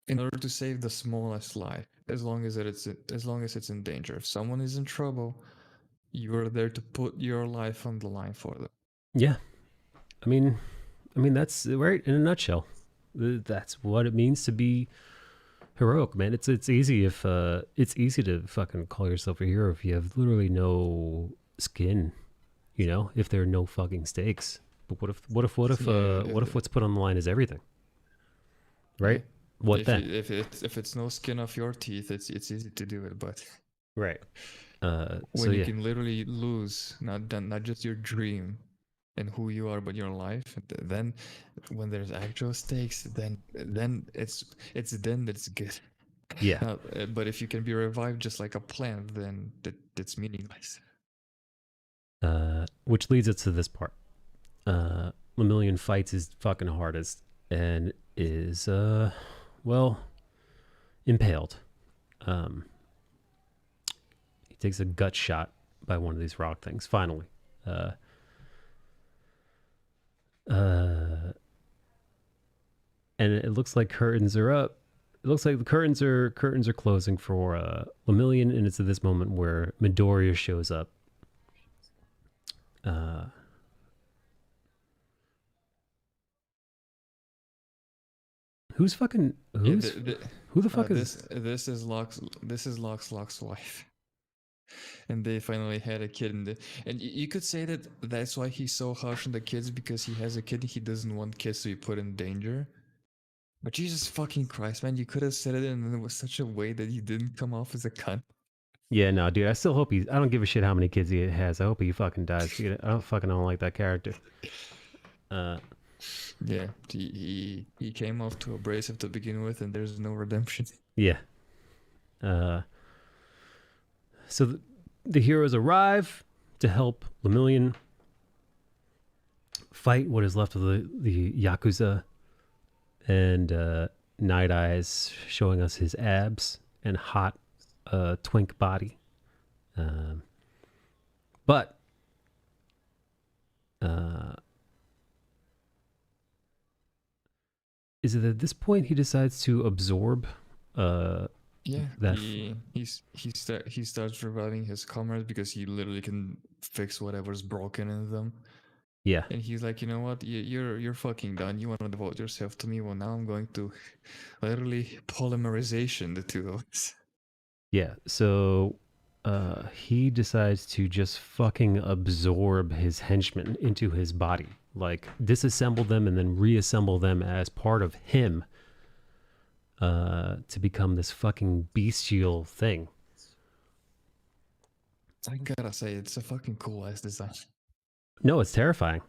in order to save the smallest life, as long as it's in danger. If someone is in trouble, you are there to put your life on the line for them. yeah, I mean, that's right in a nutshell. That's what it means to be heroic, man. It's easy if it's easy to fucking call yourself a hero if you have literally no skin, you know, if there are no fucking stakes. But Yeah, what if what's put on the line is everything, yeah. right? What then? If it's no skin off your teeth, it's easy to do it. But Right. So when you yeah, can literally lose not just your dream and who you are, but your life, then when there's actual stakes, then it's then that's good. yeah. But if you can be revived just like a plant, then that's meaningless. Which leads us to this part. Lemillion fights his fucking hardest and is well impaled. Um, he takes a gut shot by one of these rock things. Finally, uh, uh, and it looks like curtains are up. It looks like the curtains are closing for Lemillion, and it's at this moment where Midoriya shows up. Uh, who's fucking Yeah, who the fuck is? this is Locke's wife, and they finally had a kid, and you could say that that's why he's so harsh on the kids because he has a kid, he doesn't want kids to be put in danger. But Jesus fucking Christ, man, you could have said it in such a way that he didn't come off as a cunt. Yeah, no, dude. I still hope he. I don't give a shit how many kids he has. I hope he fucking dies. I don't like that character. Uh, Yeah, he came off too abrasive to begin with, and there's no redemption. yeah. Uh, so the heroes arrive to help Lemillion fight what is left of the Yakuza, and Night Eyes showing us his abs and hot twink body. Um, but is it at this point he decides to absorb Yeah, that? he starts reviving his comrades because he literally can fix whatever's broken in them. Yeah, And he's like, you know what, you're fucking done. You want to devote yourself to me? Well, now I'm going to literally polymerization the two of us. yeah. So he decides to just fucking absorb his henchmen into his body, like disassemble them and then reassemble them as part of him, to become this fucking bestial thing. I gotta say, it's a fucking cool ass design. No, it's terrifying.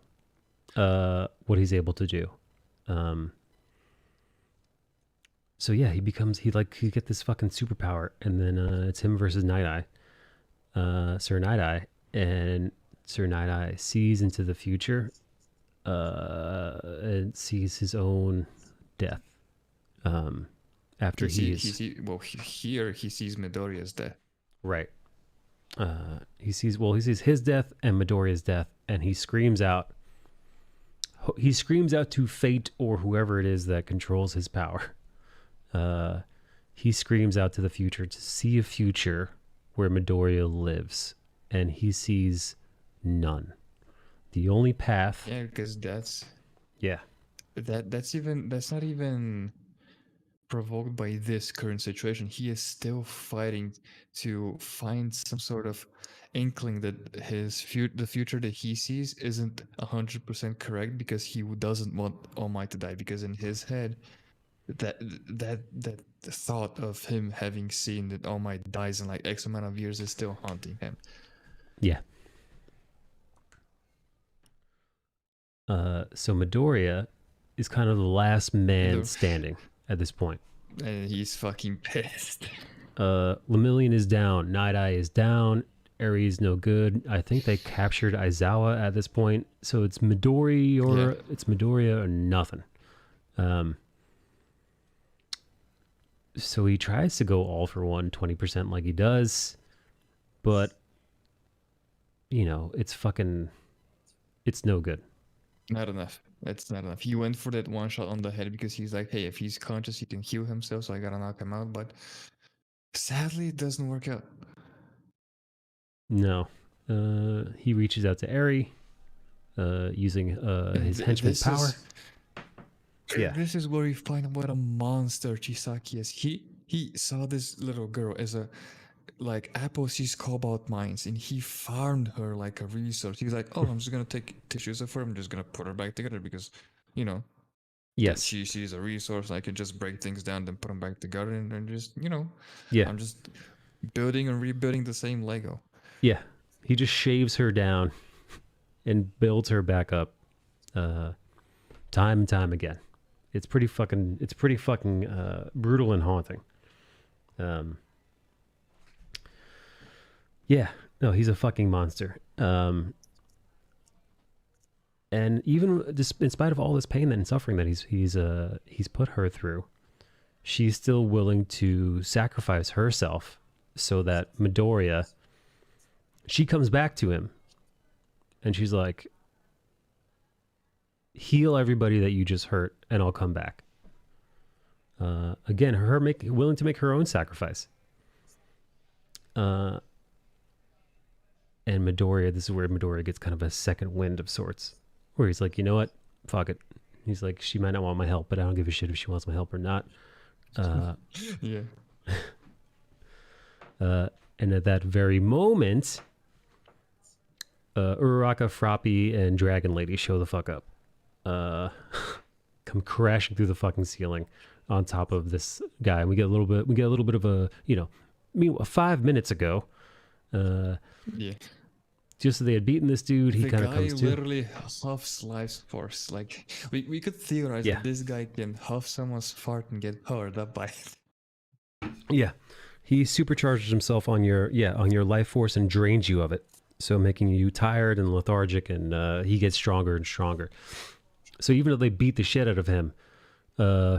What he's able to do. Um, so yeah, he get this fucking superpower, and then it's him versus Night Eye, Sir Night Eye, and Sir Night Eye sees into the future, and sees his own death. After Here he sees Midoriya's death. right, he sees his death and Midoriya's death, and he screams out. He screams out to fate or whoever it is that controls his power. He screams out to the future to see a future where Midoriya lives, and he sees none. The only path. Yeah, because that's Yeah. that's not even provoked by this current situation. He is still fighting to find some sort of inkling that the future that he sees isn't 100% correct because he doesn't want All Might to die, because in his head that thought of him having seen that All Might dies in like X amount of years is still haunting him. Yeah. So Midoriya is kind of the last man The- standing at this point. and he's fucking pissed. Lemillion is down. Night Eye is down. Eri is no good. I think they captured Aizawa at this point. So it's Midoriya or nothing. So he tries to go all for one, 20% like he does. But, you know, it's no good. Not enough. That's not enough. He went for that one shot on the head because he's like, hey, if he's conscious, he can heal himself, so I gotta knock him out. But sadly, it doesn't work out. No. He reaches out to Eri using his henchman's power. Yeah. This is where you find out what a monster Chisaki is. He saw this little girl as a like Apple sees cobalt mines, and he farmed her like a resource. He was like, oh, I'm just gonna take tissues of her. I'm just gonna put her back together because, you know, Yes. she's a resource. I can just break things down, then put them back together, and just, you know, Yeah. I'm just building and rebuilding the same Lego. Yeah. He just shaves her down and builds her back up time and time again. It's pretty fucking brutal and haunting. Yeah. No, he's a fucking monster. And even just in spite of all this pain and suffering that he's put her through, she's still willing to sacrifice herself so that Midoriya, she comes back to him and she's like, heal everybody that you just hurt and I'll come back. Again, willing to make her own sacrifice. And Midoriya, this is where Midoriya gets kind of a second wind of sorts, where he's like, you know what? Fuck it. He's like, she might not want my help, but I don't give a shit if she wants my help or not. Yeah. And at that very moment, Uraraka, Froppy, and Dragon Lady show the fuck up. Come crashing through the fucking ceiling on top of this guy. And we get a little bit of a, you know, meanwhile, 5 minutes ago, Yeah. just so they had beaten this dude, he The kind of guy comes to. literally huffs life force. Like we could theorize Yeah. that this guy can huff someone's fart and get powered up by it. Yeah. He supercharges himself on your life force and drains you of it. So making you tired and lethargic, and he gets stronger and stronger. So even though they beat the shit out of him,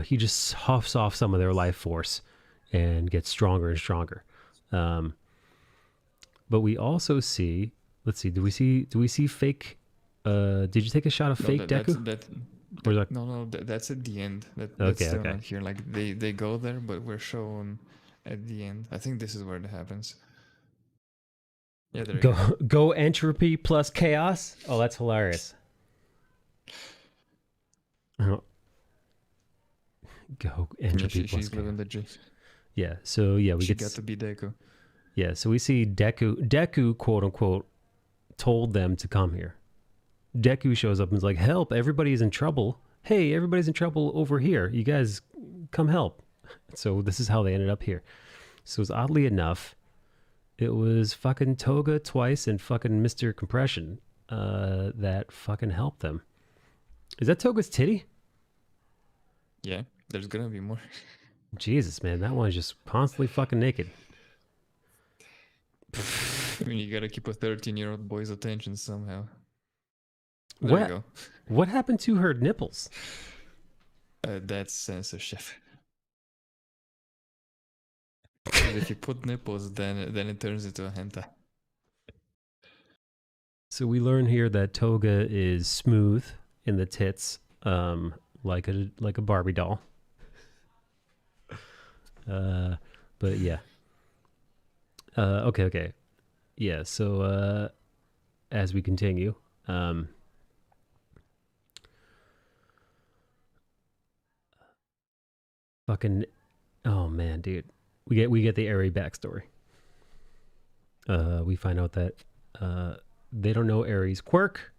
he just huffs off some of their life force and gets stronger and stronger. But we also see, let's see, do we see fake, did you take a shot of fake Deku? Or is that- No, that's at the end. That's Okay, still okay. not here. Like they go there, but we're shown at the end. I think this is where it happens. Yeah, there you go. Go entropy plus chaos? Oh, that's hilarious. Oh. Go Yeah, entropy plus she's chaos. living the G. Yeah, so yeah, we She get got to be Deku. yeah, so we see Deku quote unquote told them to come here. Deku shows up and is like, "Help, everybody's in trouble. Hey, everybody's in trouble over here. You guys come help." So this is how they ended up here. So it's oddly enough, it was fucking Toga twice and fucking Mr. Compression that fucking helped them. Is that Toga's titty? Yeah, there's gonna be more. Jesus, man, that one's just constantly fucking naked. I mean, you gotta keep a 13-year-old boy's attention somehow. There you What? go. What happened to her nipples? That's censorship. 'Cause if you put nipples, then it turns into a hentai. So we learn here that Toga is smooth in the tits, like a Barbie doll. But yeah. Okay. Yeah, so as we continue, fucking oh man, dude. We get the Eri backstory. We find out that they don't know Eri's quirk.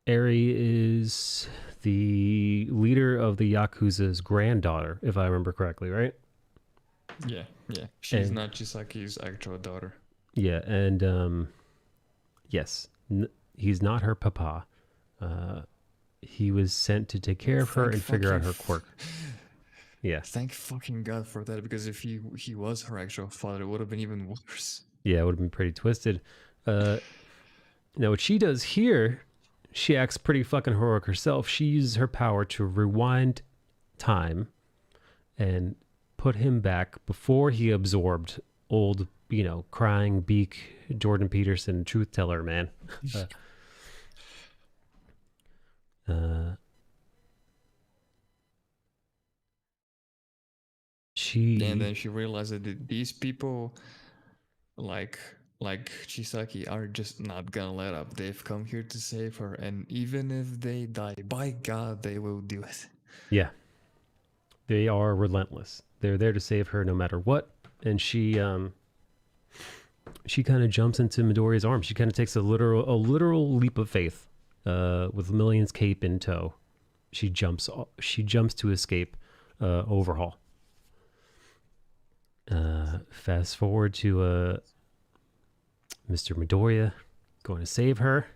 Eri is the leader of the Yakuza's granddaughter, if I remember correctly, right? Yeah. She's And- not Chisaki's actual daughter. Yeah, and yes, He's not her papa. He was sent to take care of her and figure out her quirk. Yeah. Thank fucking God for that, because if he was her actual father, it would have been even worse. Yeah, it would have been pretty twisted. Now, what she does here, she acts pretty fucking heroic herself. She uses her power to rewind time and put him back before he absorbed old, crying beak Jordan Peterson truth teller man. And then she realized that these people, like Chisaki, are just not gonna let up. They've come here to save her, and even if they die, by God, they will do it. Yeah. They are relentless. They're there to save her no matter what. And she kind of jumps into Midoriya's arms. She kind of takes a literal leap of faith, with Million's cape in tow. She jumps to escape Overhaul. Fast forward to Mr. Midoriya going to save her.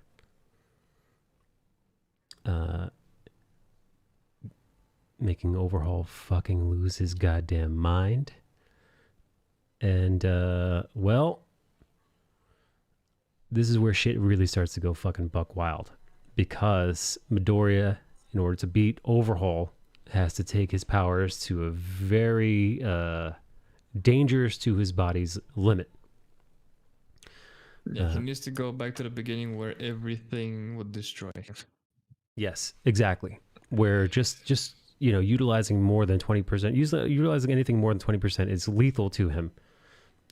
Making Overhaul fucking lose his goddamn mind. And, well, this is where shit really starts to go fucking buck wild. Because Midoriya, in order to beat Overhaul, has to take his powers to a very dangerous to his body's limit. Yeah, he needs to go back to the beginning where everything would destroy him. Yes, exactly. Where just utilizing more than 20%, utilizing anything more than 20% is lethal to him.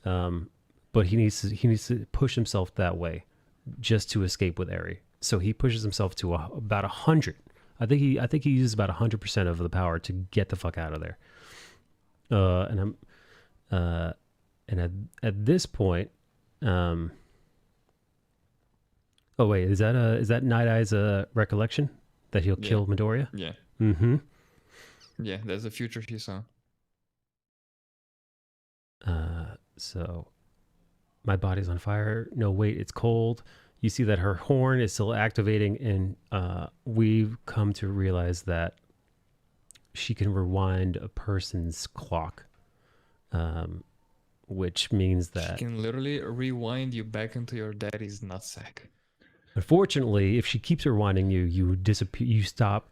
But he needs to push himself that way just to escape with Eri. So he pushes himself to about 100. I think he uses about 100% of the power to get the fuck out of there. And at this point, oh wait, is that Night Eye's recollection that he'll kill Midoriya? Yeah. Mm-hmm. Yeah, there's a future he saw. So my body's on fire. No, wait, it's cold. You see that her horn is still activating, and we've come to realize that she can rewind a person's clock, which means that she can literally rewind you back into your daddy's nutsack. Unfortunately, if she keeps rewinding you, you disappear. You stop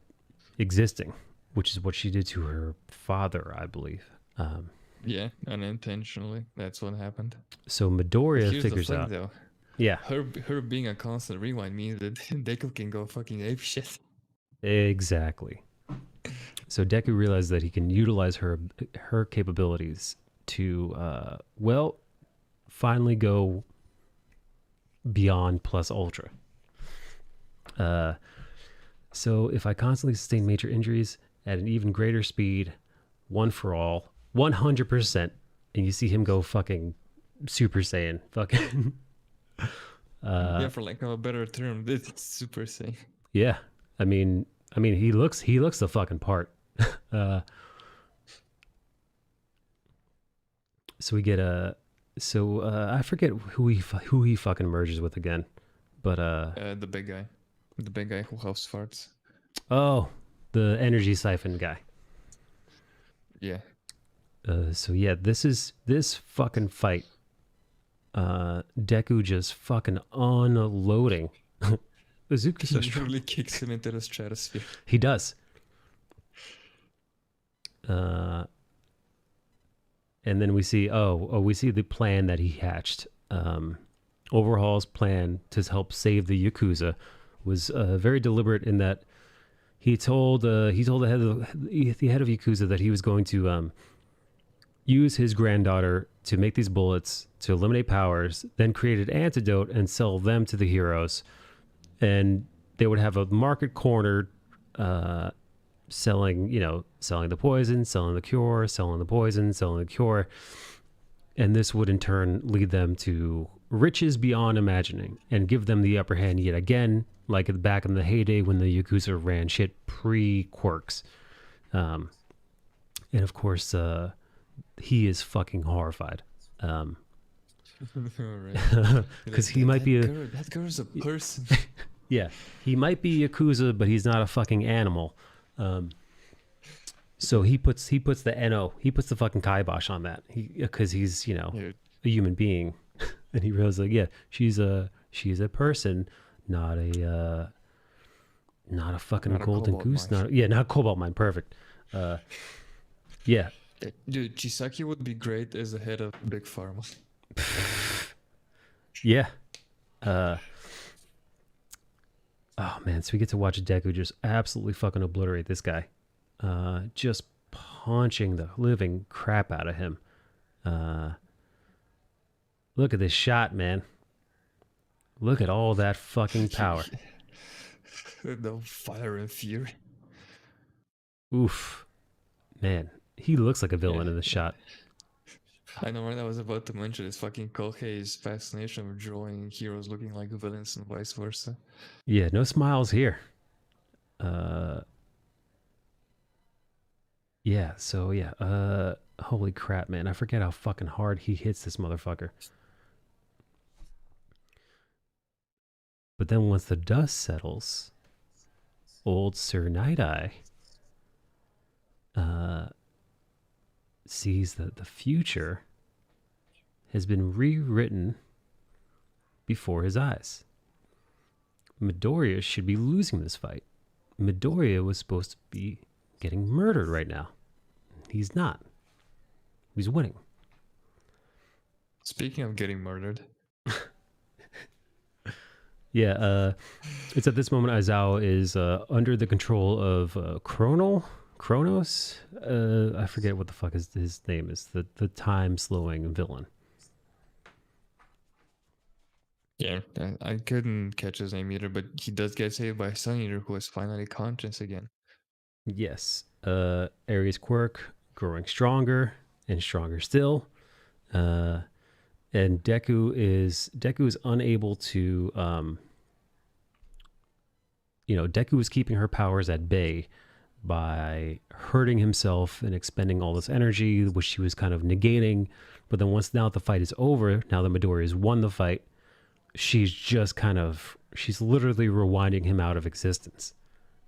existing, which is what she did to her father, I believe. Yeah, unintentionally. That's what happened. So Midoriya Here's figures the thing, out. though. Yeah. Her being a constant rewind means that Deku can go fucking ape shit. Exactly. So Deku realized that he can utilize her capabilities to, finally go beyond plus ultra. So if I constantly sustain major injuries at an even greater speed, one for all, 100%, and you see him go fucking Super Saiyan, fucking. Yeah, for lack of a better term, this is Super Saiyan. Yeah, I mean, he looks the fucking part. So we get I forget who he fucking merges with again, but the big guy who house farts. Oh, the energy siphon guy. Yeah. So yeah, this fucking fight. Deku just fucking unloading. Izuku's so strong. Literally kicks him into the stratosphere. He does. And then we see the plan that he hatched. Overhaul's plan to help save the Yakuza was very deliberate in that he told the head of Yakuza that he was going to use his granddaughter to make these bullets to eliminate powers, then create an antidote and sell them to the heroes, and they would have a market cornered, selling the poison, selling the cure, selling the poison, selling the cure, and this would in turn lead them to riches beyond imagining and give them the upper hand yet again, like back in the heyday when the Yakuza ran shit pre-quirks. And of course, he is fucking horrified. Right. Because he might be a that girl is a person. yeah, he might be Yakuza, but he's not a fucking animal. So he puts the no, he puts the fucking kibosh on that. Because he's Yeah, a human being, and he realizes like yeah, she's a person, not a fucking not a golden cobalt goose, mine. not a cobalt mine. Perfect. Yeah, Dude, Chisaki would be great as the head of Big Pharma. yeah. Oh man, so we get to watch Deku just absolutely fucking obliterate this guy. Just punching the living crap out of him. Look at this shot, man. Look at all that fucking power. The fire and fury. Oof. Man, he looks like a villain in this shot. I know, right? I was about to mention this fucking Kohei's fascination with drawing heroes looking like villains and vice versa. Yeah, no smiles here. Yeah, so yeah, holy crap, man. I forget how fucking hard he hits this motherfucker. But then once the dust settles, old Sir Night Eye sees that the future has been rewritten before his eyes. Midoriya should be losing this fight. Midoriya was supposed to be getting murdered right now. He's not. He's winning. Speaking of getting murdered, Yeah, it's at this moment Aizawa is under the control of Kronos. I forget what the fuck his name is. The time slowing villain. yeah, I couldn't catch his name either, but he does get saved by Sun Eater, who is finally conscious again. Yes. Aries quirk growing stronger and stronger still. And Deku is unable to Deku is keeping her powers at bay by hurting himself and expending all this energy, which she was kind of negating. But then once now the fight is over, now that Midoriya has won the fight, she's literally rewinding him out of existence.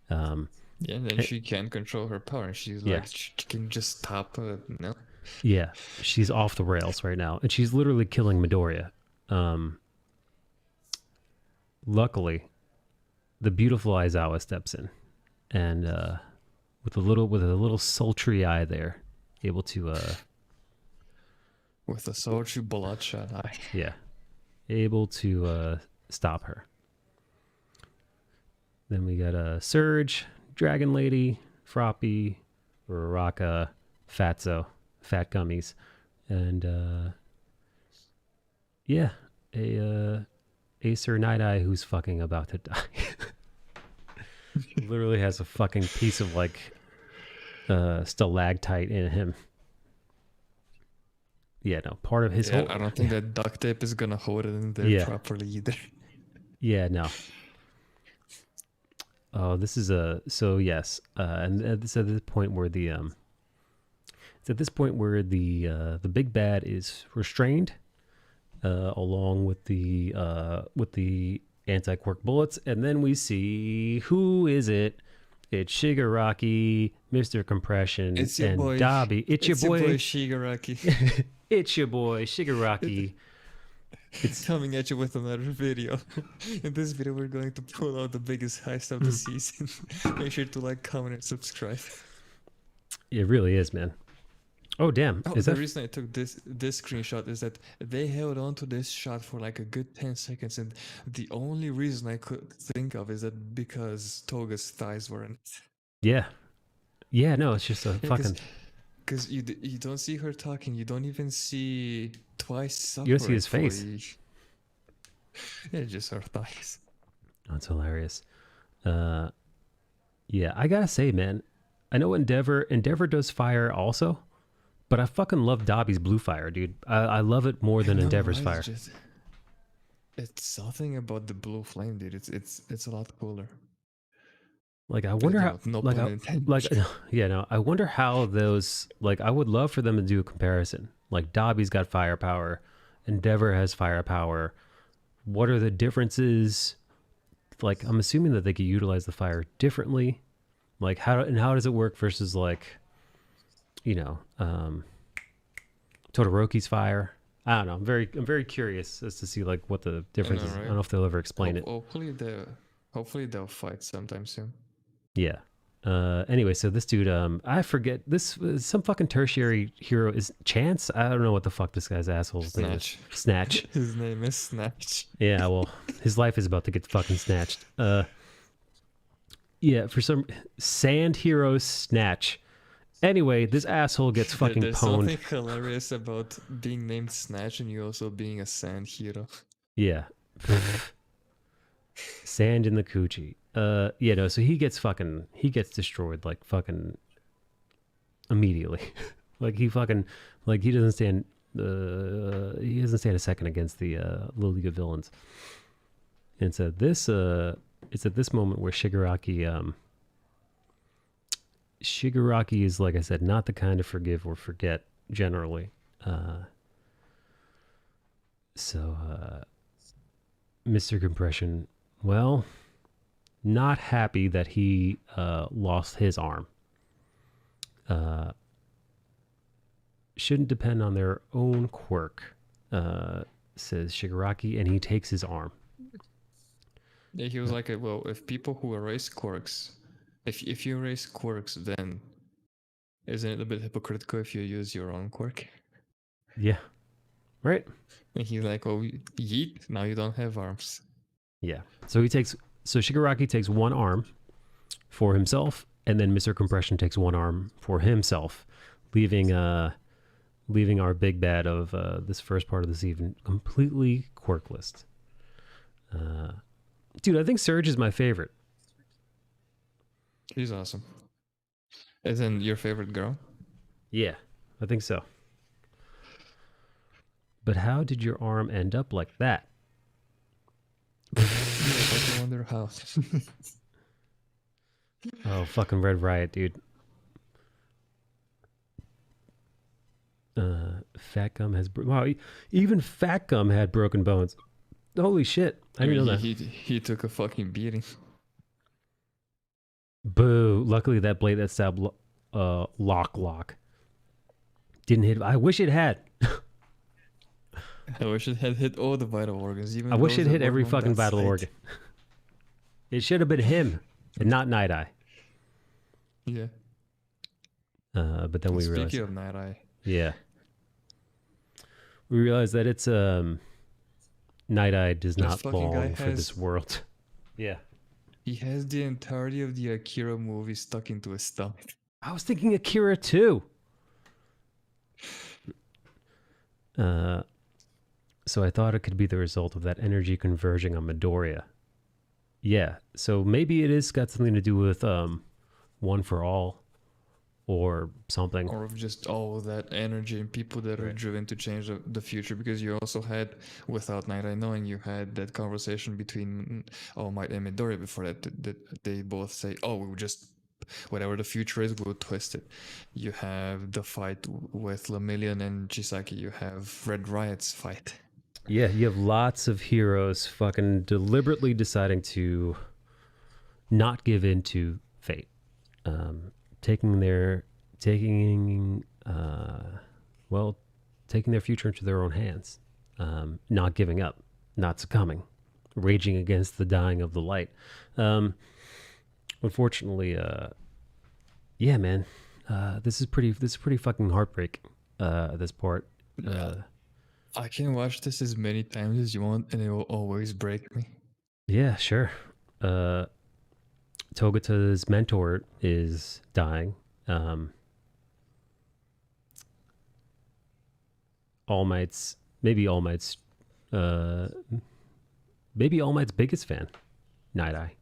Yeah, and then she can't control her power, and she's Yeah. like, she can just stop it. No, Yeah, she's off the rails right now, and she's literally killing Midoriya. Luckily, the beautiful Aizawa steps in, and with a little sultry eye there, able to with a sultry bloodshot eye. yeah, able to stop her. Then we got Surge, Dragon Lady, Froppy, Uraraka, Fatso, Fat Gummies, and yeah, a Acer Night Eye who's fucking about to die. Literally has a fucking piece of like stalactite in him. Yeah, no, part of his Yeah, whole. I don't think that duct tape is gonna hold it in there Yeah. properly either. Yeah, no. Oh, this is so yes, and it's at this point where the big bad is restrained, along with the anti-quirk bullets, and then we see who is it? It's Shigaraki, Mr. Compression, It's your and boy. Dabi. It's your boy. Shigaraki. It's your boy Shigaraki. It's Coming at you with another video. In this video, we're going to pull out the biggest heist of the season. Make sure to like, comment, and subscribe. It really is, man. Oh damn! Oh, Is the that reason I took this screenshot is that they held on to this shot for like a good 10 seconds, and the only reason I could think of is that because Toga's thighs were in it. yeah, yeah? No, it's just a fucking. Because you don't see her talking, you don't even see twice. You don't see his face. Yeah, just her thighs. That's hilarious. Yeah, I gotta say, man, I know Endeavor does fire also, but I fucking love Dabi's blue fire, dude. I love it more than I know, Endeavor's right? fire. It's something about the blue flame, dude. It's a lot cooler. Like I wonder how, No like, pun intended. like, yeah, no, I wonder how those, like, I would love for them to do a comparison. Like Dabi's got firepower, Endeavor has firepower. What are the differences? Like, I'm assuming that they could utilize the fire differently. Like, how does it work versus like, you know, Todoroki's fire? I don't know. I'm very curious as to see like what the difference is. I right? don't know if they'll ever explain it. Hopefully they'll fight sometime soon. Yeah. Anyway, so this dude, I forget this some fucking tertiary hero is Chance. I don't know what the fuck this guy's asshole's name is. Snatch. His name is Snatch. Yeah, well, his life is about to get fucking snatched. Yeah, for some sand hero Snatch. Anyway, this asshole gets fucking There's pwned. something hilarious about being named Snatch and you also being a sand hero. Yeah. Sand in the coochie. Yeah, no, so he gets destroyed like fucking immediately. Like he fucking like he doesn't stand a second against the Little League of Villains. And so this it's at this moment where Shigaraki is, like I said, not the kind to forgive or forget generally. So Mr. Compression, well, not happy that he lost his arm. Shouldn't depend on their own quirk, says Shigaraki, and he takes his arm. Yeah, he was like, well, if people who erase quirks, if you erase quirks, then isn't it a bit hypocritical if you use your own quirk? Yeah. Right? And he's like, oh, yeet, now you don't have arms. Yeah. So Shigaraki takes one arm for himself, and then Mr. Compression takes one arm for himself, leaving our big bad of this first part of the season completely quirkless. Dude, I think Surge is my favorite. He's awesome. Isn't your favorite girl? Yeah, I think so. But how did your arm end up like that? I wonder how. Oh, fucking Red Riot, dude. Fat Gum has... Wow, even Fat Gum had broken bones. Holy shit. I didn't know that. He took a fucking beating. Boo. Luckily, that blade that stabbed Lock didn't hit... I wish it had. I wish it had hit all the vital organs. Even I wish it those hit that every weren't on fucking that vital side. organ. It should have been him and not Night Eye. Yeah. But then we realized... Speaking of Night Eye. Yeah. We realized that it's... Night Eye does not fucking guy belong for has- this world. Yeah. He has the entirety of the Akira movie stuck into his stomach. I was thinking Akira too. So I thought it could be the result of that energy converging on Midoriya. Yeah, so maybe it is got something to do with One for All or something. Or of just all of that energy and people that are Right. driven to change the future. Because you also had, without Night Eye knowing, you had that conversation between All Might and Midoriya before that they both say, oh, we would just, whatever the future is, we'll twist it. You have the fight with Lemillion and Chisaki. You have Red Riot's fight. Yeah, you have lots of heroes fucking deliberately deciding to not give in to fate. Taking their future into their own hands. Not giving up, not succumbing, raging against the dying of the light. Unfortunately, yeah, man, this is pretty fucking heartbreaking. This part. I can watch this as many times as you want, and it will always break me. Yeah, sure. Togata's mentor is dying. All Might's biggest fan, Night Eye.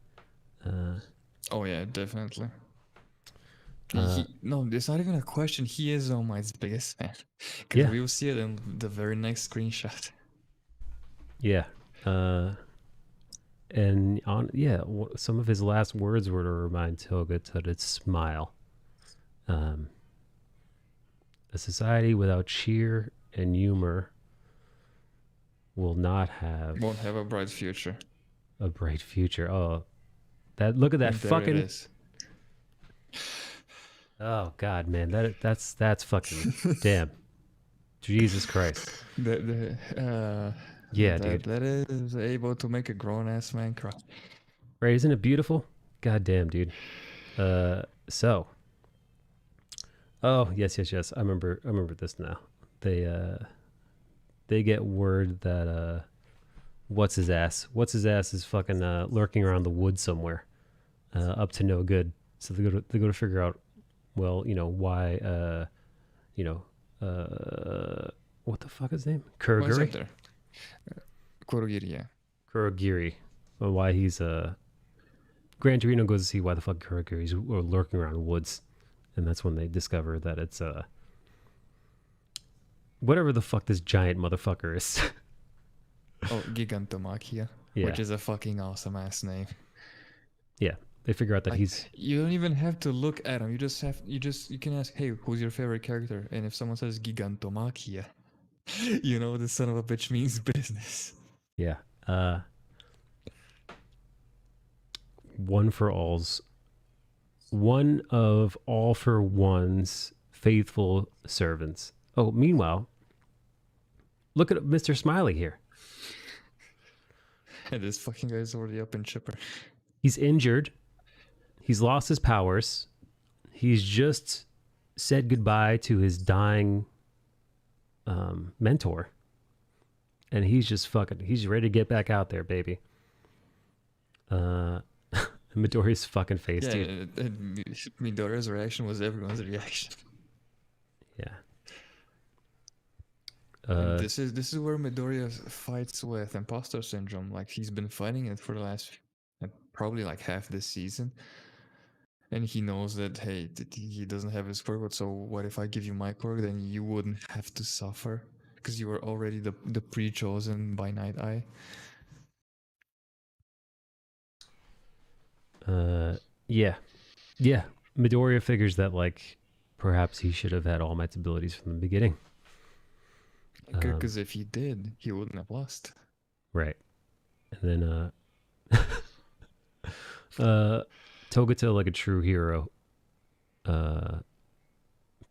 Oh yeah, definitely. No, it's not even a question. He is All Might's biggest fan. Because Yeah. we will see it in the very next screenshot. Yeah. And some of his last words were to remind Togata to smile. A society without cheer and humor will not have Won't have a bright future. a bright future. Oh, look at that And there fucking. it is. Oh God, man, that's fucking damn. Jesus Christ. Yeah, dude. That is able to make a grown ass man cry. Right? Isn't it beautiful? God damn, dude. So. Oh yes. I remember this now. They get word that what's his ass is fucking lurking around the woods somewhere, up to no good. So they go to figure out, well, why, what the fuck is his name? What's up Kurogiri. there? Kurogiri, yeah. Kurogiri. Well, why he's Gran Torino goes to see why the fuck Kurogiri's lurking around the woods, and that's when they discover that it's whatever the fuck this giant motherfucker is. Oh, Gigantomachia, Yeah. which is a fucking awesome ass name. Yeah, they figure out that Like, he's you don't even have to look at him. You can ask, hey, who's your favorite character? And if someone says Gigantomachia, you know the son of a bitch means business. yeah. One of All for One's faithful servants. Oh, meanwhile, look at Mr. Smiley here. And this fucking guy's already up in chipper. He's injured. He's lost his powers. He's just said goodbye to his dying mentor. And he's ready to get back out there, baby. Midoriya's fucking face, Yeah, dude. Midoriya's reaction was everyone's reaction. Yeah. And this is where Midoriya fights with imposter syndrome. Like, he's been fighting it for the last probably like half this season, and he knows that, hey, he doesn't have his quirk. So what if I give you my quirk? Then you wouldn't have to suffer because you were already the pre-chosen by Night Eye. Yeah. Midoriya figures that, like, perhaps he should have had All Might's abilities from the beginning. Because if he did, he wouldn't have lost. Right. And then Togato, like a true hero,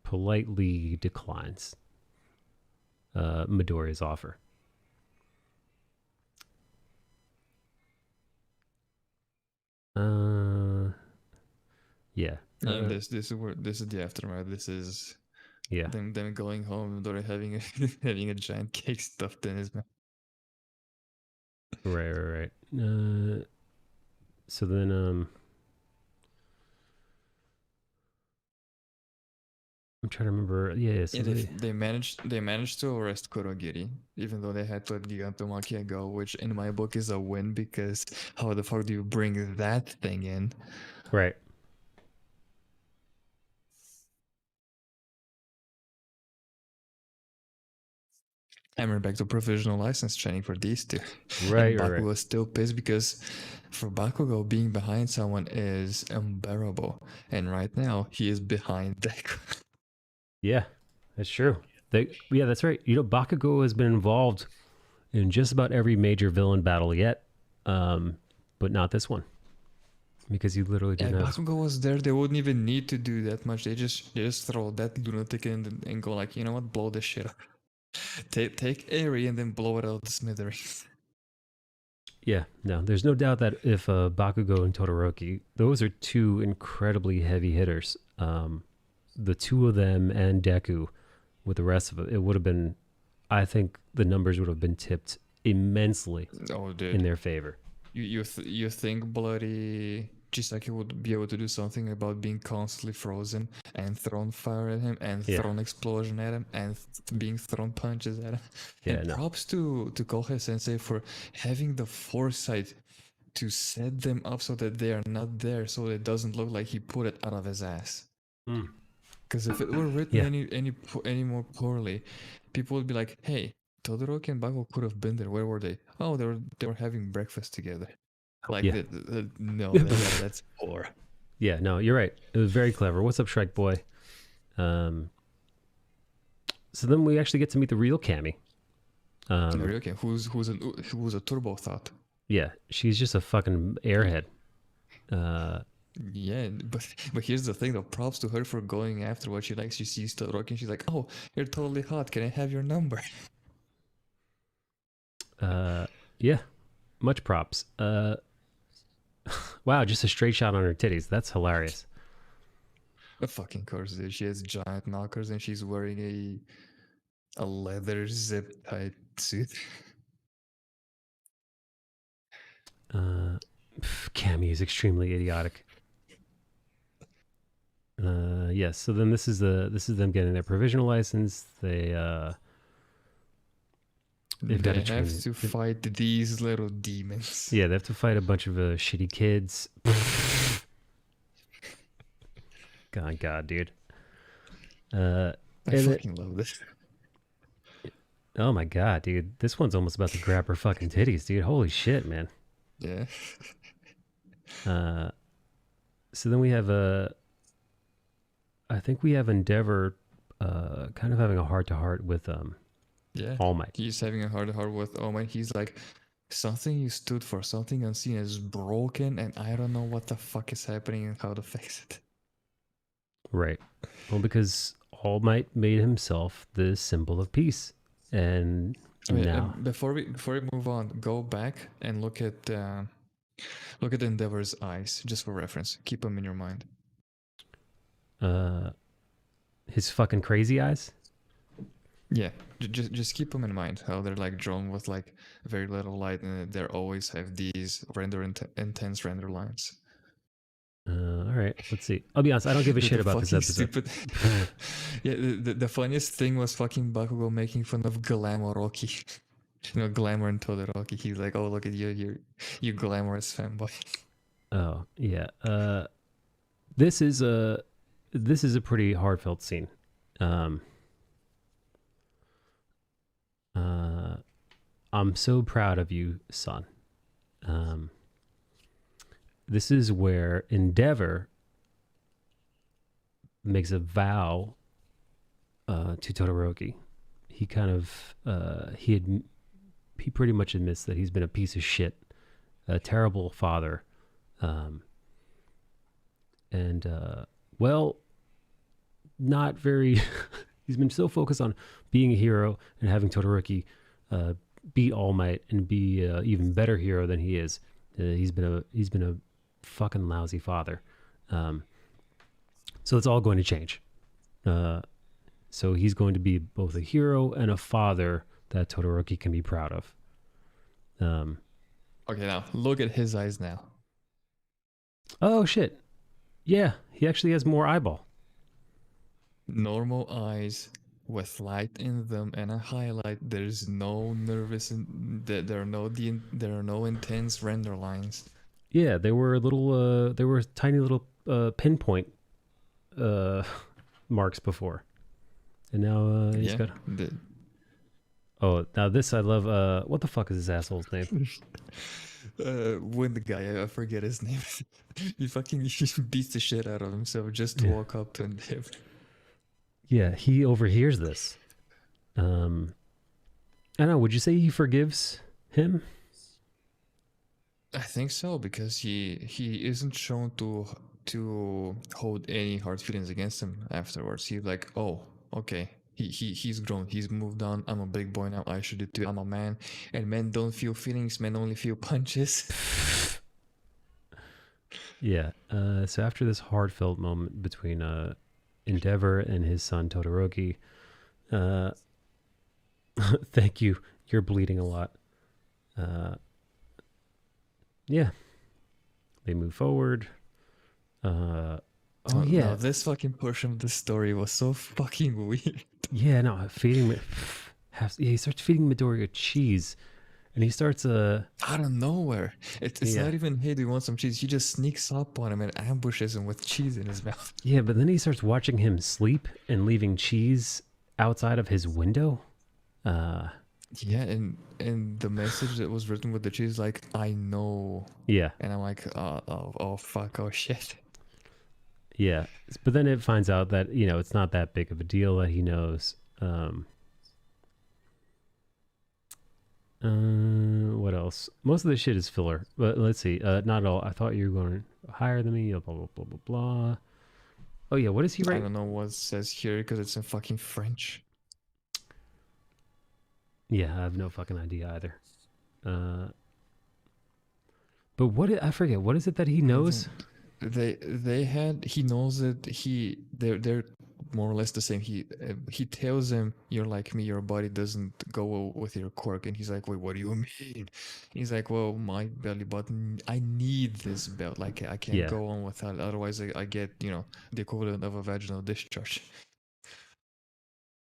politely declines Midoriya's offer. Yeah. And this is the aftermath. This is them going home, Midoriya having having a giant cake stuffed in his mouth. Right. So then I'm trying to remember. Yeah. So they managed to arrest Kurogiri, even though they had to let Gigantomachia go, which in my book is a win, because how the fuck do you bring that thing in? Right. And we're back to provisional license training for these two. Right. And Bakugo was still pissed because for Bakugo, being behind someone is unbearable. And right now, he is behind Deku. Yeah, that's true. That's right. Bakugo has been involved in just about every major villain battle yet, but not this one. Because he literally didn't have... Bakugo was there, they wouldn't even need to do that much. They just throw that lunatic in and go like, you know what, blow this shit up. Take Eri and then blow it out the smithereens. Yeah, no, there's no doubt that if Bakugo and Todoroki, those are two incredibly heavy hitters. The two of them and Deku, with the rest of it would have been, I think the numbers would have been tipped immensely in their favor. You think bloody Chisaki would be able to do something about being constantly frozen and thrown fire at him and thrown explosion at him and being thrown punches at him? Yeah, and props to Kohe Sensei for having the foresight to set them up so that they are not there, so it doesn't look like he put it out of his ass. Because if it were written any more poorly, people would be like, hey, Todoroki and Bakugo could have been there. Where were they? Oh, they were having breakfast together. Like, no, that's poor. Yeah, no, you're right. It was very clever. What's up, Shrek Boy? So then we actually get to meet the real Cammy. Okay, who's a turbo thought? Yeah, she's just a fucking airhead. Yeah, but here's the thing though. Props to her for going after what she likes. She sees Todoroki and she's like, "Oh, you're totally hot. Can I have your number?" Yeah, much props. Wow, just a straight shot on her titties. That's hilarious. Of fucking course, dude. She has giant knockers and she's wearing a leather zip tied suit. Cammy is extremely idiotic. Yes. So then this is them getting their provisional license. They've got to train. Have to fight these little demons. Yeah, they have to fight a bunch of shitty kids. God, dude. I fucking love this. Oh my god, dude. This one's almost about to grab her fucking titties, dude. Holy shit, man. Yeah. So then we have I think we have Endeavor kind of having a heart-to-heart with All Might. He's having a heart-to-heart with All Might. He's like, something you stood for, something unseen is broken, and I don't know what the fuck is happening and how to fix it. Right. Well, because All Might made himself the symbol of peace, and now before we move on, go back and look at Endeavor's eyes, just for reference. Keep them in your mind. His fucking crazy eyes. Yeah, just keep them in mind. How they're like drawn with like very little light, and they always have these intense render lines. All right, let's see. I'll be honest, I don't give a shit about this episode. Yeah, the funniest thing was fucking Bakugo making fun of Glamoroki. You know, Glamour and Todoroki. He's like, "Oh, look at you, you glamorous fanboy." Oh yeah. This is a pretty heartfelt scene. I'm so proud of you, son. This is where Endeavor makes a vow to Todoroki. He kind of he pretty much admits that he's been a piece of shit, a terrible father, and well, not very. He's been so focused on being a hero and having Todoroki beat All Might and be an even better hero than he is. He's been a fucking lousy father. So it's all going to change. So he's going to be both a hero and a father that Todoroki can be proud of. Okay, now look at his eyes now. Oh shit! Yeah, he actually has more eyeball. Normal eyes with light in them and a highlight. There's no nervous there are no intense render lines. Yeah, they were tiny little pinpoint marks before, and now he's got. Oh, now this I love. What the fuck is this asshole's name? Wind guy, I forget his name. he beats the shit out of himself just to walk up to him. Yeah, he overhears this. I don't know. Would you say he forgives him? I think so, because he isn't shown to hold any hard feelings against him afterwards. He's like, oh, okay, he's grown, he's moved on. I'm a big boy now. I should do too. I'm a man, and men don't feel feelings. Men only feel punches. Yeah. So after this heartfelt moment between Endeavor and his son Todoroki, thank you. You're bleeding a lot. Yeah. They move forward. Oh yeah. No, this fucking portion of the story was so fucking weird. Yeah, no, feeding he starts feeding Midoriya cheese. And he starts out of nowhere. It's not even, hey, do you want some cheese? He just sneaks up on him and ambushes him with cheese in his mouth. Yeah, but then he starts watching him sleep and leaving cheese outside of his window. Yeah, and the message that was written with the cheese, like, I know. Yeah. And I'm like, oh fuck, oh shit. Yeah, but then it finds out that, it's not that big of a deal that he knows. What else? Most of this shit is filler. But let's see. Not at all. I thought you were going higher than me. Blah blah blah blah blah. Oh yeah, what is he I writing? don't know what it says here because it's in fucking French. Yeah, I have no fucking idea either. But I forget. What is it that he knows? He knows that they're more or less the same. He tells him, "You're like me. Your body doesn't go with your quirk." And he's like, "Wait, what do you mean?" He's like, "Well, my belly button. I need this belt. Like I can't Yeah. go on without it. Otherwise, I get the equivalent of a vaginal discharge."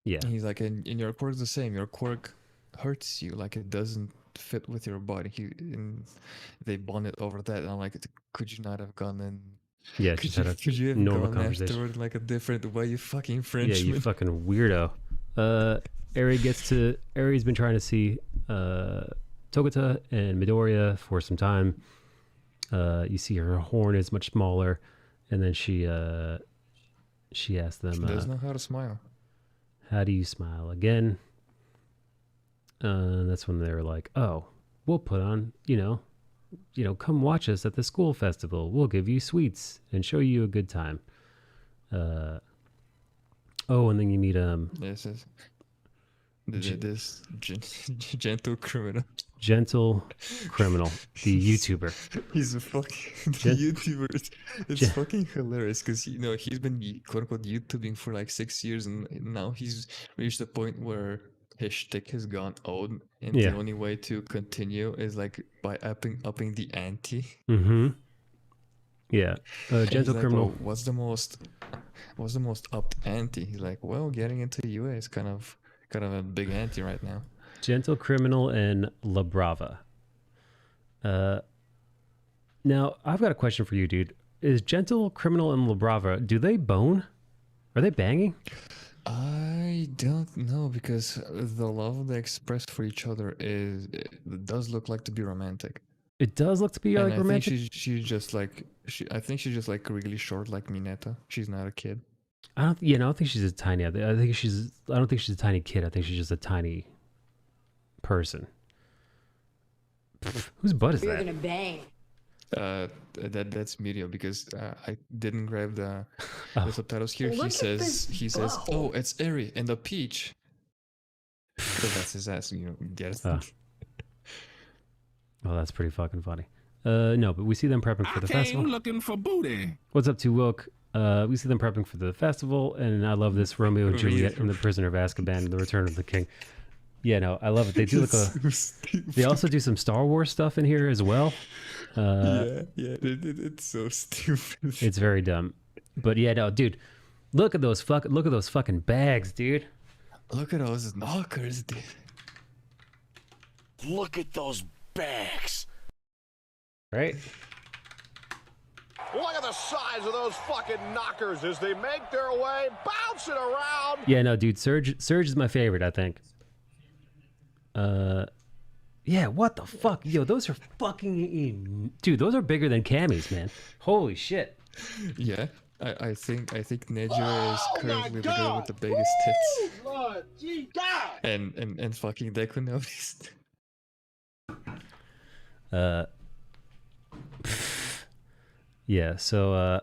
Yeah. And he's like, "And your quirk's the same. Your quirk hurts you. Like it doesn't fit with your body." And they bonded over that. And I'm like, "Could you not have gone and?" Yeah, just had a Could you have normal gone conversation. afterward like a different way, you fucking Yeah, Frenchman? you fucking weirdo. Ari's been trying to see Togata and Midoriya for some time. You see her horn is much smaller, and then she asked them, She doesn't know how to smile. "How do you smile again?" That's when they were like, "Oh, we'll put on, come watch us at the school festival. We'll give you sweets and show you a good time." Oh, and then you meet Yes, this gentle criminal. Gentle Criminal, the YouTuber. He's a fucking YouTuber. It's fucking hilarious because he's been quote unquote YouTubing for like 6 years, and now he's reached a point where his shtick has gone old, and Yeah. the only way to continue is like by upping the ante. Mm-hmm. Yeah. And Gentle he's like, Criminal. "Well, what's the most upped ante?" He's like, "Well, getting into UA is kind of a big ante right now." Gentle Criminal and La Brava. Now, I've got a question for you, dude. Is Gentle Criminal and La Brava, do they bone? Are they banging? I don't know because the love they express for each other does look like to be romantic. It does look to be And like I romantic. think she's just like I think she's just like really short, like Mineta. She's not a kid. I don't think she's a tiny. I don't think she's a tiny kid. I think she's just a tiny person. Pff, whose butt is You're that? gonna bang. That's Mirio because I didn't grab the subtitles here. Look He at says, this "Oh, butthole." it's Eri and the peach." So that's his ass, get it? Oh. Well, that's pretty fucking funny. No, but we see them prepping for the festival. Looking for booty. What's up, to Wilk? We see them prepping for the festival, and I love this Romeo and Juliet and the Prisoner of Azkaban and the Return of the King. Yeah, no, I love it. They do look They also do some Star Wars stuff in here as well. It's so stupid. It's very dumb, but yeah, no, dude, look at those fucking bags, dude. Look at those knockers, dude. Look at those bags. Right? Look at the size of those fucking knockers as they make their way, bouncing around. Yeah, no, dude, Surge is my favorite, I think. Yeah, what the fuck? Yo, those are fucking... Dude, those are bigger than Cammy's, man. Holy shit. Yeah, I think Neji is currently the girl with the biggest tits. Lord, gee, God. And fucking Deku noticed. Yeah, so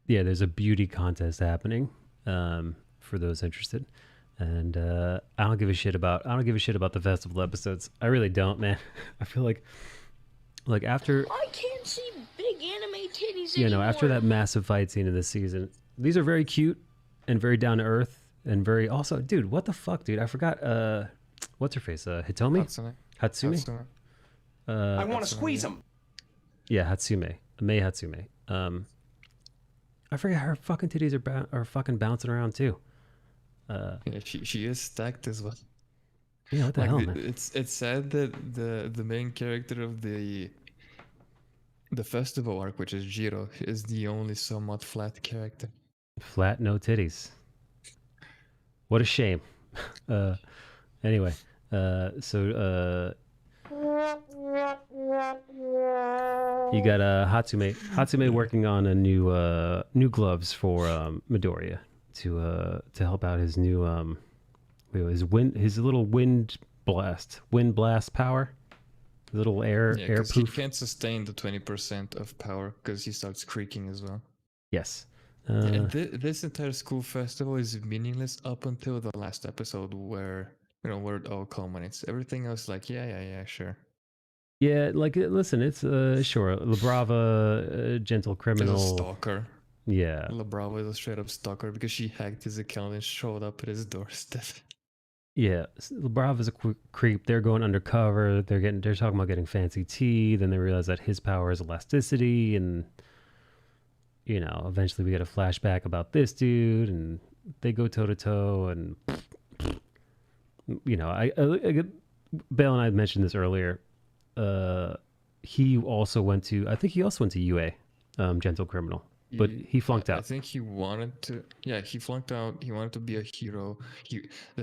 yeah, there's a beauty contest happening for those interested. And I don't give a shit about the festival episodes. I really don't, man. I feel like after I can't see big anime titties you anymore. know, after that massive fight scene in this season, these are very cute and very down to earth and very also, dude, what the fuck, dude? I forgot what's her face? Hitomi? Hatsumi? I want to squeeze him. Yeah, Hatsume. Mei Hatsume. I forget her fucking titties are fucking bouncing around too. Yeah, she is stacked as well. Yeah, what the hell, man? It's sad that the main character of the festival arc, which is Jiro, is the only somewhat flat character. Flat, no titties. What a shame. Anyway, so you got Hatsume working on a new gloves for Midoriya to help out his new his little wind wind blast power, little air Yeah, air because he poof. can't sustain the 20% of power because he starts creaking as well. Yes. And this entire school festival is meaningless up until the last episode where where it all culminates. Everything else, like yeah, sure. Yeah, like listen, it's sure, La Brava, gentle As a criminal. stalker. Yeah, La Bravo is a straight up stalker because she hacked his account and showed up at his doorstep. yeah. La Brava's a creep. They're going undercover. They're talking about getting fancy tea. Then they realize that his power is elasticity, and eventually we get a flashback about this dude, and they go toe to toe, and Bale and I mentioned this earlier. He also went to, I think he also went to UA, Gentle Criminal, but he flunked I out. think he wanted to. Yeah, he flunked out. He wanted to be a hero.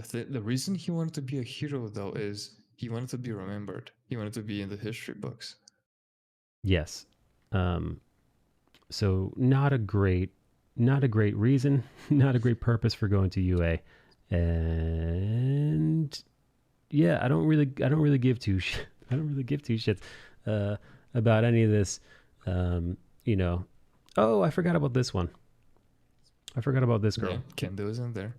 The reason he wanted to be a hero though is he wanted to be remembered. He wanted to be in the history books. Yes. So not a great reason, not a great purpose for going to UA, and yeah, I don't really give two I don't really give two shits about any of this. Oh, I forgot about this one. I forgot about this girl. Yeah, Kendo is in there.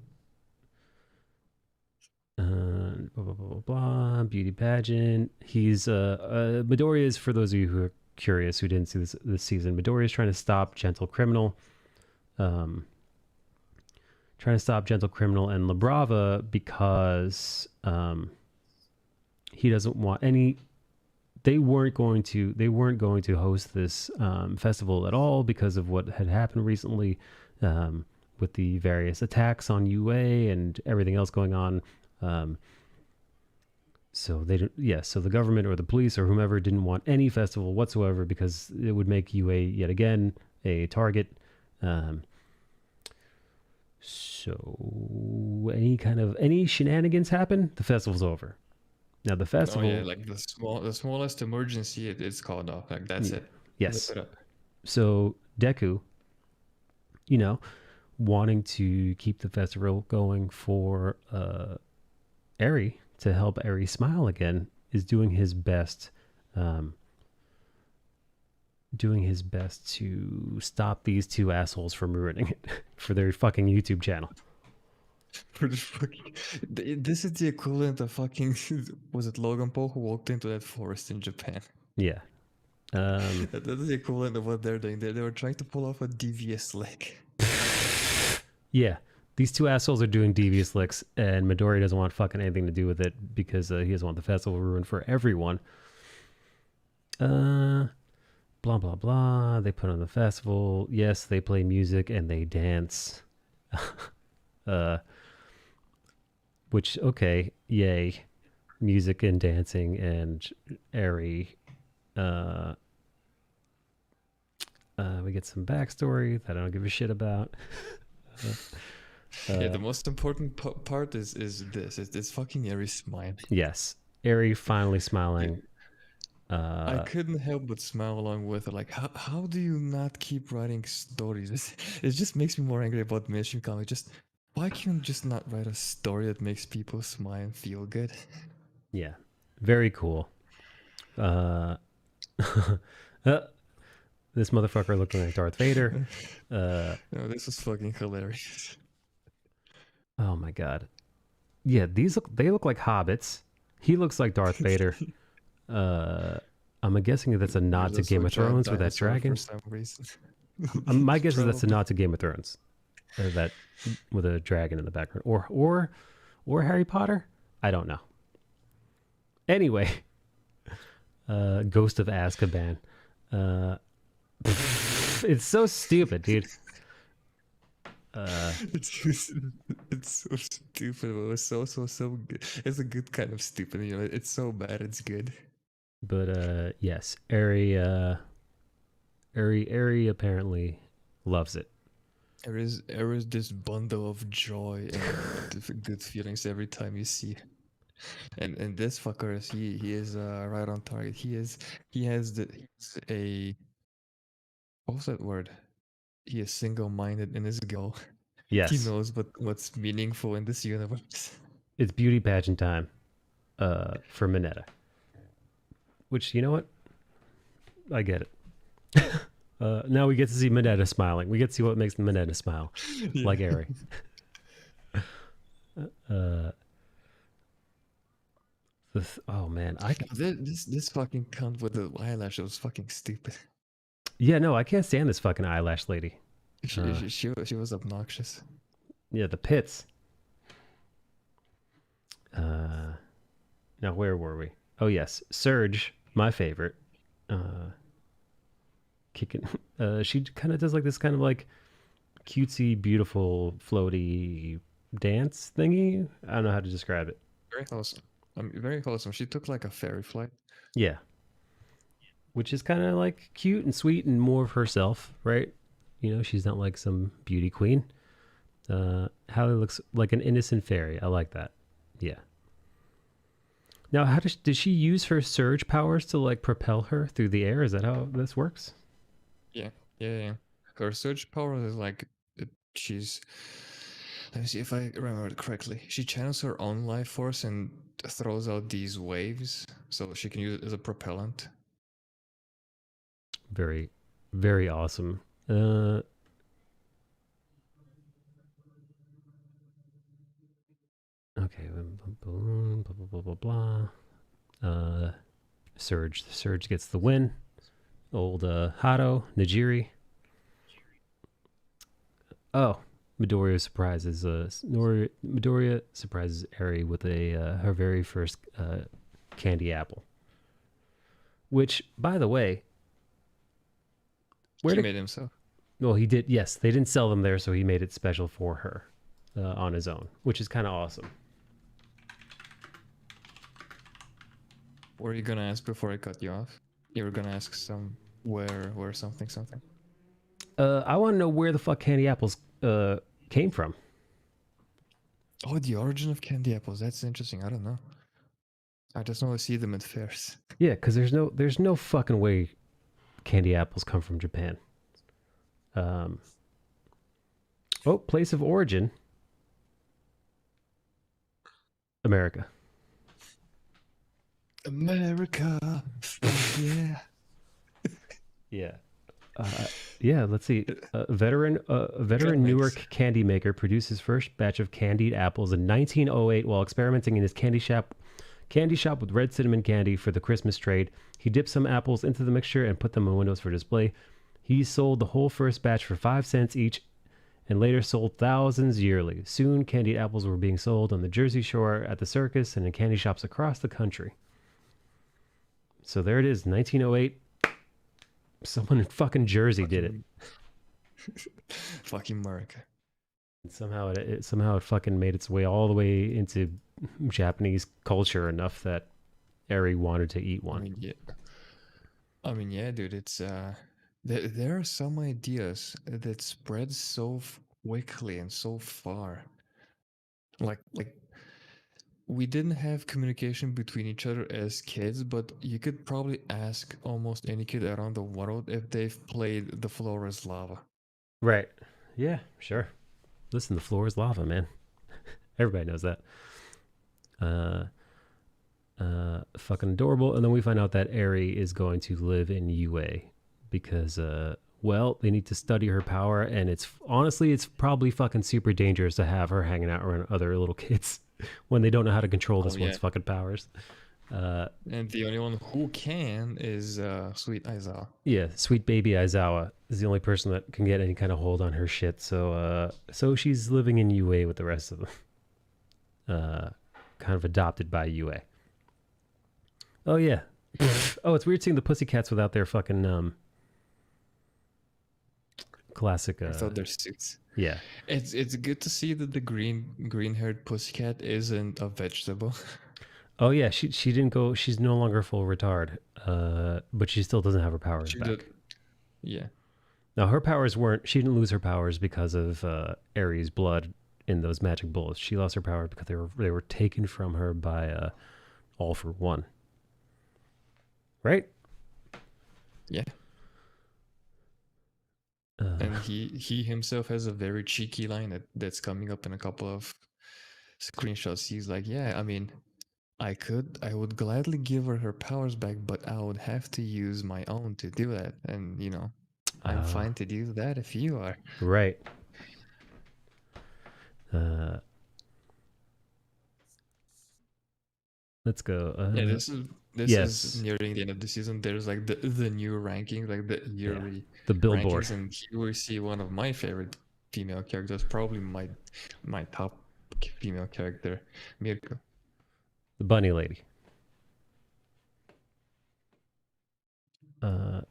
Blah, blah, blah, blah, blah, beauty pageant. He's Midoriya is, for those of you who are curious who didn't see this season, Midoriya is trying to stop Gentle Criminal. And La Brava because he doesn't want any. They weren't going to host this festival at all because of what had happened recently with the various attacks on UA and everything else going on. So they didn't. Yeah, so the government or the police or whomever didn't want any festival whatsoever because it would make UA yet again a target. So any shenanigans happen, the festival's over. Now the festival. Oh yeah, like the smallest emergency, it's called off. Like that's it. Yes. Flip it up. So Deku, wanting to keep the festival going for Eri to help Eri smile again, is doing his best to stop these two assholes from ruining it for their fucking YouTube channel. This is the equivalent of fucking was it Logan Paul who walked into that forest in Japan? Yeah. That is the equivalent of what they're doing. They were trying to pull off a devious lick. Yeah. These two assholes are doing devious licks, and Midori doesn't want fucking anything to do with it because he doesn't want the festival ruined for everyone. Blah, blah, blah. They put on the festival. Yes, they play music and they dance. Which, okay, yay. Music and dancing and Eri. We get some backstory that I don't give a shit about. Yeah, the most important part is this. It's fucking Eri smiling. Yes, Eri finally smiling. I couldn't help but smile along with her. Like, how do you not keep writing stories? It just makes me more angry about mainstream comics. Just why can't you just not write a story that makes people smile and feel good? Yeah, very cool. This motherfucker looking like Darth Vader. No, this was fucking hilarious. Oh my god. Yeah, they look like hobbits. He looks like Darth Vader. I'm guessing that's a nod to Game of Thrones with that dragon. For some reason. My guess is that's a nod to Game of Thrones. That with a dragon in the background, or Harry Potter. I don't know. Anyway, Ghost of Azkaban. It's so stupid, dude. It's so stupid, but it's so good. It's a good kind of stupid. It's so bad, it's good. But yes, Eri apparently loves it. There is this bundle of joy and good feelings every time you see it. And this fucker is he is right on target. He's a what was that word? He is single-minded in his goal. Yes, He knows what's meaningful in this universe. it's beauty pageant time. for Mineta. Which, you know what? I get it. Now we get to see Mineta smiling. We get to see what makes Mineta smile, like Eri. Oh man, This fucking cunt with the eyelash was fucking stupid. yeah, no, I can't stand this fucking eyelash lady. She was obnoxious. Yeah, the pits. Now where were we? Oh yes, Surge, my favorite. Kicking. She kind of does like this kind of like cutesy, beautiful, floaty dance thingy. I don't know how to describe it. Very wholesome. Very wholesome. She took like a fairy flight. Yeah. Which is kind of like cute and sweet and more of herself, right? You know, she's not like some beauty queen. Hallie looks like an innocent fairy. I like that. Yeah. Now, how does she use her surge powers to like propel her through the air? Is that how this works? Yeah. Her surge power is like she's. Let me see if I remember it correctly. She channels her own life force and throws out these waves, so she can use it as a propellant. Very, very awesome. Okay, blah blah blah blah. Surge. Surge gets the win. Old Hato, Najiri. Oh, Midoriya surprises Midoriya surprises Eri with a her very first candy apple. Which, by the way, He made himself. well, he did. Yes, they didn't sell them there, so he made it special for her on his own, which is kind of awesome. What were you gonna ask before I cut you off? You were gonna ask where something. I want to know where the fuck candy apples came from. Oh, the origin of candy apples. That's interesting. I don't know. I just know I see them at fairs. Yeah, because there's no fucking way candy apples come from Japan. Oh, place of origin, America. America. Yeah. Yeah. Yeah, let's see. A veteran Newark candy maker produced his first batch of candied apples in 1908 while experimenting in his candy shop with red cinnamon candy for the Christmas trade. He dipped some apples into the mixture and put them in windows for display. He sold the whole first batch for 5 cents each and later sold thousands yearly. Soon, candied apples were being sold on the Jersey Shore, at the circus, and in candy shops across the country. So there it is, 1908. Someone in fucking Jersey did it. Fucking America. And somehow it fucking made its way all the way into Japanese culture enough that Eri wanted to eat one. I mean, yeah, dude. It's there are some ideas that spread so quickly and so far. Like we didn't have communication between each other as kids, but you could probably ask almost any kid around the world if they've played The Floor is Lava. Right. Yeah, sure. Listen, the floor is lava, man. Everybody knows that. Fucking adorable. And then we find out that Eri is going to live in UA because, well, they need to study her power. And it's probably fucking super dangerous to have her hanging out around other little kids when they don't know how to control this one's fucking powers. And the only one who can is Sweet Aizawa. Yeah, sweet baby Aizawa is the only person that can get any kind of hold on her shit. So she's living in UA with the rest of them. Kind of adopted by UA. Oh yeah. Oh, it's weird seeing the Pussycats without their fucking classic. Without their suits. Yeah. It's good to see that the green-haired pussycat isn't a vegetable. Oh yeah, she didn't go. She's no longer full retard. But she still doesn't have her powers back. Yeah. Now her powers weren't. She didn't lose her powers because of Ares' blood in those magic bullets. She lost her power because they were taken from her by All for One. Right? Yeah. And he himself has a very cheeky line that's coming up in a couple of screenshots. He's like, yeah, I mean, I would gladly give her powers back, but I would have to use my own to do that. And I'm fine to do that if you are. Right. Let's go. Yeah, this yes. is nearing the end of the season. There's like the new ranking, like the yearly the billboard. rankings, and here we see one of my favorite female characters, probably my top female character, Mirko. The bunny lady. Man,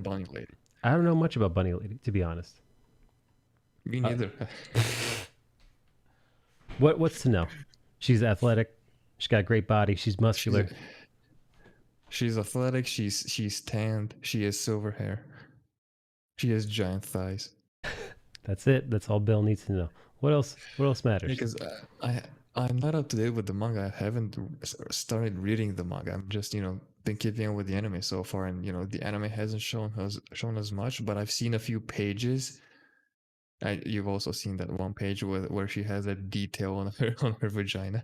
Bunny lady. I don't know much about bunny lady, to be honest. Me neither. What's to know? She's athletic. She's got a great body. She's muscular. She's athletic. She's tanned. She has silver hair. She has giant thighs. That's it. That's all Bill needs to know. What else matters? Because I'm not up to date with the manga. I haven't started reading the manga. I'm just been keeping up with the anime so far, and the anime hasn't shown as much. But I've seen a few pages. You've also seen that one page where she has a detail on her vagina.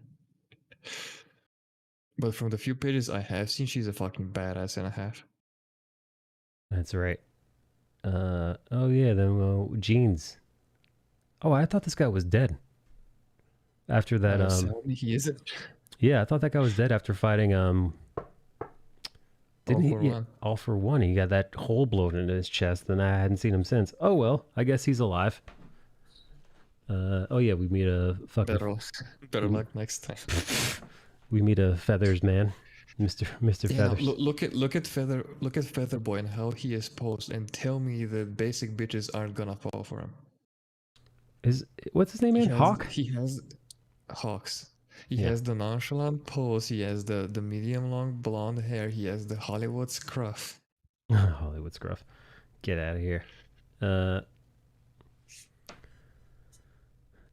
But from the few pages I have seen, she's a fucking badass and a half. That's right. Oh yeah, then Jeans. Oh, I thought this guy was dead. After that, he isn't. Yeah, I thought that guy was dead after fighting Didn't he? Yeah, All for One. He got that hole blown into his chest, and I hadn't seen him since. Oh well, I guess he's alive. Oh yeah, we meet a fucking. Better luck next time. We meet a Feathers man, Mr. Feathers. No, look at Feather Boy and how he is posed, and tell me the basic bitches aren't gonna fall for him. What's his name? Hawk. He has Hawks. He has the nonchalant pose. He has the medium long blonde hair. He has the Hollywood scruff. Hollywood scruff. Get out of here.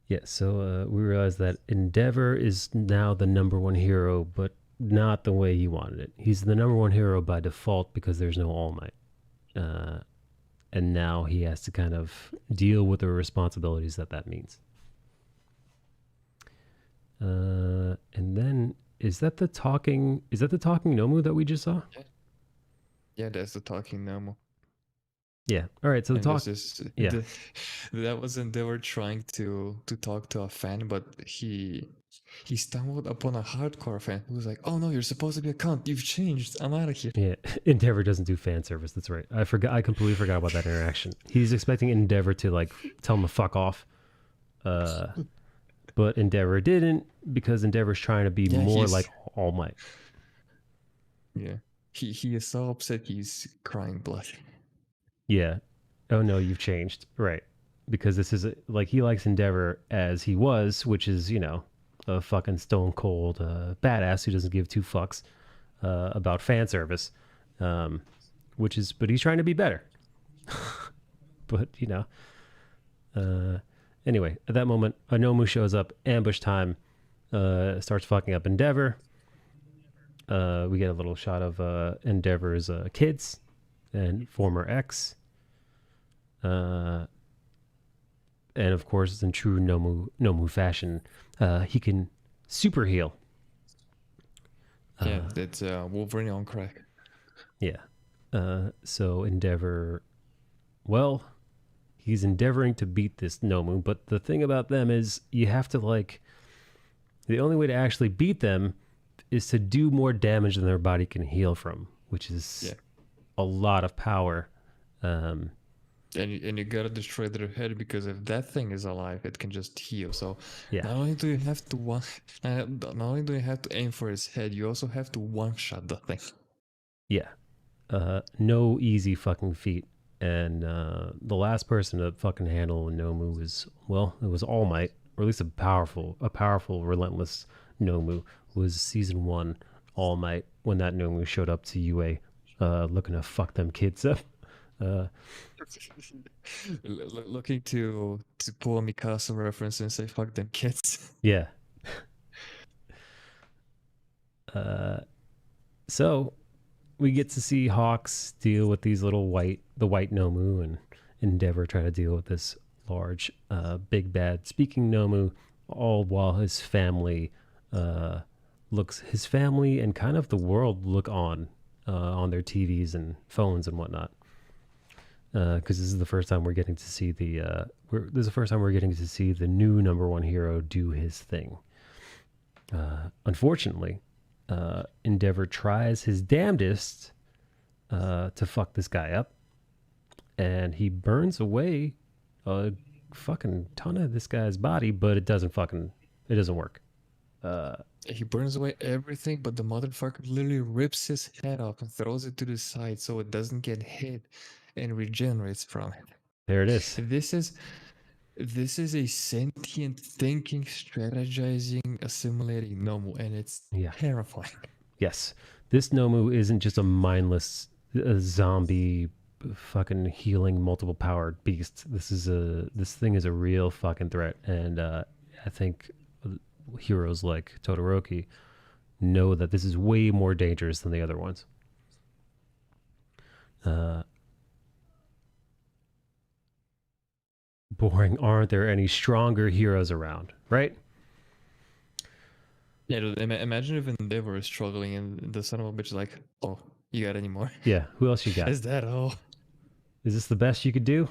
Yeah, so we realize that Endeavor is now the #1 hero, but not the way he wanted it. He's the #1 hero by default because there's no All Might. And now he has to kind of deal with the responsibilities that means. And then is that the talking Nomu that we just saw? Yeah, that's the talking Nomu. Yeah. All right. So the talk. That was Endeavor trying to talk to a fan, but he stumbled upon a hardcore fan who was like, "Oh no, you're supposed to be a cunt. You've changed. I'm out of here." Yeah. Endeavor doesn't do fan service. That's right. I completely forgot about that interaction. He's expecting Endeavor to like tell him to fuck off. But Endeavor didn't, because Endeavor's trying to be more like All Might. Yeah. He is so upset he's crying blood. Yeah. Oh no, you've changed. Right. Because this is like, he likes Endeavor as he was, which is, a fucking stone cold badass who doesn't give two fucks about fan service. But he's trying to be better. But, anyway, at that moment, Nomu shows up, ambush time, starts fucking up Endeavor. We get a little shot of Endeavor's kids and former ex. And of course, in true Nomu fashion, he can super heal. Yeah, it's Wolverine on crack. Yeah. So Endeavor, well, he's endeavoring to beat this Nomu, but the thing about them is you have to the only way to actually beat them is to do more damage than their body can heal from, which is a lot of power. And you gotta destroy their head, because if that thing is alive, it can just heal. So not only do you have to aim for its head, you also have to one-shot the thing. Yeah. No easy fucking feat. And the last person to fucking handle Nomu it was All Might, or at least a powerful, relentless Nomu. Was season 1 All Might, when that Nomu showed up to UA looking to fuck them kids up. Looking to pull a Mikasa reference and say fuck them kids. Yeah. So we get to see Hawks deal with these the white Nomu, and Endeavor try to deal with this large, big bad speaking Nomu, all while his family looks, his family and kind of the world look on their TVs and phones and whatnot. Because this is the first time we're getting to see this is the first time we're getting to see the new number one hero do his thing. Unfortunately, Endeavor tries his damnedest to fuck this guy up, and he burns away a fucking ton of this guy's body, but it doesn't work. He burns away everything, but the motherfucker literally rips his head off and throws it to the side so it doesn't get hit and regenerates from it. There it is. This is a sentient, thinking, strategizing, assimilating Nomu, and it's terrifying. Yes, this Nomu isn't just a mindless zombie fucking healing multiple powered beast. This thing is a real fucking threat, and I think heroes like Todoroki know that this is way more dangerous than the other ones. Boring. Aren't there any stronger heroes around, right? Yeah, dude, imagine if Endeavor is struggling and the son of a bitch is like, oh, you got any more? Yeah, who else you got? Is that all? Is this the best you could do?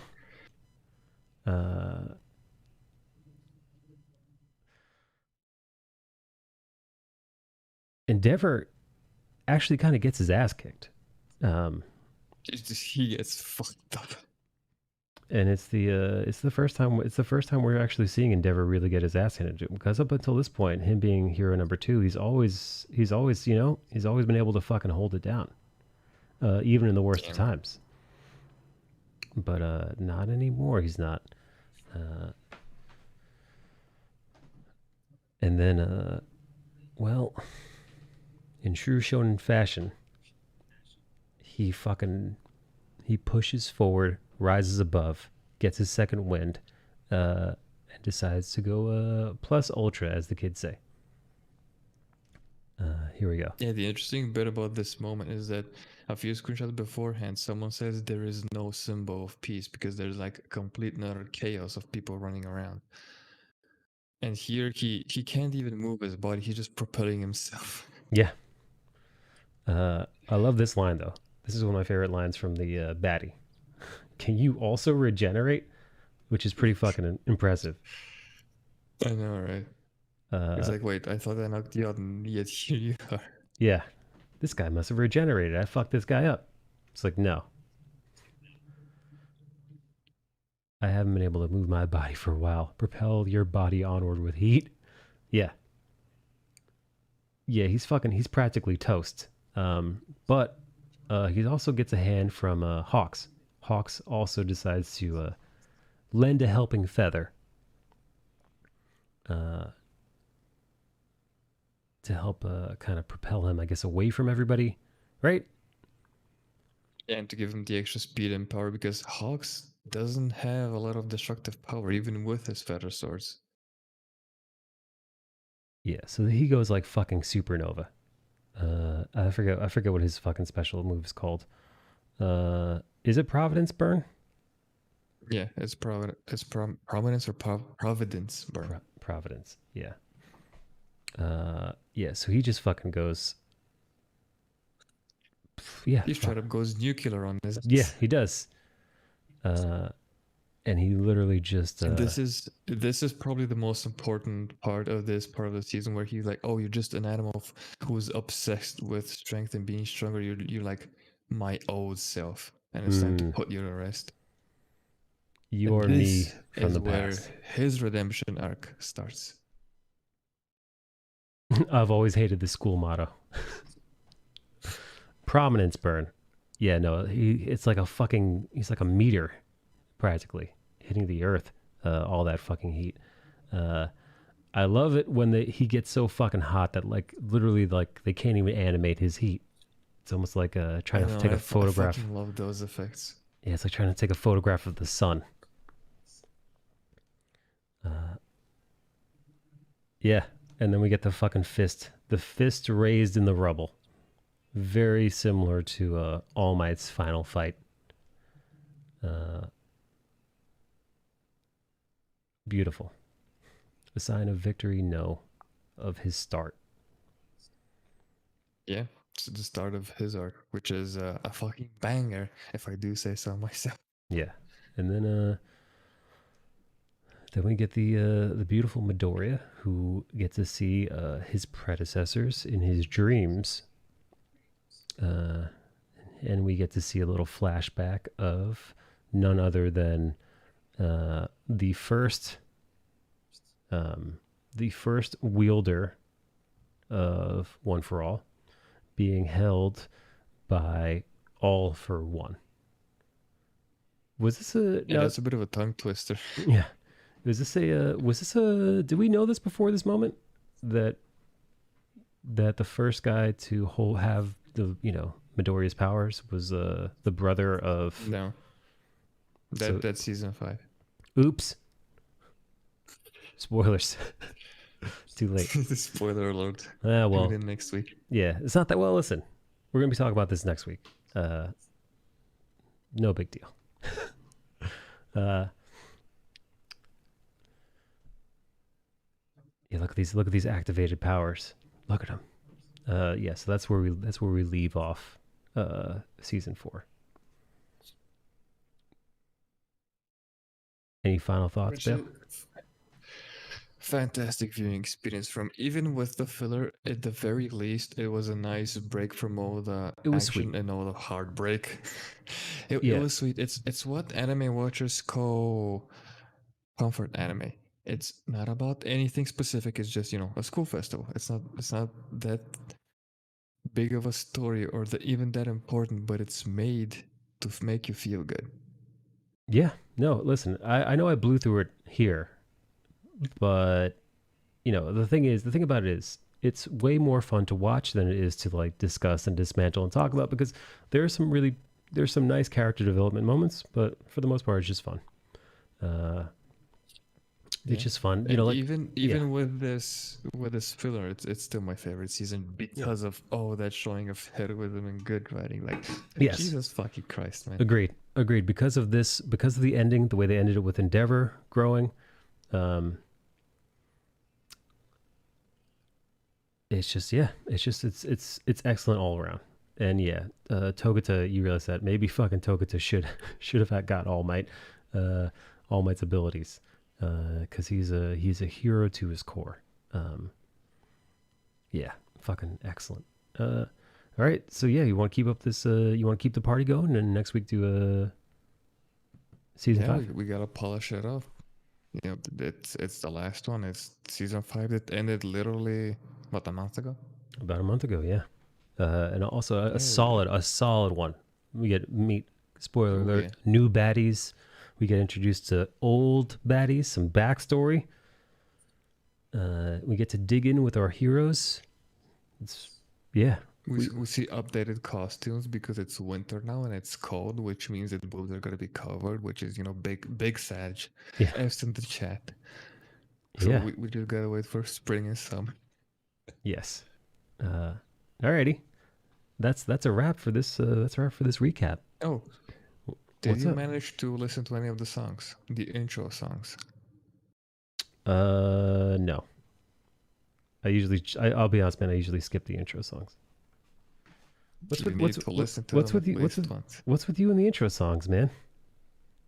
Endeavor actually kind of gets his ass kicked. He gets fucked up. And it's the first time we're actually seeing Endeavor really get his ass handed to him, because up until this point, him being hero number 2, he's always been able to fucking hold it down, even in the worst of times. But not anymore. He's not. And then well, in true shonen fashion, he pushes forward, rises above, gets his second wind, and decides to go plus ultra, as the kids say. Here we go. Yeah, the interesting bit about this moment is that a few screenshots beforehand, someone says there is no symbol of peace because there's like a complete and utter chaos of people running around. And here he can't even move his body, he's just propelling himself. Yeah. I love this line, though. This is one of my favorite lines from the baddie. Can you also regenerate? Which is pretty fucking impressive. I know, right? It's like, wait, I thought I knocked you out, and yet here you are. Yeah. This guy must have regenerated. I fucked this guy up. It's like, no. I haven't been able to move my body for a while. Propel your body onward with heat. Yeah. Yeah, he's practically toast. But he also gets a hand from Hawks. Hawks also decides to lend a helping feather to help kind of propel him, I guess, away from everybody, right? Yeah, and to give him the extra speed and power, because Hawks doesn't have a lot of destructive power, even with his feather swords. Yeah, so he goes like fucking supernova. I forget what his fucking special move is called. Is it Providence Burn? Yeah, it's Providence or Providence Burn. Providence, yeah. Yeah, so he just fucking goes. Yeah, He straight up goes nuclear on this. Yeah, he does. And he literally just. This is probably the most important part of this part of the season, where he's like, "Oh, you're just an animal who's obsessed with strength and being stronger. You're like my old self, and it's time to put you to rest." You're me from the past. Where his redemption arc starts. I've always hated the school motto. Prominence burn. Yeah, no, he's like a meteor, practically, hitting the earth, all that fucking heat. I love it when he gets so fucking hot that literally they can't even animate his heat. It's almost like trying to take a photograph. I fucking love those effects. Yeah, it's like trying to take a photograph of the sun. Yeah, and then we get the fucking fist. The fist raised in the rubble. Very similar to All Might's final fight. Beautiful. A sign of victory? No. Of his start. Yeah, it's the start of his arc, which is a fucking banger, if I do say so myself. Yeah, and then we get the beautiful Midoriya, who gets to see his predecessors in his dreams, and we get to see a little flashback of none other than the first wielder of One for All being held by All for One. Was this a Yeah, that's a bit of a tongue twister. yeah? Was this a did we know this before this moment that the first guy to have the Midoriya's powers was the brother of No, that's season 5. Oops. Spoilers. Too late. Spoiler alert. Well, Tune in next week. yeah, it's not that well. Listen, we're gonna be talking about this next week. No big deal. Yeah, look at these activated powers. Look at them. Yeah, so that's where we leave off season 4. Any final thoughts, Bill? Fantastic viewing experience from even with the filler. At the very least, it was a nice break from all the It was action sweet. and all the heartbreak. It Yeah. was sweet. It's what anime watchers call comfort anime. It's not about anything specific. It's just a school festival. It's not that big of a story or even that important, but it's made to make you feel good. Yeah. No, listen, I know I blew through it here, but the thing about it is it's way more fun to watch than it is to like discuss and dismantle and talk about, because there's some nice character development moments, but for the most part it's just fun. It's just fun, And like even with this filler, it's still my favorite season because of that showing of heroism and good writing. Like, Yes. Jesus fucking Christ, man. Agreed. Because of the ending, the way they ended it with Endeavor growing, it's excellent all around. And yeah, Togata, you realize that maybe fucking Togata should have got All Might, All Might's abilities, because he's a hero to his core. Yeah, fucking excellent. All right, so yeah, you want to keep up this? You want to keep the party going, and next week do season Yeah, 5. we gotta polish it up. It's the last one. It's season 5 that ended literally a month ago. About a month ago, yeah. And also a Yeah. solid one. We get meet, spoiler Oh, alert, yeah. new baddies. We get introduced to old baddies, some backstory. We get to dig in with our heroes. Yeah. We see updated costumes because it's winter now and it's cold, which means that boobs are gonna be covered, which is big Sag. Yeah. F's in the chat. So Yeah. we just gotta wait for spring and summer. Yes. Alrighty. That's a wrap for this. That's a wrap for this recap. Oh, did What's you up? manage to listen to any of the songs, the intro songs? No. I'll be honest, man. I usually skip the intro songs. What's You with need to listen to what's them with at you? What's least with, once. what's with you in the intro songs, man?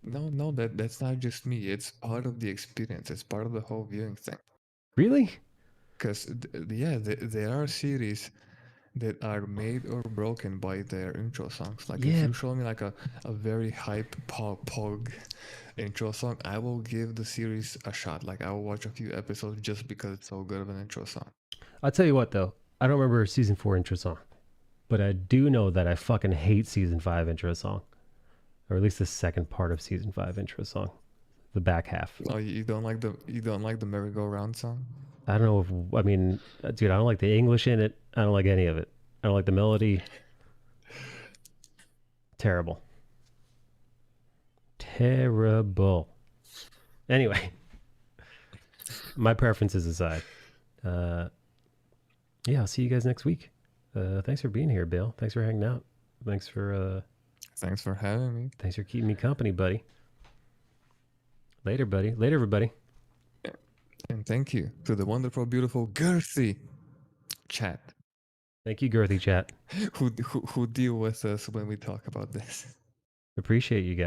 No, that's not just me. It's part of the experience. It's part of the whole viewing thing. Really? Because there are series that are made or broken by their intro songs. Like Yeah. if you show me like a very hype pog intro song, I will give the series a shot. Like I will watch a few episodes just because it's so good of an intro song. I'll tell you what, though. I don't remember season 4 intro song, but I do know that I fucking hate season 5 intro song, or at least the second part of season 5 intro song, the back half. Oh, you don't like the merry-go-round song? I don't know I mean, dude, I don't like the English in it. I don't like any of it. I don't like the melody. Terrible. Anyway, my preferences aside, yeah, I'll see you guys next week. Thanks for being here, Bill. Thanks for hanging out. Thanks for having me. Thanks for keeping me company, buddy. Later, buddy. Later, everybody. And thank you to the wonderful, beautiful, girthy chat. Thank you, girthy chat. who deal with us when we talk about this. Appreciate you guys.